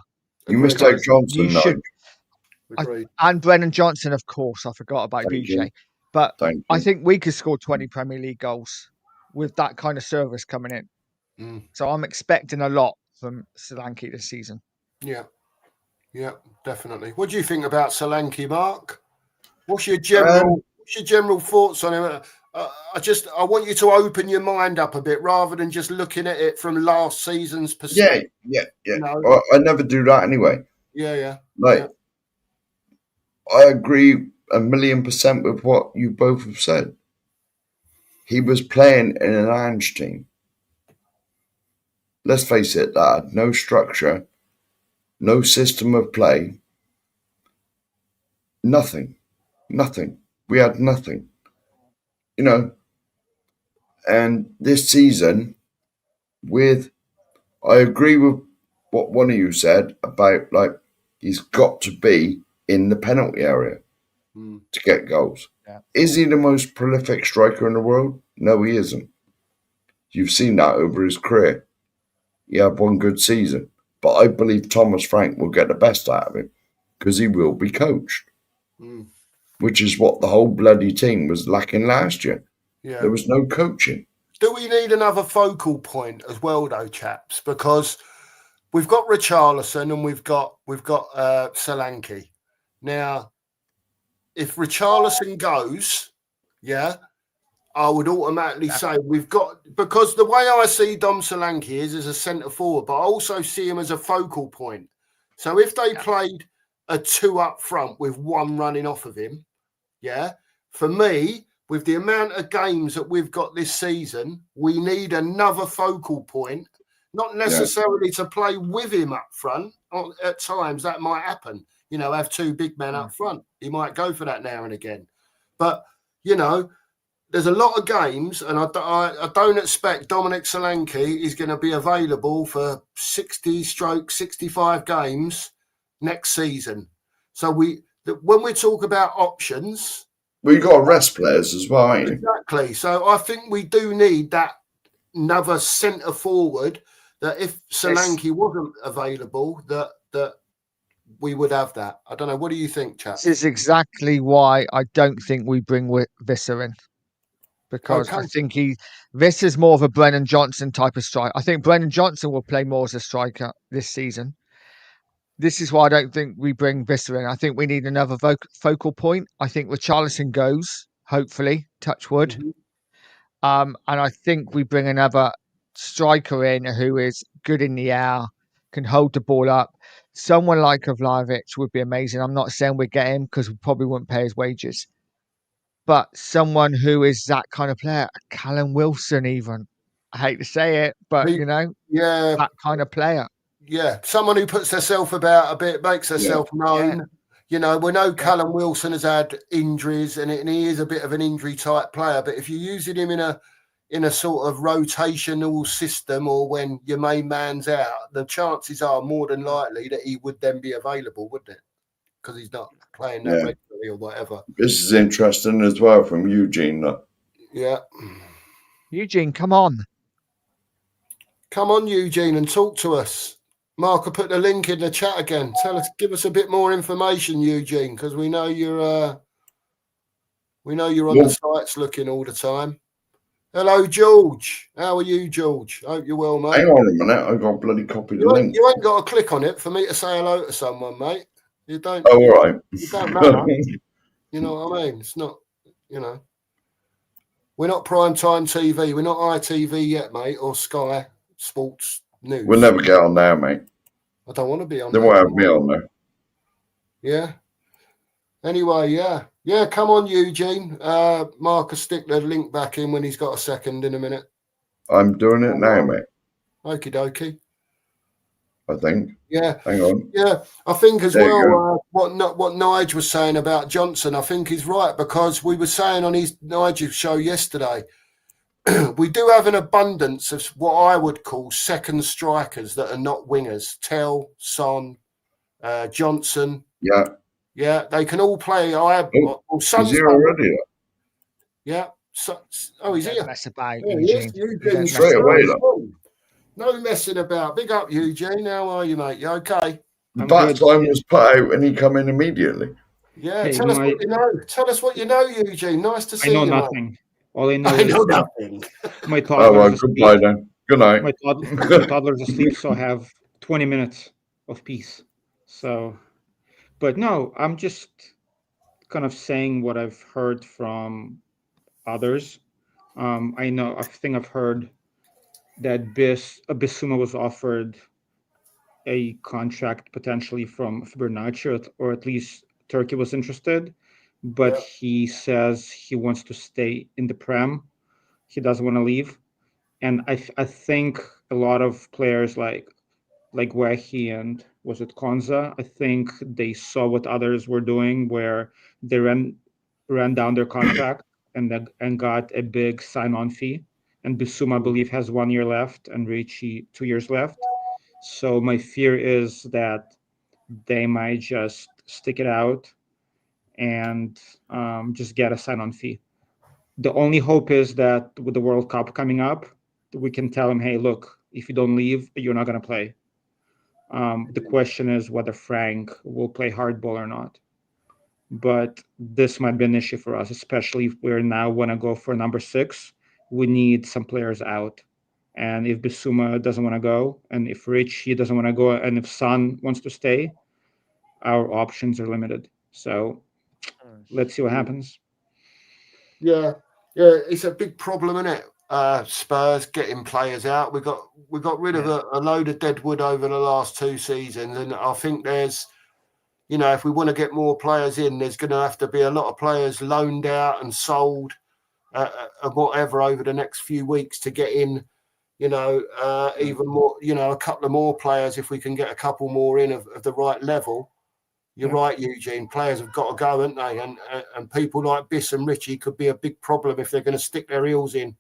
You mistake Johnson, and Brennan Johnson, of course. I forgot about BJ. But I think we could score 20 Premier League goals with that kind of service coming in. So I'm expecting a lot from Solanke this season. Yeah, definitely. What do you think about Solanke, Mark? What's your general thoughts on him? I want you to open your mind up a bit rather than just looking at it from last season's perspective. Yeah. Well, I never do that anyway. Yeah. I agree 1,000,000% with what you both have said. He was playing in an Ange team. Let's face it, that had no structure, no system of play, nothing. We had nothing. And this season, I agree with what one of you said about, he's got to be in the penalty area to get goals. Yeah. Is he the most prolific striker in the world? No, he isn't. You've seen that over his career. He had one good season. But I believe Thomas Frank will get the best out of him because he will be coached, which is what the whole bloody team was lacking last year. Yeah. There was no coaching. Do we need another focal point as well, though, chaps? Because we've got Richarlison and we've got Solanke. Now, if Richarlison goes, I would automatically say because the way I see Dom Solanke is as a centre forward, but I also see him as a focal point. So if they played a 2 up front with 1 running off of him. Yeah. For me, with the amount of games that we've got this season, we need another focal point, not necessarily to play with him up front. At times that might happen, have 2 big men up front. He might go for that now and again. But, there's a lot of games, and I don't expect Dominic Solanke is going to be available for 60-65 games next season. So when we talk about options, we've got to rest players as well, ain't you? Exactly. So I think we do need that another centre forward that if Solanke wasn't available, that we would have that. I don't know. What do you think, chaps? This is exactly why I don't think we bring Visser in. Because I think this is more of a Brennan Johnson type of striker. I think Brennan Johnson will play more as a striker this season. This is why I don't think we bring Visser in. I think we need another focal point. I think Richarlison goes, hopefully, touch wood. Mm-hmm. And I think we bring another striker in who is good in the air, can hold the ball up. Someone like Vlahovic would be amazing. I'm not saying we'd get him because we probably wouldn't pay his wages. But someone who is that kind of player, Callum Wilson even. I hate to say it, but, that kind of player. Yeah, someone who puts herself about a bit, makes herself known. Yeah. We know Callum Wilson has had injuries and he is a bit of an injury type player. But if you're using him in a sort of rotational system or when your main man's out, the chances are more than likely that he would then be available, wouldn't it? Because he's not playing that regularly or whatever. This is interesting as well from Eugene. Yeah. Eugene, come on. Come on, Eugene, and talk to us. Mark, I put the link in the chat again. Give us a bit more information, Eugene, because we know you're on the sites looking all the time. Hello, George. How are you, George? Hope you're well, mate. Hang on a minute, I've got a bloody copy of the link. You ain't got to click on it for me to say hello to someone, mate. You don't. Oh, all right. You don't matter. You know what I mean? It's not. We're not prime time TV. We're not ITV yet, mate, or Sky Sports News. We'll never get on there, mate. I don't want to be on there. They won't have me on there. Yeah. Anyway, yeah. Come on, Eugene. Mark will stick the link back in when he's got a second in a minute. I'm doing it now, mate. Okie dokie. I think. Yeah. Hang on. Yeah, I think as well. What Nige was saying about Johnson, I think he's right because we were saying on his Nige show yesterday. We do have an abundance of what I would call second strikers that are not wingers. Tell, Son, Johnson. Yeah, they can all play. He's here already. Yeah. He's here. Mess about, Eugene. Straight away. No messing about. Big up, Eugene. How are you, mate? You okay? The back line was put out and he come in immediately. Yeah, hey, tell us what you know. Tell us what you know, Eugene. Nice to see you. I know nothing. Mate. All I know is nothing. My toddler's asleep. Goodbye then. Good night. My toddler's asleep, so I have 20 minutes of peace. So, but no, I'm just kind of saying what I've heard from others. I think I've heard that Bissouma was offered a contract potentially from Fenerbahce, or at least Turkey was interested. But he says he wants to stay in the Prem. He doesn't want to leave. And I think a lot of players like Wehi and was it Konza, I think they saw what others were doing where they ran down their contract and got a big sign-on fee. And Bissouma, I believe, has 1 year left and Ricci 2 years left. So my fear is that they might just stick it out and just get a sign-on fee. The only hope is that with the World Cup coming up, we can tell him, hey, look, if you don't leave, you're not going to play. The question is whether Frank will play hardball or not. But this might be an issue for us, especially if we're now want to go for number 6. We need some players out. And if Bissouma doesn't want to go, and if Ricci doesn't want to go, and if Son wants to stay, our options are limited. So let's see what happens. Yeah, it's a big problem, isn't it? Spurs getting players out. We got rid of a load of dead wood over the last 2 seasons, and I think there's you know, if we want to get more players in, there's going to have to be a lot of players loaned out and sold and whatever over the next few weeks to get in, you know, even more, you know, a couple of more players if we can get a couple more in of the right level. You're right, Eugene. Players have got to go, haven't they? And people like Biss and Richie could be a big problem if they're going to stick their heels in.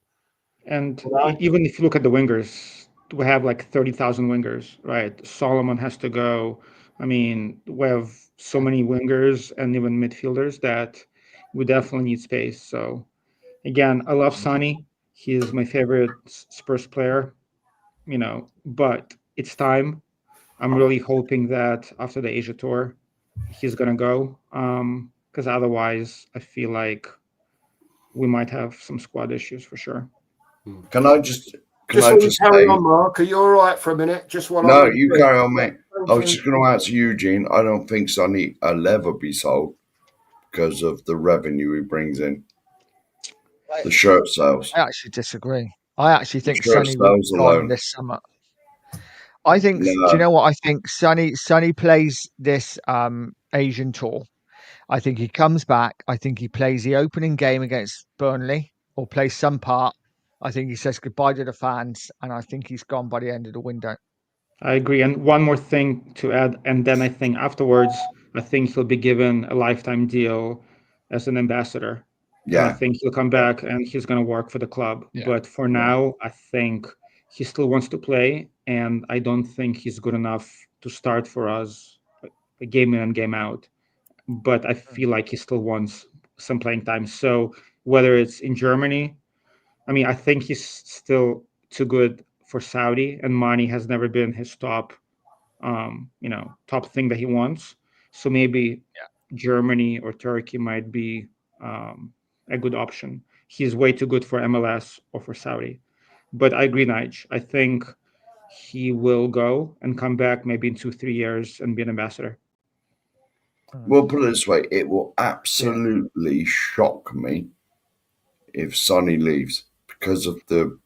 And You know? even if you look at the wingers, we have like 30,000 wingers, right? Solomon has to go. I mean, we have so many wingers and even midfielders that we definitely need space. So again, I love Sonny. He is my favorite Spurs player, you know, but it's time. I'm really hoping that after the Asia tour, he's gonna go. Because otherwise, I feel like we might have some squad issues for sure. Can I just Just while you carry say? on, Mark, are you all right for a minute? Just while No, I you carry on, mate. Thank I was you. just going to answer Eugene. I don't think Sonny will ever be sold because of the revenue he brings in. The shirt sales. I actually disagree. I actually think Shirt Sonny will be sales gone alone. this summer. I think. Do you No, know what I think? Sonny plays this Asian tour. I think he comes back. I think he plays the opening game against Burnley or plays some part. I think he says goodbye to the fans, and I think he's gone by the end of the window. I agree. And one more thing to add, and then I think afterwards, I think he'll be given a lifetime deal as an ambassador. And I yeah. think he'll come back and he's going to work for the club. Yeah. But for now, I think he still wants to play. And I don't think he's good enough to start for us a game in and game out. But I feel like he still wants some playing time. So whether it's in Germany, I mean, I think he's still too good for Saudi, and money has never been his top, top thing that he wants. So maybe Germany or Turkey might be a good option. He's way too good for MLS or for Saudi. But I agree, Nige. I think he will go and come back maybe in 2, 3 years and be an ambassador. We'll put it this way: it will Yeah. absolutely shock me if Sonny leaves because of the.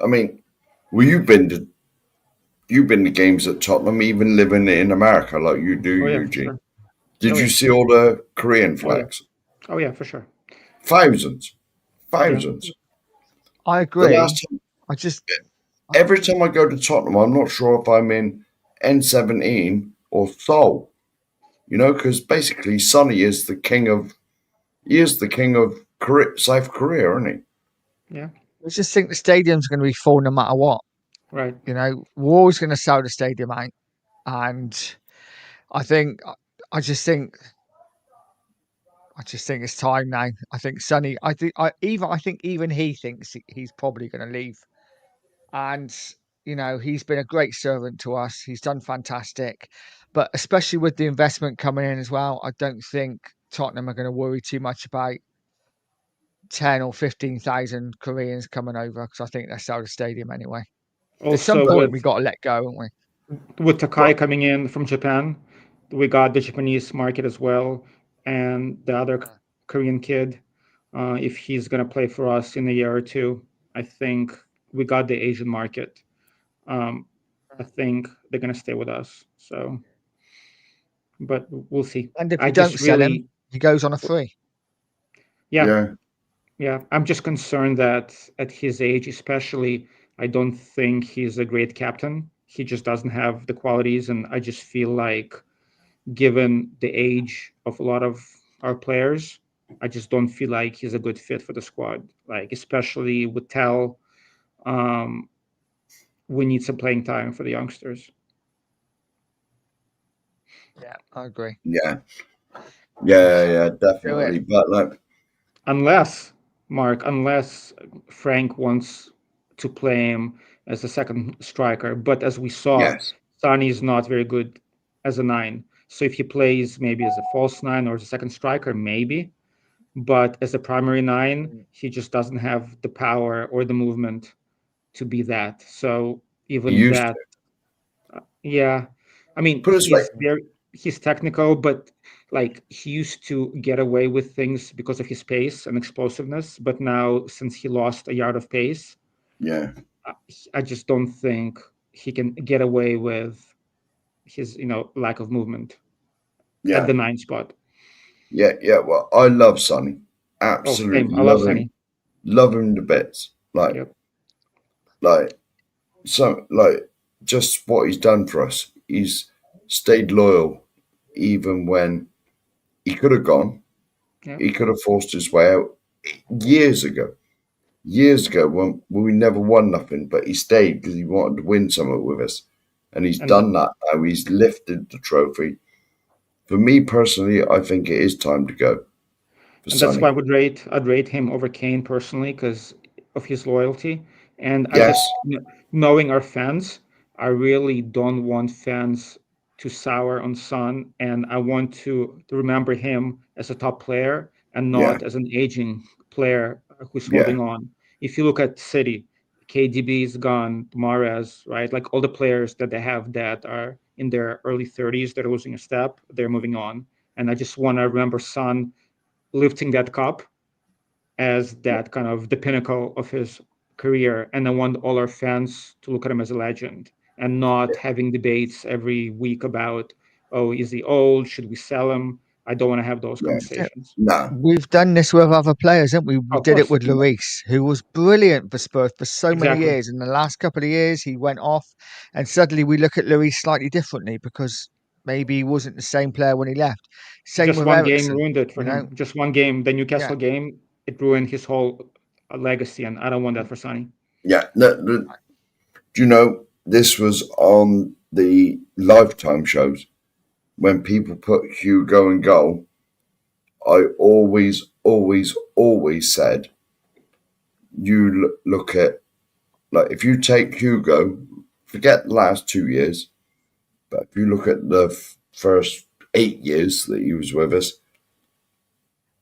I mean, well, you've been to games at Tottenham, even living in America like you do, Oh yeah, for Eugene. sure. Did Oh you yeah. see all the Korean Oh yeah. flags? Oh yeah, for sure. Thousands, Yeah. thousands. I The agree. last time, I just every time I go to Tottenham, I'm not sure if I'm in N17 or Seoul. You know, because basically Sonny is the king of Korea, South Korea, isn't he? Yeah. I just think the stadium's going to be full no matter what. Right. You know, we're always going to sell the stadium out, and I think I just think it's time now. I think Sonny. I think even he thinks he's probably going to leave. And he's been a great servant to us. He's done fantastic, but especially with the investment coming in as well, I don't think Tottenham are going to worry too much about 10 or 15,000 Koreans coming over because I think they'll sell the stadium anyway. At some Also point, we got to let go, haven't we? with Takai coming in from Japan, we got the Japanese market as well, and the other Korean kid. If he's gonna play for us in a year or two, I think we got the Asian market. I think they're gonna stay with us. So, but we'll see. And if I we don't just sell him, really, he goes on a free. yeah, Yeah. yeah. I'm just concerned that at his age, especially, I don't think he's a great captain. He just doesn't have the qualities, and I just feel like given the age of a lot of our players, I just don't feel like he's a good fit for the squad. Like especially with Tel, um, we need some playing time for the youngsters. Yeah, I agree. Yeah, yeah, Do definitely. it. But like, Unless unless Frank wants to play him as a second striker, but as we saw, yes, Sani is not very good as a nine. So if he plays maybe as a false nine or as a second striker, maybe. But as a primary nine, he just doesn't have the power or the movement to be that. So he even used that, to. yeah, I mean, Put it this way, he's technical, but like he used to get away with things because of his pace and explosiveness. But now, since he lost a yard of pace, yeah. I just don't think he can get away with his lack of movement. at the 9 spot. Yeah. Well, I love Sonny. Oh, Absolutely same. I love love him. Sonny. Love him to bits. Like, Yep. just what he's done for us. He's stayed loyal even when he could have gone. Yep. He could have forced his way out years ago. Years ago when we never won nothing, but he stayed because he wanted to win something with us. And he's done that now. He's lifted the trophy. For me personally, I think it is time to go. And that's why I'd rate him over Kane personally because of his loyalty. And I Yes. just, knowing our fans, I really don't want fans to sour on Son, and I want to remember him as a top player and not as an aging player who's holding on. If you look at City, KDB is gone, Mahrez, right? Like all the players that they have that are in their early 30s, they're losing a step, they're moving on. And I just want to remember Son lifting that cup as that kind of the pinnacle of his career. And I want all our fans to look at him as a legend and not having debates every week about, oh, is he old? Should we sell him? I don't want to have those conversations. No. We've done this with other players, haven't we? We Of did it course. with Lloris, who was brilliant for Spurs for so many Exactly. years. In the last couple of years, he went off, and suddenly we look at Lloris slightly differently because maybe he wasn't the same player when he left. Same Just with one game Eriksen, ruined it for you know? him. Just one game, the Newcastle game, it ruined his whole legacy, and I don't want that for Sonny. Yeah. Do you know, this was on the Lifetime shows when people put Hugo in goal. I always said, you look at, like, if you take Hugo, forget the last 2 years, but if you look at the first 8 years that he was with us,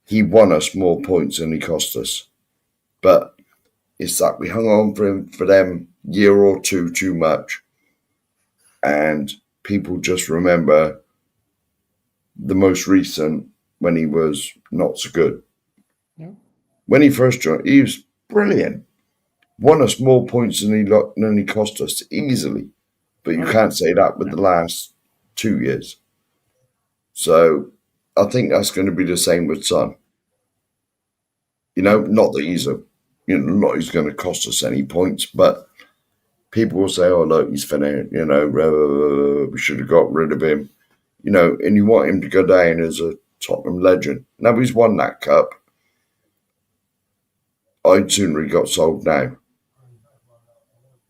he won us more points than he cost us. But it's like we hung on for him for them year or two too much. And people just remember the most recent when he was not so good. Yeah. When he first joined, he was brilliant. Won us more points than he cost us easily. But you can't say that with the last 2 years. So I think that's going to be the same with Son. You know, not that he's not he's going to cost us any points, but people will say, "Oh, look, he's finished. You know, we should have got rid of him." You know, and you want him to go down as a Tottenham legend. Now he's won that cup. I'd sooner he got sold now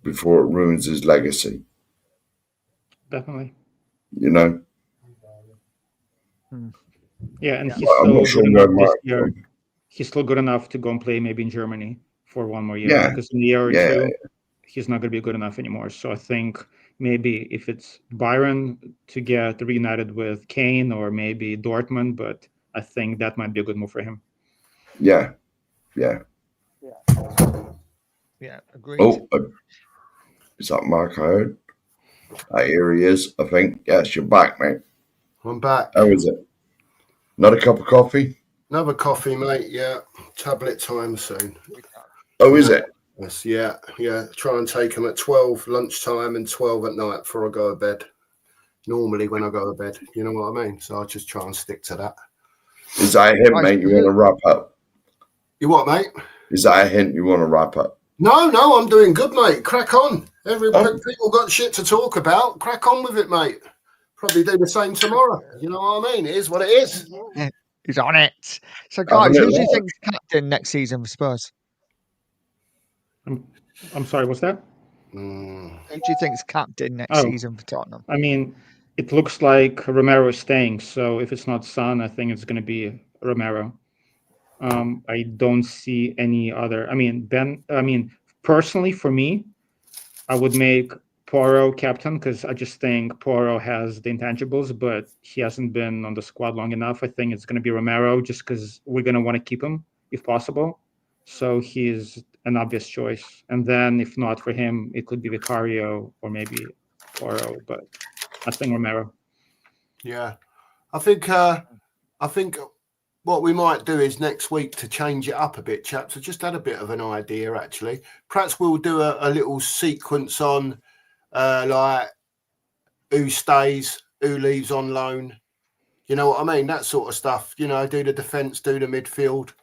before it ruins his legacy. Definitely. You know. Yeah, and he's I'm not still sure good where enough this Mark year. from. He's still good enough to go and play maybe in Germany for one more year. Yeah. Because in a year or two, he's not going to be good enough anymore. So I think maybe if it's Byron to get reunited with Kane or maybe Dortmund, but I think that might be a good move for him. Yeah. Yeah, agreed. Oh, is that Mark I heard? Here he is, I think. Yes, you're back, mate. I'm back. How is it? Another cup of coffee? Another coffee, mate. Yeah. Tablet time soon. Oh, is it? Yes, yeah. Try and take them at 12 lunchtime and 12 at night before I go to bed. Normally when I go to bed, you know what I mean? So I just try and stick to that. Is that a hint, mate, you want to wrap up? You what, mate? Is that a hint you want to wrap up? No, I'm doing good, mate. Crack on. People got shit to talk about. Crack on with it, mate. Probably do the same tomorrow. You know what I mean? It is what it is. Yeah, he's on it. So, guys, who do you think's captain next season for Spurs? I'm sorry, what's that? Who do you think's captain next season for Tottenham? I mean, it looks like Romero is staying. So if it's not Son, I think it's going to be Romero. I don't see any other. I mean, personally, for me, I would make Poirot captain because I just think Poirot has the intangibles, but he hasn't been on the squad long enough. I think it's going to be Romero just because we're going to want to keep him if possible. So he's an obvious choice. And then if not for him, it could be Vicario or maybe Poirot, but I think Romero. Yeah, I think what we might do is next week to change it up a bit, chaps. I just had a bit of an idea, actually. Perhaps we'll do a little sequence on like who stays, who leaves on loan, You know what I mean? That sort of stuff. You know, do the defence, do the midfield,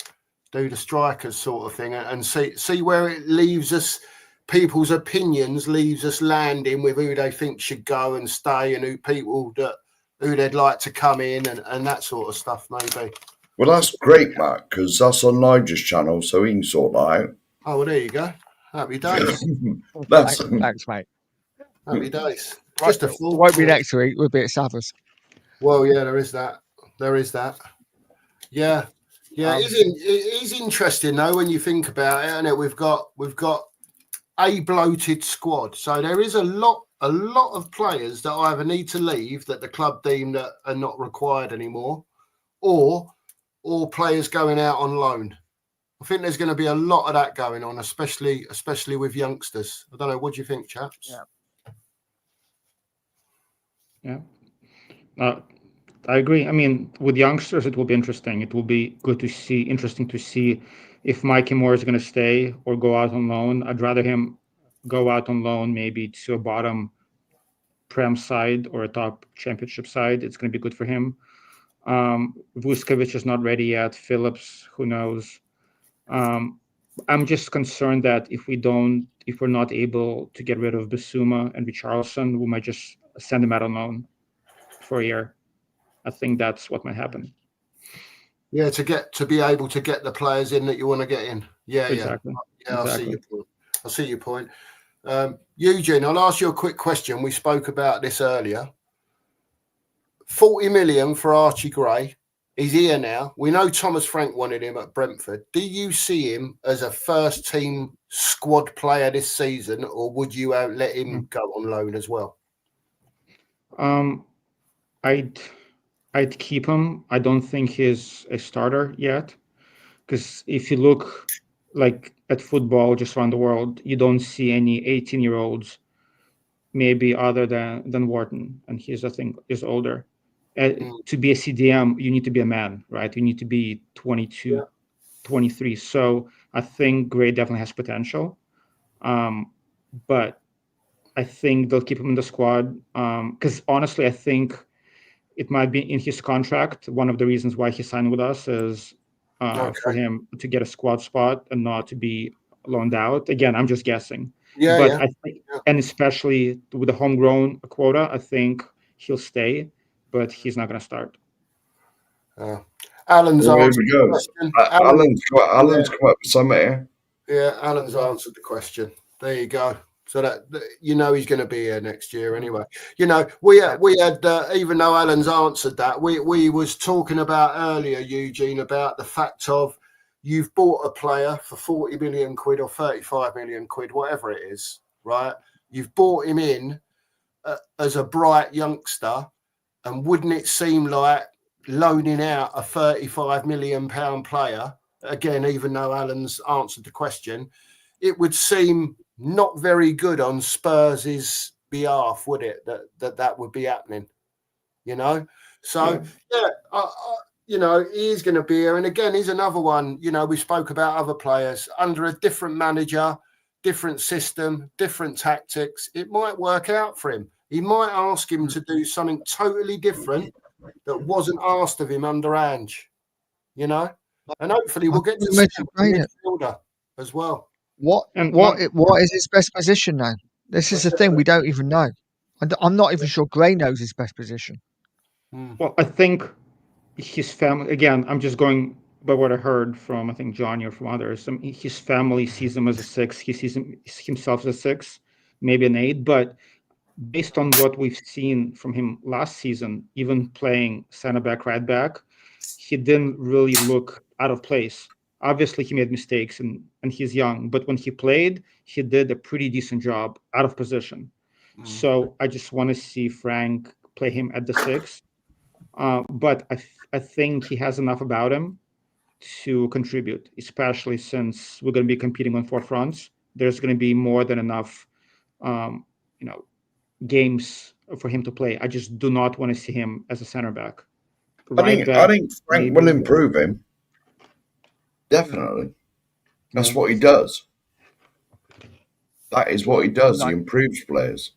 do the strikers, sort of thing, and see where it leaves us. People's opinions leaves us landing with who they think should go and stay, and who they'd like to come in, and that sort of stuff, maybe. Well, that's great, Matt, because that's on Nigel's channel, so he can sort that out. Oh, well, there you go. Happy days. Thanks, mate. Happy days. Right, Just a it thought. won't be next week. We'll be at Savers. Well, yeah, there is that. Yeah. It is interesting though when you think about it, and we've got a bloated squad, so there is a lot of players that either need to leave that the club deem that are not required anymore, or players going out on loan. I think there's going to be a lot of that going on, especially with youngsters. I don't know. What do you think, chaps? Yeah. I agree. I mean, with youngsters, it will be interesting. It will be interesting to see if Mikey Moore is going to stay or go out on loan. I'd rather him go out on loan, maybe to a bottom Prem side or a top championship side. It's going to be good for him. Vuskovic is not ready yet. Phillips, who knows? I'm just concerned that if we're not able to get rid of Bissouma and Richarlison, we might just send them out on loan for a year. I think that's what might happen. Yeah, to be able to get the players in that you want to get in. Yeah, exactly. Yeah, exactly. I see your point. Eugene, I'll ask you a quick question. We spoke about this earlier. 40 million for Archie Gray. He's here now. We know Thomas Frank wanted him at Brentford. Do you see him as a first team squad player this season, or would you let him go on loan as well? I'd keep him. I don't think he's a starter yet, because if you look like at football just around the world, you don't see any 18-year-olds, maybe other than Wharton, and he's I think is older. To be a CDM, you need to be a man, right? You need to be 22, 23. So I think Gray definitely has potential, but I think they'll keep him in the squad because honestly, I think it might be in his contract. One of the reasons why he signed with us is for him to get a squad spot and not to be loaned out. Again, I'm just guessing. I think, and especially with the homegrown quota, I think he'll stay, but he's not going to start. Alan's answered the question. Alan's come up with something here. Yeah, Alan's answered the question. There you go. So that he's going to be here next year anyway. We had even though Alan's answered that, we was talking about earlier, Eugene, about the fact of you've bought a player for 40 million quid or 35 million quid, whatever it is, right? You've bought him in as a bright youngster, and wouldn't it seem like loaning out a 35 million pound player, again, even though Alan's answered the question, it would seem not very good on Spurs' behalf, would it? That would be happening, So he is going to be here, and again, he's another one. We spoke about other players under a different manager, different system, different tactics. It might work out for him. He might ask him to do something totally different that wasn't asked of him under Ange, and hopefully we'll get to see a midfielder as well. What is his best position now? This is the thing, we don't even know. I'm not even sure Gray knows his best position. Well, I think his family, again, I'm just going by what I heard from, I think, Johnny or from others. His family sees him as a 6. He sees himself as a 6, maybe an 8. But based on what we've seen from him last season, even playing center back, right back, he didn't really look out of place. Obviously, he made mistakes and he's young, but when he played, he did a pretty decent job out of position. So I just want to see Frank play him at the 6. But I think he has enough about him to contribute, especially since we're going to be competing on 4 fronts. There's going to be more than enough, games for him to play. I just do not want to see him as a center back. I think Frank will improve him. Definitely. That's what he does. That is what he does. He improves players.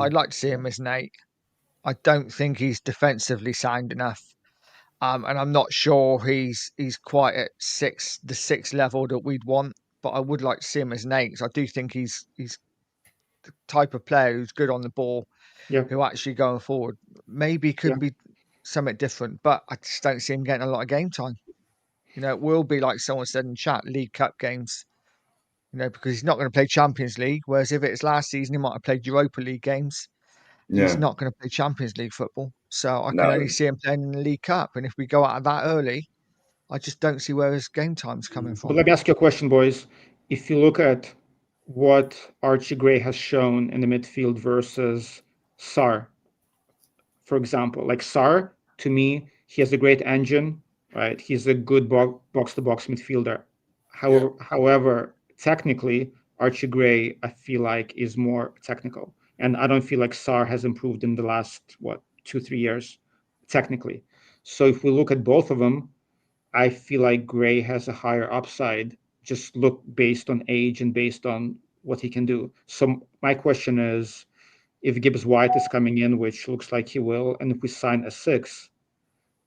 I'd like to see him as an 8. I don't think he's defensively sound enough. And I'm not sure he's quite at the sixth level that we'd want, but I would like to see him as an eight. 'Cause I do think he's the type of player who's good on the ball, Yeah. who actually going forward maybe could be something different, but I just don't see him getting a lot of game time. It will be like someone said in chat, League Cup games. Because he's not going to play Champions League. Whereas if it's last season, he might have played Europa League games. He's Yeah. not going to play Champions League football. So I can No. only see him playing in the League Cup. And if we go out of that early, I just don't see where his game time's coming But from. let me ask you a question, boys. If you look at what Archie Gray has shown in the midfield versus Sar, for example, like Sar, to me, he has a great engine, right? He's a good box-to-box midfielder. However, technically, Archie Gray, I feel like, is more technical. And I don't feel like Sar has improved in the last, 2-3 years, technically. So if we look at both of them, I feel like Gray has a higher upside, just look based on age and based on what he can do. So my question is, if Gibbs-White is coming in, which looks like he will, and if we sign a 6,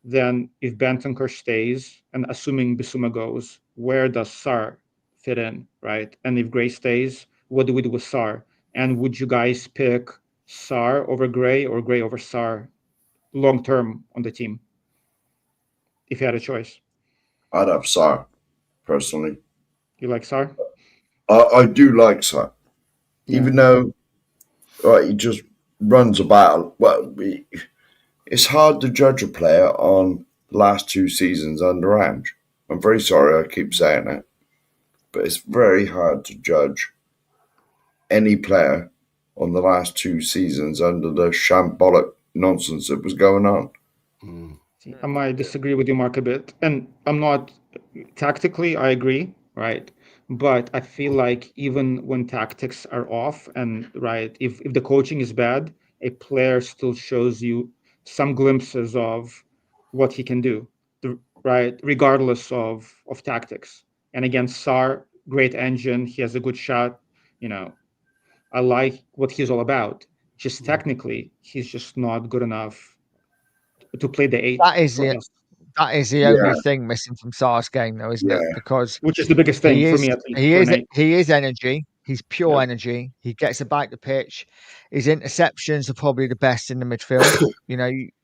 then if Bentancur stays, and assuming Bissouma goes, where does Sar fit in, right? And if Gray stays, what do we do with Sar? And would you guys pick Sar over Gray or Gray over Sar long term on the team, if you had a choice? I'd have Sar, personally. You like Sar? I do like Sar. Even though he just runs about. Well, it's hard to judge a player on the last 2 seasons under Ange. I'm very sorry I keep saying it, but it's very hard to judge any player on the last 2 seasons under the shambolic nonsense that was going on. I might disagree with you, Mark, a bit. And I'm not tactically, I agree, right? But I feel like even when tactics are off and right, if the coaching is bad, a player still shows you some glimpses of what he can do, right? Regardless of tactics. And again, Sar, great engine, he has a good shot, I like what he's all about. Just technically, he's just not good enough to play the 8 That is for the us. that is the only thing missing from Sar's game, though, isn't it? Yeah. Because Which is the biggest thing for me, at least. he is energy. He's pure energy. He gets about the pitch. His interceptions are probably the best in the midfield.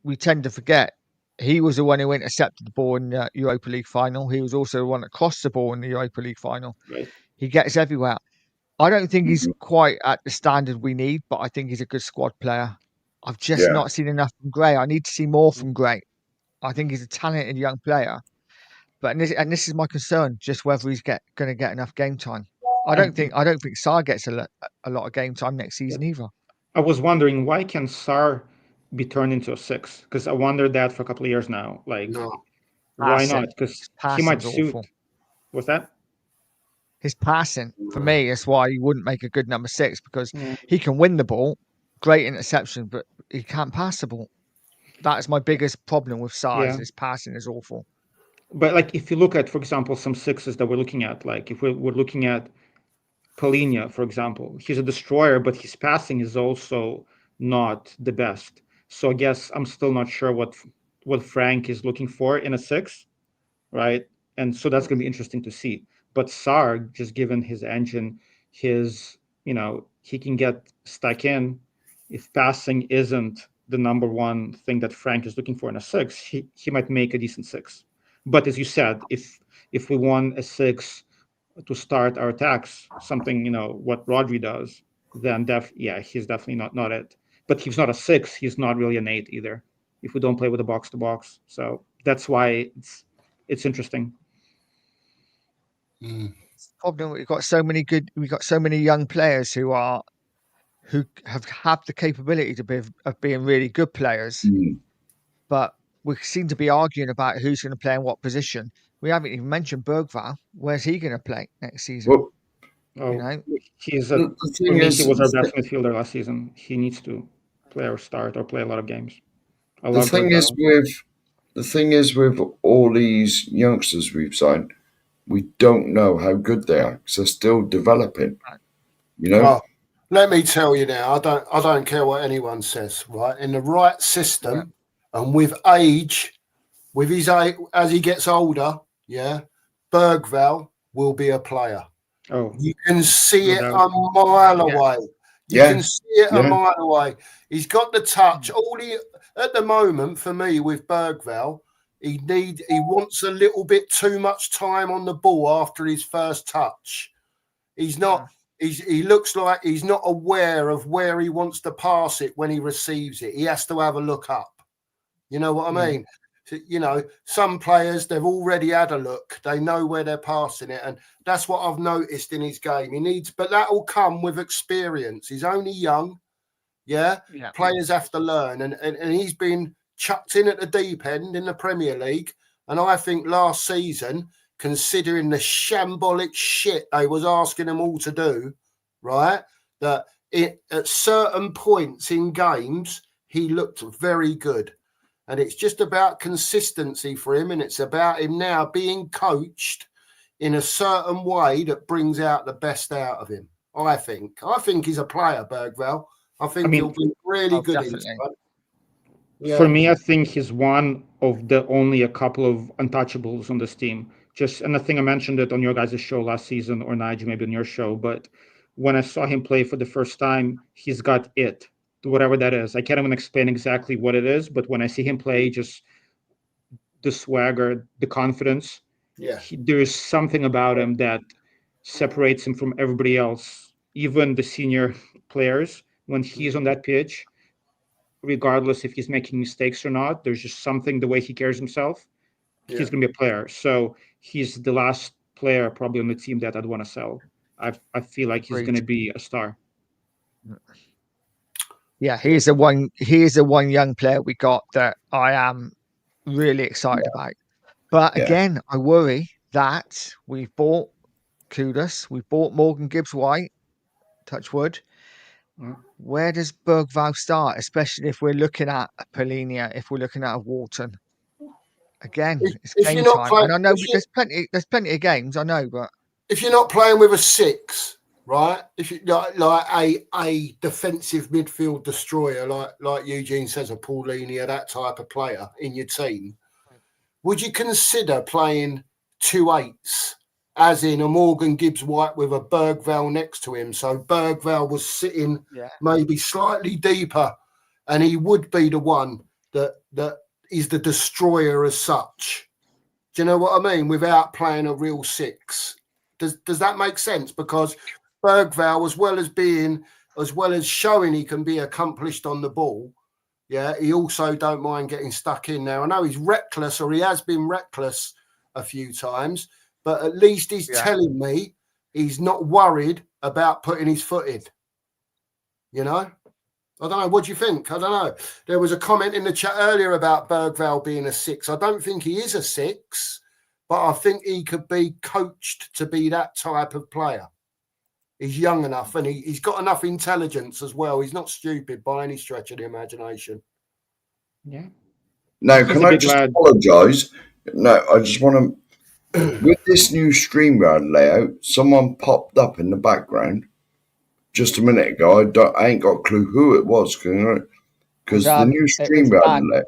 We tend to forget he was the one who intercepted the ball in the Europa League final. He was also the one that crossed the ball in the Europa League final. Right. He gets everywhere. I don't think he's quite at the standard we need, but I think he's a good squad player. I've just not seen enough from Gray. I need to see more from Gray. I think he's a talented young player, but this is my concern, just whether he's going to get enough game time. I don't think Sar gets a lot of game time next season either. I was wondering, why can Sar be turned into a 6? Because I wondered that for a couple of years now. Like, why not? Because he might suit. Awful. What's that? His passing, for me, is why he wouldn't make a good number 6, because he can win the ball, great interception, but he can't pass the ball. That's my biggest problem with Sar. His passing is awful. But like, if you look at, for example, some 6s that we're looking at, like if we're looking at Polinia, for example, he's a destroyer, but his passing is also not the best. So I guess I'm still not sure what Frank is looking for in a 6, right? And so that's going to be interesting to see. But Sar, just given his engine, he can get stuck in. If passing isn't the number one thing that Frank is looking for in a 6, he might make a decent 6. But as you said, if we want a 6 to start our attacks, something what Rodri does, then he's definitely not it. But he's not a 6. He's not really an 8 either. If we don't play with a box to box, so that's why it's interesting. Problem we've got so many young players who have the capability of being really good players, but we seem to be arguing about who's going to play in what position. We haven't even mentioned Bergvall. Where's he going to play next season? Well, he was our best midfielder last season. He needs to play or start or play a lot of games. The thing is with all these youngsters we've signed, we don't know how good they are because they're still developing. Well, let me tell you now, I don't care what anyone says, right? In the right system and with age, with his age, as he gets older, Bergvall will be a player. Oh, You can see it doubt. a mile away. You can see it a mile away. He's got the touch. At the moment, for me, with Bergvall, he wants a little bit too much time on the ball after his first touch. He's not. He looks like he's not aware of where he wants to pass it when he receives it. He has to have a look up. You know what I mean? You know, some players, they've already had a look. They know where they're passing it. And that's what I've noticed in his game. But that will come with experience. He's only young. Players have to learn. And he's been chucked in at the deep end in the Premier League. And I think last season, considering the shambolic shit they was asking them all to do, right, that at certain points in games, he looked very good. And it's just about consistency for him. And it's about him now being coached in a certain way that brings out the best out of him, I think. I think he's a player, Bergvall. I think he'll be really good inside. For me, I think he's one of the only a couple of untouchables on this team. And I think I mentioned it on your guys' show last season, or Nigel, maybe on your show. But when I saw him play for the first time, he's got it. Whatever that is. I can't even explain exactly what it is, but when I see him play, just the swagger, the confidence, there is something about him that separates him from everybody else, even the senior players. When he's on that pitch, regardless if he's making mistakes or not, there's just something, the way he carries himself, he's going to be a player. So he's the last player probably on the team that I'd want to sell. I feel like he's going to be a star. Yeah, he is the one young player we got that I am really excited about. But again, I worry that we've bought Kudos, we've bought Morgan Gibbs-White, touch wood. Where does Bergvall start, especially if we're looking at a Polinia, if we're looking at a Wharton? Again, it's game time. And I know there's plenty of games, I know, but if you're not playing with a 6, right? If you like a defensive midfield destroyer, like Eugene says, a Paulinia, that type of player in your team, would you consider playing 2 8s, as in a Morgan Gibbs-White with a Bergvall next to him? So Bergvall was sitting maybe slightly deeper, and he would be the one that is the destroyer as such. Do you know what I mean? Without playing a real 6. Does that make sense? Because Bergvall, as well as showing he can be accomplished on the ball, he also don't mind getting stuck in there. I know he's reckless, or he has been reckless a few times, but at least he's telling me he's not worried about putting his foot in. You know? I don't know. What do you think? I don't know. There was a comment in the chat earlier about Bergvall being a 6. I don't think he is a 6, but I think he could be coached to be that type of player. He's young enough, and he's got enough intelligence as well. He's not stupid by any stretch of the imagination. Yeah. Now, can I just apologise? No, I just want to... With this new StreamYard layout, someone popped up in the background just a minute ago. I ain't got a clue who it was, because the new StreamYard layout...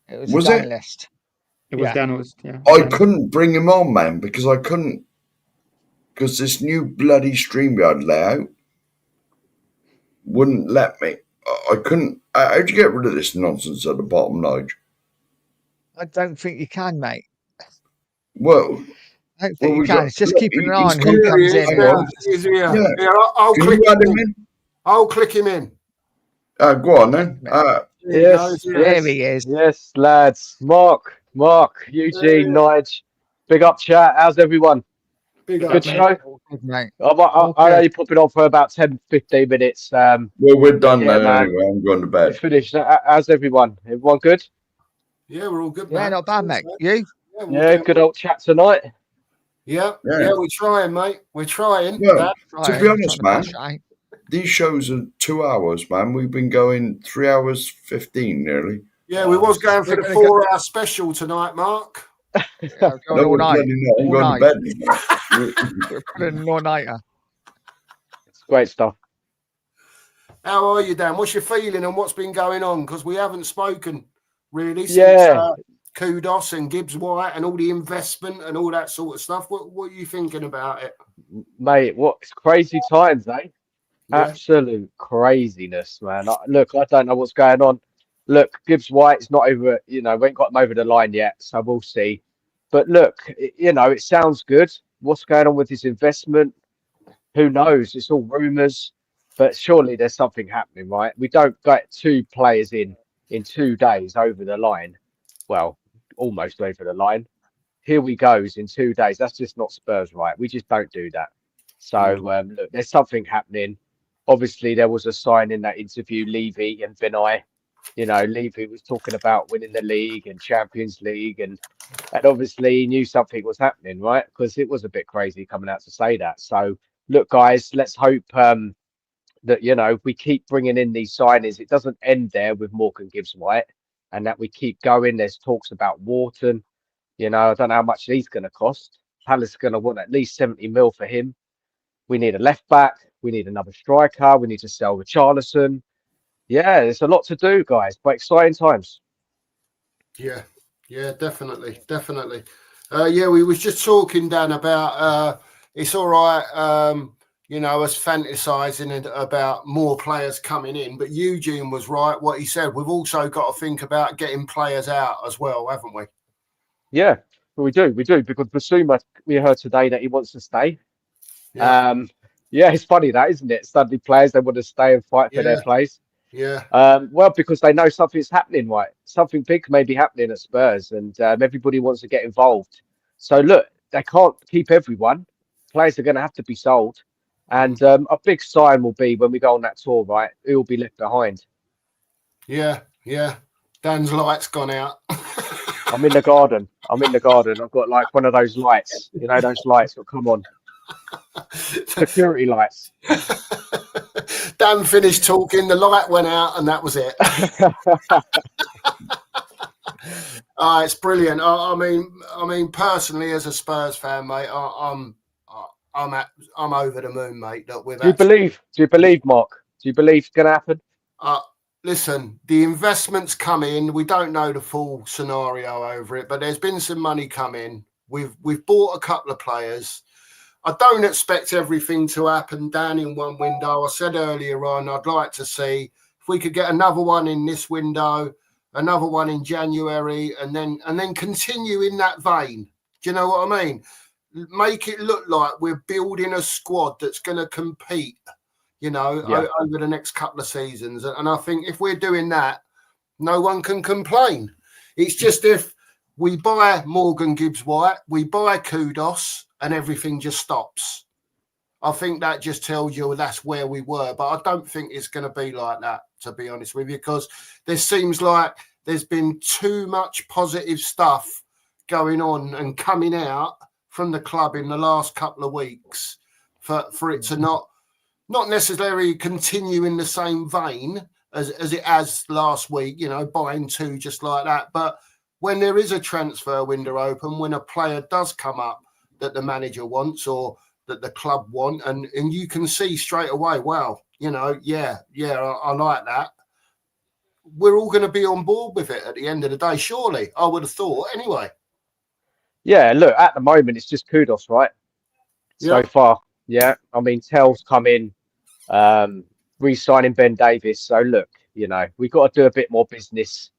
It was a analyst. It was analyst, yeah. I couldn't bring him on, man, because I couldn't... Because this new bloody StreamYard layout wouldn't let me. I couldn't... How'd you get rid of this nonsense at the bottom, Nige? I don't think you can, mate. Well... I don't think you can. It's just keeping an eye on who comes in. I'll click him in. I'll click him in. Go on, then. Yes, there he is. Yes, lads. Mark, Eugene, Nige. Big up, chat. How's everyone? Good show. Good, mate. I know you're popping on for about 10-15 minutes. Well, we're done now anyway. I'm going to bed. Finished. How's everyone? Everyone good? Yeah, we're all good, yeah, mate. Not bad, mate. You? Yeah, good old chat tonight. Yeah, we're trying, mate. We're trying. Well, to be honest, man, these shows are 2 hours, man. We've been going 3 hours 15 nearly. Yeah, we was going for the 4-hour special tonight, Mark. Going all night. I'm going to bed. We're putting an all-nighter. It's great stuff. How are you, Dan? What's your feeling and what's been going on? Because we haven't spoken really since Yeah, Kudos and Gibbs-White and all the investment and all that sort of stuff. What are you thinking about it? mate, what it's crazy times, eh? Yeah, Absolute craziness, man. Look, I don't know what's going on. Look, Gibbs White's not over, we ain't got him over the line yet, so we'll see. But look, it sounds good. What's going on with his investment? Who knows? It's all rumours, but surely there's something happening, right? We don't get two players in 2 days over the line. Well, almost over the line. Here we goes in 2 days. That's just not Spurs, right? We just don't do that. So look, there's something happening. Obviously, there was a sign in that interview, Levy and Vinay. Levy was talking about winning the league and Champions League, and obviously he knew something was happening, right? Because it was a bit crazy coming out to say that. So look, guys, let's hope that we keep bringing in these signings. It doesn't end there with Morgan Gibbs-White, and that we keep going. There's talks about Wharton. I don't know how much he's going to cost. Palace is going to want at least 70 mil for him. We need a left back. We need another striker. We need to sell Richarlison. Yeah, there's a lot to do, guys, but exciting times. yeah, definitely. Yeah, we was just talking, Dan, about it's all right, us fantasizing about more players coming in, but Eugene was right what he said. We've also got to think about getting players out as well, haven't we? Yeah, well, we do, because Basuma, we heard today that he wants to stay. Yeah, Yeah, it's funny that, isn't it? Suddenly players, they want to stay and fight for their place. Yeah. Well, because they know something's happening, right? Something big may be happening at Spurs, and everybody wants to get involved. So look, they can't keep everyone. Players are going to have to be sold, and a big sign will be when we go on that tour, right? Who will be left behind? Yeah. Dan's light's gone out. I'm in the garden. I've got like one of those lights, those lights that come on. Security lights. Dan finished talking, the light went out, and that was it. It's brilliant. I mean, personally, as a Spurs fan, mate, I'm over the moon, mate. That Do you believe, Mark? Do you believe it's going to happen? Listen, the investments come in. We don't know the full scenario over it, but there's been some money come in. We've bought a couple of players. I don't expect everything to happen, Dan, in one window. I said earlier on, I'd like to see if we could get another one in this window, another one in January, and then continue in that vein. Do you know what I mean? Make it look like we're building a squad that's going to compete, over the next couple of seasons. And I think if we're doing that, no one can complain. It's just if we buy Morgan Gibbs-White, we buy Kudos, and everything just stops. I think that just tells you that's where we were. But I don't think it's going to be like that, to be honest with you, because there seems like there's been too much positive stuff going on and coming out from the club in the last couple of weeks for it to not necessarily continue in the same vein as it has last week, buying two just like that. But when there is a transfer window open, when a player does come up that the manager wants or that the club want, and you can see straight away, wow, I like that. We're all going to be on board with it at the end of the day, surely. I would have thought, anyway. Yeah, look, at the moment it's just Kudos, right? So far, yeah. I mean, Tell's come in, re-signing Ben Davis. So look, we've got to do a bit more business.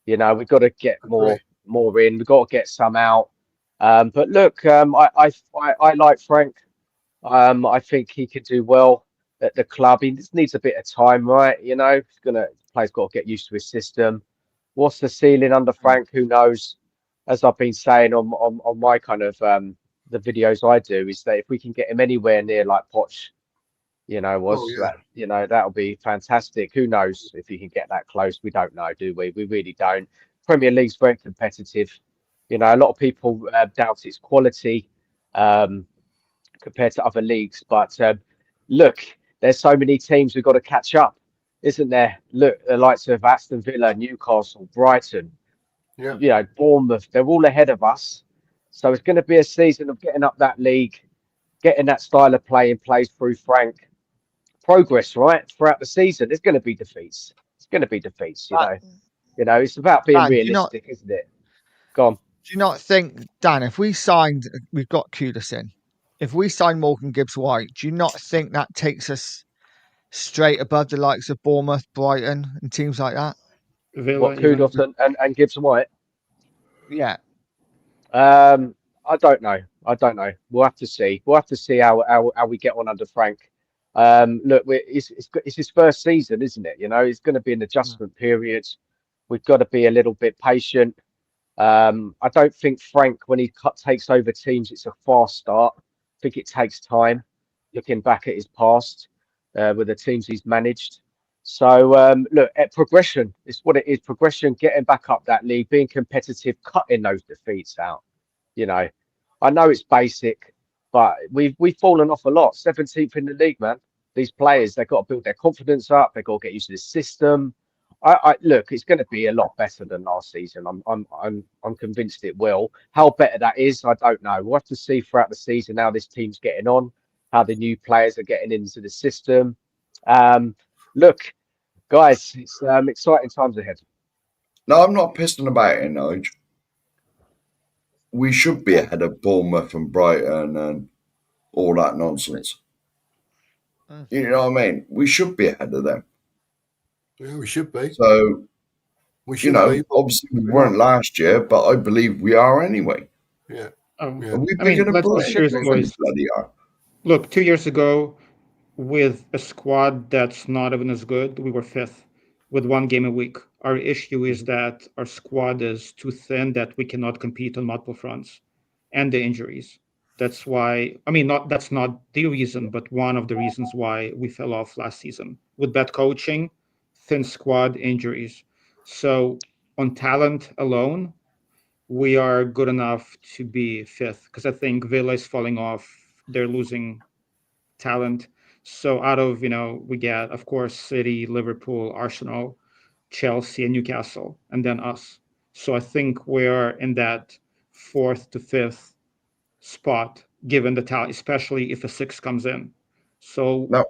We've got to get more in. We've got to get some out. But look, I like Frank. I think he could do well at the club. He just needs a bit of time, right? Player's got to get used to his system. What's the ceiling under Frank? Who knows? As I've been saying on my kind of the videos I do, is that if we can get him anywhere near like Poch, that'll be fantastic. Who knows if he can get that close? We don't know, do we? We really don't. Premier League's very competitive. A lot of people doubt its quality compared to other leagues. But look, there's so many teams we've got to catch up, isn't there? Look, the likes of Aston Villa, Newcastle, Brighton, Bournemouth, they're all ahead of us. So it's going to be a season of getting up that league, getting that style of play in place through Frank, progress, right? Throughout the season, there's going to be defeats. It's going to be defeats, you Uh, know. You know, it's about being Dan, realistic, isn't it? Go on. do you not think, Dan, if we signed, we've got Kudos in. If we sign Morgan Gibbs-White, do you not think that takes us straight above the likes of Bournemouth, Brighton, and teams like that? Villa, What, even. Kudos and Gibbs-White? Yeah. I don't know. I don't know. We'll have to see. We'll have to see how we get on under Frank. Look, it's his first season, isn't it? You know, it's going to be an adjustment period. We've got to be a little bit patient. I don't think Frank, when he takes over teams, it's a fast start. I think it takes time, looking back at his past with the teams he's managed. So, look, at progression, it's what it is. Progression, getting back up that league, being competitive, cutting those defeats out. You know, I know it's basic, but we've fallen off a lot. 17th in the league, man. These players, they've got to build their confidence up. They've got to get used to the system. I look, it's going to be a lot better than last season. I'm convinced it will. How better that is, I don't know. We'll have to see throughout the season how this team's getting on, how the new players are getting into the system. Look, guys, it's exciting times ahead. No, I'm not pissing about it, Nige. We should be ahead of Bournemouth and Brighton and all that nonsense. You know what I mean? We should be ahead of them. Yeah, we should be. So, We you should know, be. obviously we weren't last year, but I believe we are anyway. Yeah. Oh, Yeah. Are we I mean, picking a let's be bullet? serious, We boys. bloody are. Look, 2 years ago, with a squad that's not even as good, we were fifth with one game a week. Our issue is that our squad is too thin, that we cannot compete on multiple fronts, and the injuries. That's why, I mean, that's not the reason, but one of the reasons why we fell off last season. With bad coaching, thin squad, injuries. So on talent alone, we are good enough to be fifth, because I think Villa is falling off. They're losing talent. So out of, we get, of course, City, Liverpool, Arsenal, Chelsea, and Newcastle, and then us. So I think we're in that fourth to fifth spot, given the talent, especially if a six comes in. So No.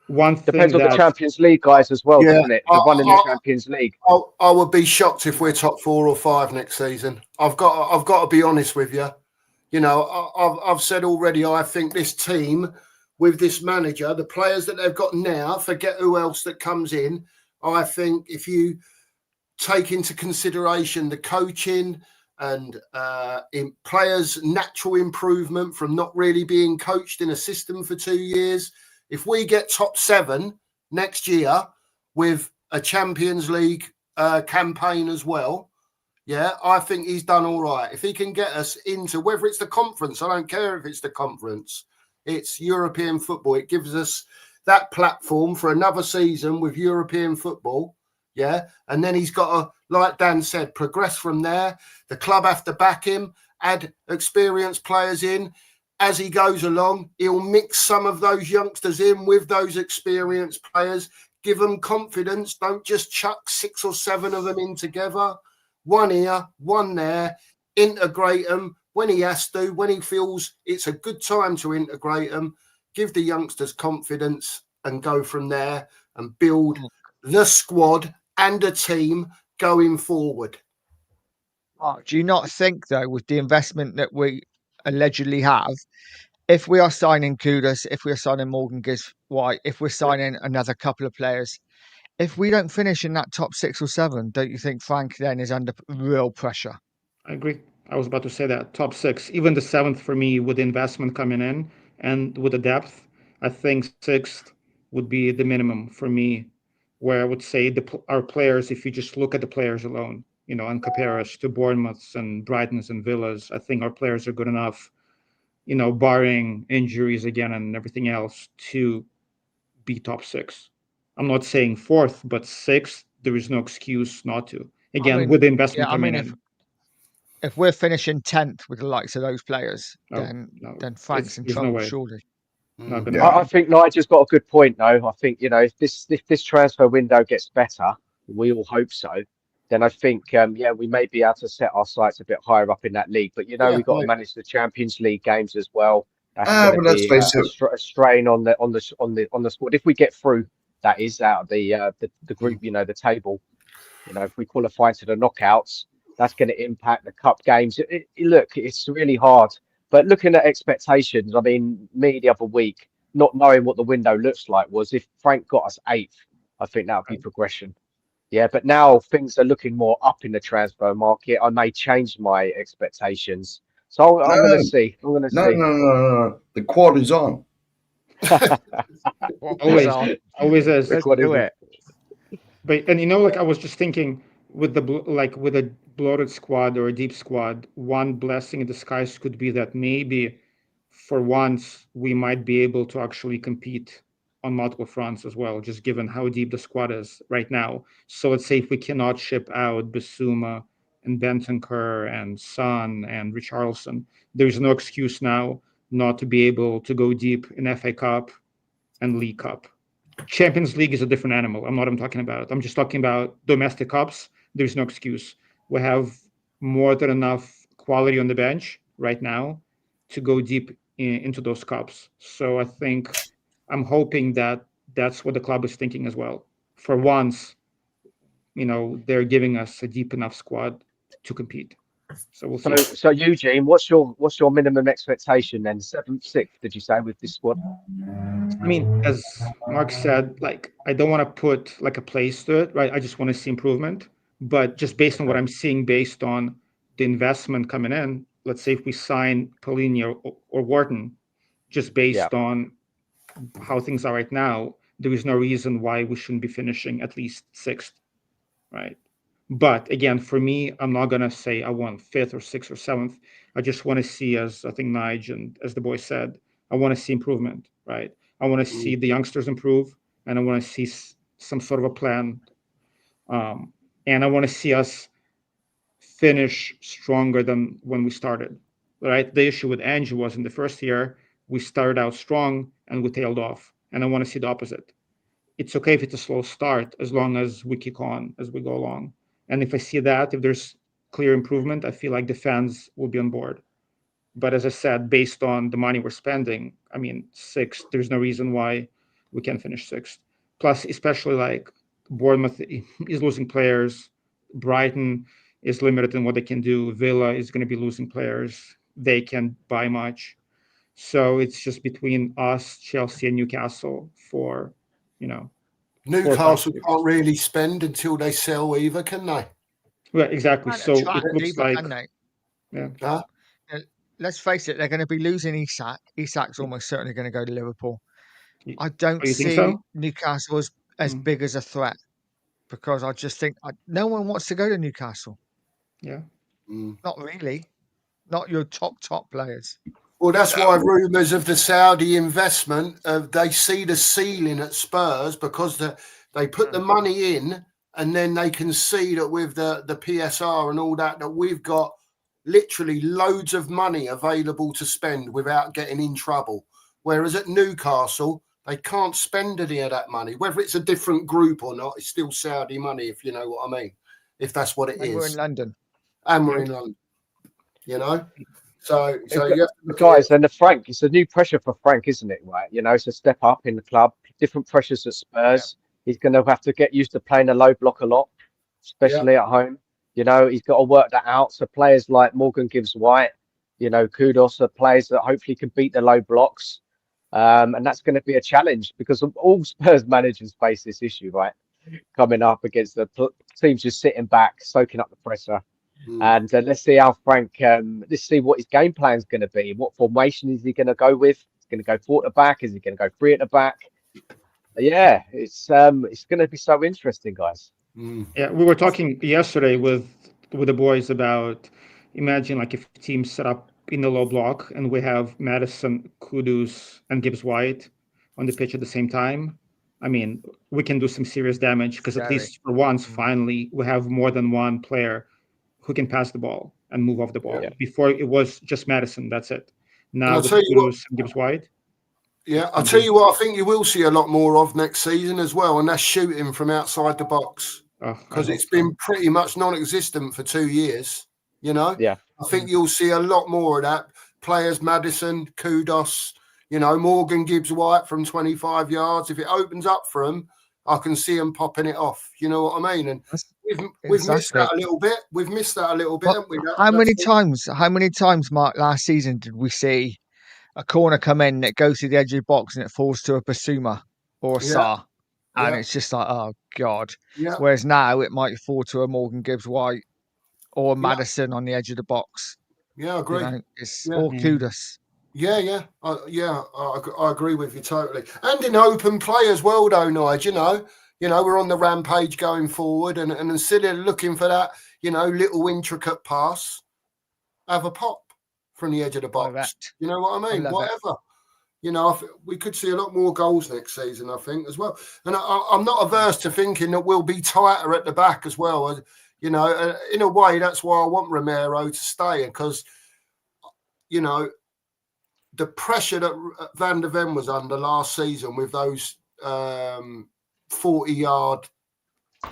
one thing Depends on the that Champions League guys as well, Yeah, doesn't it? The one in the Champions League. I would be shocked if we're top 4 or 5 next season. I've got to be honest with you. You know, I've said already, I think this team with this manager, the players that they've got now, forget who else that comes in. I think if you take into consideration the coaching and in players' natural improvement from not really being coached in a system for 2 years, if we get top 7 next year with a Champions League campaign as well, yeah, I think he's done all right. If he can get us into, whether it's the conference, I don't care if it's the conference, it's European football. It gives us that platform for another season with European football. Yeah. And then he's got to, like Dan said, progress from there. The club have to back him, add experienced players in. As he goes along, he'll mix some of those youngsters in with those experienced players, give them confidence. Don't just chuck 6 or 7 of them in together. One here, one there, integrate them when he has to, when he feels it's a good time to integrate them, give the youngsters confidence and go from there and build the squad and a team going forward. Mark, do you not think, though, with the investment that we allegedly have, if we are signing Kudos, if we are signing Morgan Gibbs-White, if we're signing another couple of players, if we don't finish in that top 6 or 7, don't you think Frank then is under real pressure? I agree. I was about to say that top 6, even the 7th for me, with the investment coming in and with the depth, I think 6th would be the minimum for me, where I would say our players, if you just look at the players alone, and compare us to Bournemouths and Brightons and Villas, I think our players are good enough, barring injuries again and everything else, to be top 6. I'm not saying 4th, but 6th, there is no excuse not to. Again, with the investment coming in. If we're finishing 10th with the likes of those players, then Frank's in there's trouble, no way. surely. Not gonna Yeah. I think Nigel's got a good point, though. I think, if this transfer window gets better, we all hope so, then I think, we may be able to set our sights a bit higher up in that league. But, we've got to manage the Champions League games as well. That's going to but let's be face it. a strain on the squad. If we get through, that is out of the group, the table. If we qualify to the knockouts, that's going to impact the cup games. Look, it's really hard. But looking at expectations, I mean, me the other week, not knowing what the window looks like, was if Frank got us 8th, I think that would be progression. Yeah, but now things are looking more up in the transfer market. I may change my expectations. So I'm going to see. I'm going to see. No. The quad is on. Always, bizarre. always is. Let's What do is it. But like I was just thinking with with a bloated squad or a deep squad, one blessing in disguise could be that maybe for once we might be able to actually compete on multiple fronts as well, just given how deep the squad is right now. So let's say if we cannot ship out Bissouma and Bentancur and Son and Richarlison, there's no excuse now not to be able to go deep in FA Cup and League Cup. Champions League is a different animal. I'm not even talking about it. I'm just talking about domestic cups. There's no excuse. We have more than enough quality on the bench right now to go deep into those cups. So I'm hoping that that's what the club is thinking as well. For once, they're giving us a deep enough squad to compete. So we'll see. So Eugene, what's your minimum expectation then? 7th, 6th, did you say, with this squad? I mean, as Mark said, like I don't want to put like a place to it, right? I just want to see improvement. But just based on what I'm seeing, based on the investment coming in, let's say if we sign Polini or Wharton, just based on how things are right now, there is no reason why we shouldn't be finishing at least 6th, right? But again, for me, I'm not gonna say I want 5th or 6th or 7th. I just want to see, as I think Nige and as the boy said, I want to see improvement, right? I want to see the youngsters improve, and I want to see some sort of a plan, and I want to see us finish stronger than when we started, right? The issue with Angie was in the first year we started out strong and we tailed off, and I want to see the opposite. It's okay if it's a slow start as long as we kick on as we go along. And if I see that, if there's clear improvement, I feel like the fans will be on board. But as I said, based on the money we're spending, I mean, 6th, there's no reason why we can't finish 6th. Plus, especially like Bournemouth is losing players, Brighton is limited in what they can do, Villa is going to be losing players, they can't buy much. So it's just between us, Chelsea, and Newcastle for, 4 or 5 Newcastle years. can't really spend until they sell either, can they? Well, exactly. Can't So attract it looks either, like, can they? yeah. Huh? Let's face it, they're going to be losing Isak. Isak's almost certainly going to go to Liverpool. Y- I don't Oh, you think see so? Newcastle as Mm. big as a threat because I just think no one wants to go to Newcastle. Yeah. Not really. Not your top players. Well, that's why rumours of the Saudi investment, they see the ceiling at Spurs because they put the money in and then they can see that with the PSR and all that we've got literally loads of money available to spend without getting in trouble. Whereas at Newcastle, they can't spend any of that money. Whether it's a different group or not, it's still Saudi money, if you know what I mean, if that's what it is. And we're in London. And we're in London, So you have to look guys, and the Frank, it's a new pressure for Frank, isn't it? Right, it's a step up in the club. Different pressures at Spurs. He's going to have to get used to playing a low block a lot, especially at home. He's got to work that out. So players like Morgan Gibbs-White, Kudos are players that hopefully can beat the low blocks, and that's going to be a challenge because all Spurs managers face this issue, right? Coming up against the teams just sitting back, soaking up the pressure. And let's see how Frank. Let's see what his game plan is going to be. What formation is he going to go with? He's going to go 4 at the back. Is he going to go 3 at the back? Yeah, it's going to be so interesting, guys. Yeah, we were talking yesterday with the boys about imagine like if teams set up in the low block and we have Madison, Kudos, and Gibbs-White on the pitch at the same time. I mean, we can do some serious damage because at least for once, finally, we have more than one player who can pass the ball and move off the ball. Before it was just Madison, that's it. Now with Kudos and Gibbs-White. Yeah, I'll tell you what, I think you will see a lot more of next season as well, and that's shooting from outside the box. Because it's been pretty much non-existent for 2 years, Yeah. I think you'll see a lot more of that. players, Madison, Kudos, you know, Morgan Gibbs-White from 25 yards. If it opens up for them, I can see them popping it off. You know what I mean? And we've missed that a little bit. We've missed that a little bit, haven't we? How many times, Mark, last season did we see a corner come in, it goes to the edge of the box and it falls to a Basuma or a Sarr? And it's just like, oh, God. Yeah. Whereas now it might fall to a Morgan Gibbs-White or a Madison on the edge of the box. Yeah, I agree. You know, it's all Kudos. Yeah. I agree with you totally. And in open play as well, though, Nige, you know, we're on the rampage going forward, and instead of looking for that, you know, little intricate pass, have a pop from the edge of the box. You know what I mean? Whatever. You know, we could see a lot more goals next season, I think, as well. And I'm not averse to thinking that we'll be tighter at the back as well. You know, in a way, that's why I want Romero to stay, because, you know, the pressure that Van der Ven was under last season with those 40-yard,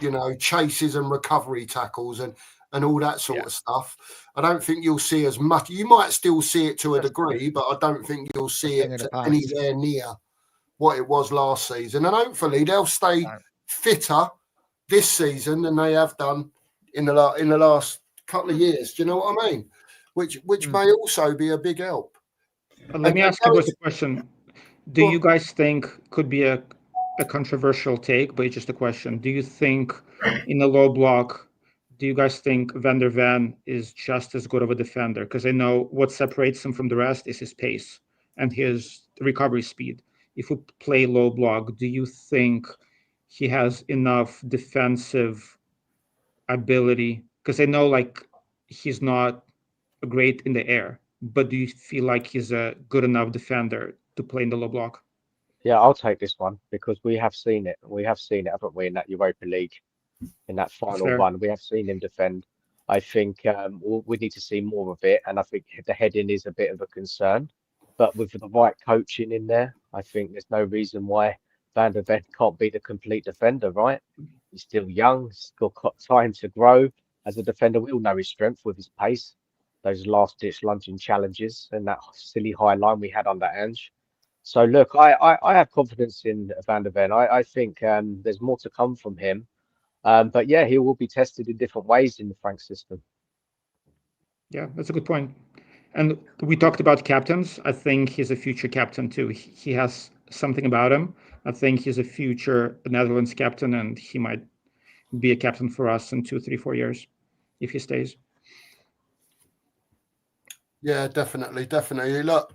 you know, chases and recovery tackles and all that sort of stuff, I don't think you'll see as much. You might still see it to a degree, but I don't think you'll see it anywhere near what it was last season. And hopefully they'll stay fitter this season than they have done in the last couple of years. Do you know what I mean? Which may also be a big help. Let me ask you guys a question. Do you guys think, could be a controversial take, but it's just a question. Do you think in a low block, do you guys think Van der Ven is just as good of a defender? Because I know what separates him from the rest is his pace and his recovery speed. If we play low block, do you think he has enough defensive ability? Because I know, like, he's not great in the air, but do you feel like he's a good enough defender to play in the low block? Yeah, I'll take this one because we have seen it. We have seen it, haven't we, in that Europa League, in that final run. We have seen him defend. I think we need to see more of it, and I think the heading is a bit of a concern. But with the right coaching in there, I think there's no reason why Van der Ven can't be the complete defender, right? He's still young, he's got time to grow as a defender. We all know his strength with his pace, those last-ditch lunging challenges, and that silly high line we had under Ange. So look, I have confidence in Van der Ven. I think there's more to come from him. But yeah, he will be tested in different ways in the Frank system. Yeah, that's a good point. And we talked about captains. I think he's a future captain too. He has something about him. I think he's a future Netherlands captain, and he might be a captain for us in 2, 3, 4 years if he stays. Yeah, definitely. Look,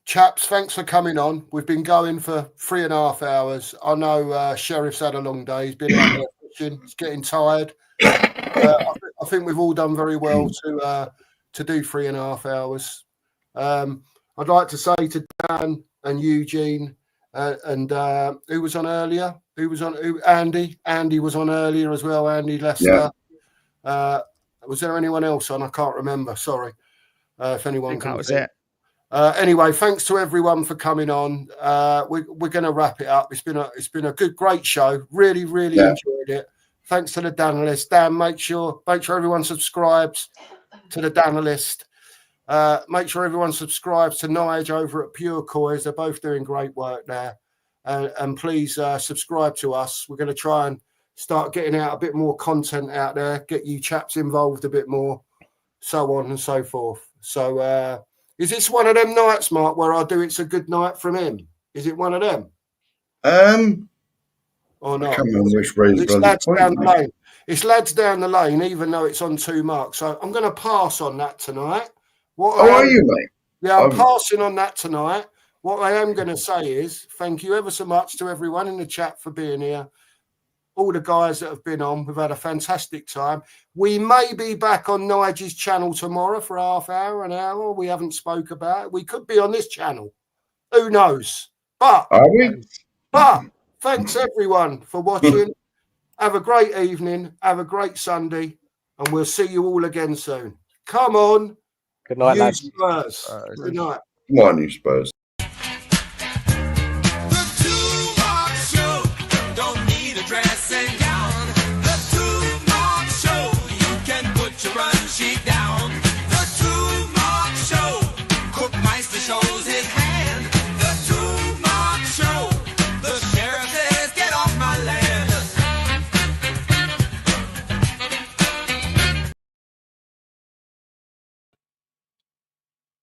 chaps, thanks for coming on. We've been going for 3.5 hours. I know Sheriff's had a long day. He's been out there fishing. He's getting tired. I think we've all done very well to do 3.5 hours. I'd like to say to Dan and Eugene and who was on earlier? Andy? Andy was on earlier as well. Andy Lester. Yeah. Was there anyone else on? I can't remember. Sorry. If anyone can. That was it. Anyway, thanks to everyone for coming on. We're going to wrap it up. It's been a great show. Really enjoyed it. Thanks to the Danalist. Dan, make sure everyone subscribes to the Danalist. Make sure everyone subscribes to Nige over at Pure Coys. They're both doing great work there. And please subscribe to us. We're going to try and start getting out a bit more content out there, get you chaps involved a bit more, so on and so forth. So is this one of them nights, Mark, where I do It's a Good Night from him? Is it one of them? Or not? It's lads down the lane. It's lads down the lane, even though it's on 2 marks. So I'm going to pass on that tonight. Are you, mate? Yeah, I'm passing on that tonight. What I am going to say is thank you ever so much to everyone in the chat for being here. All the guys that have been on, we've had a fantastic time. We may be back on Nigel's channel tomorrow for half hour, an hour. We haven't spoke about it. We could be on this channel. Who knows? But are we? But thanks everyone for watching. Have a great evening. Have a great Sunday, and we'll see you all again soon. Come on. Good night, lads. Spurs. Good night. Come on, you Spurs.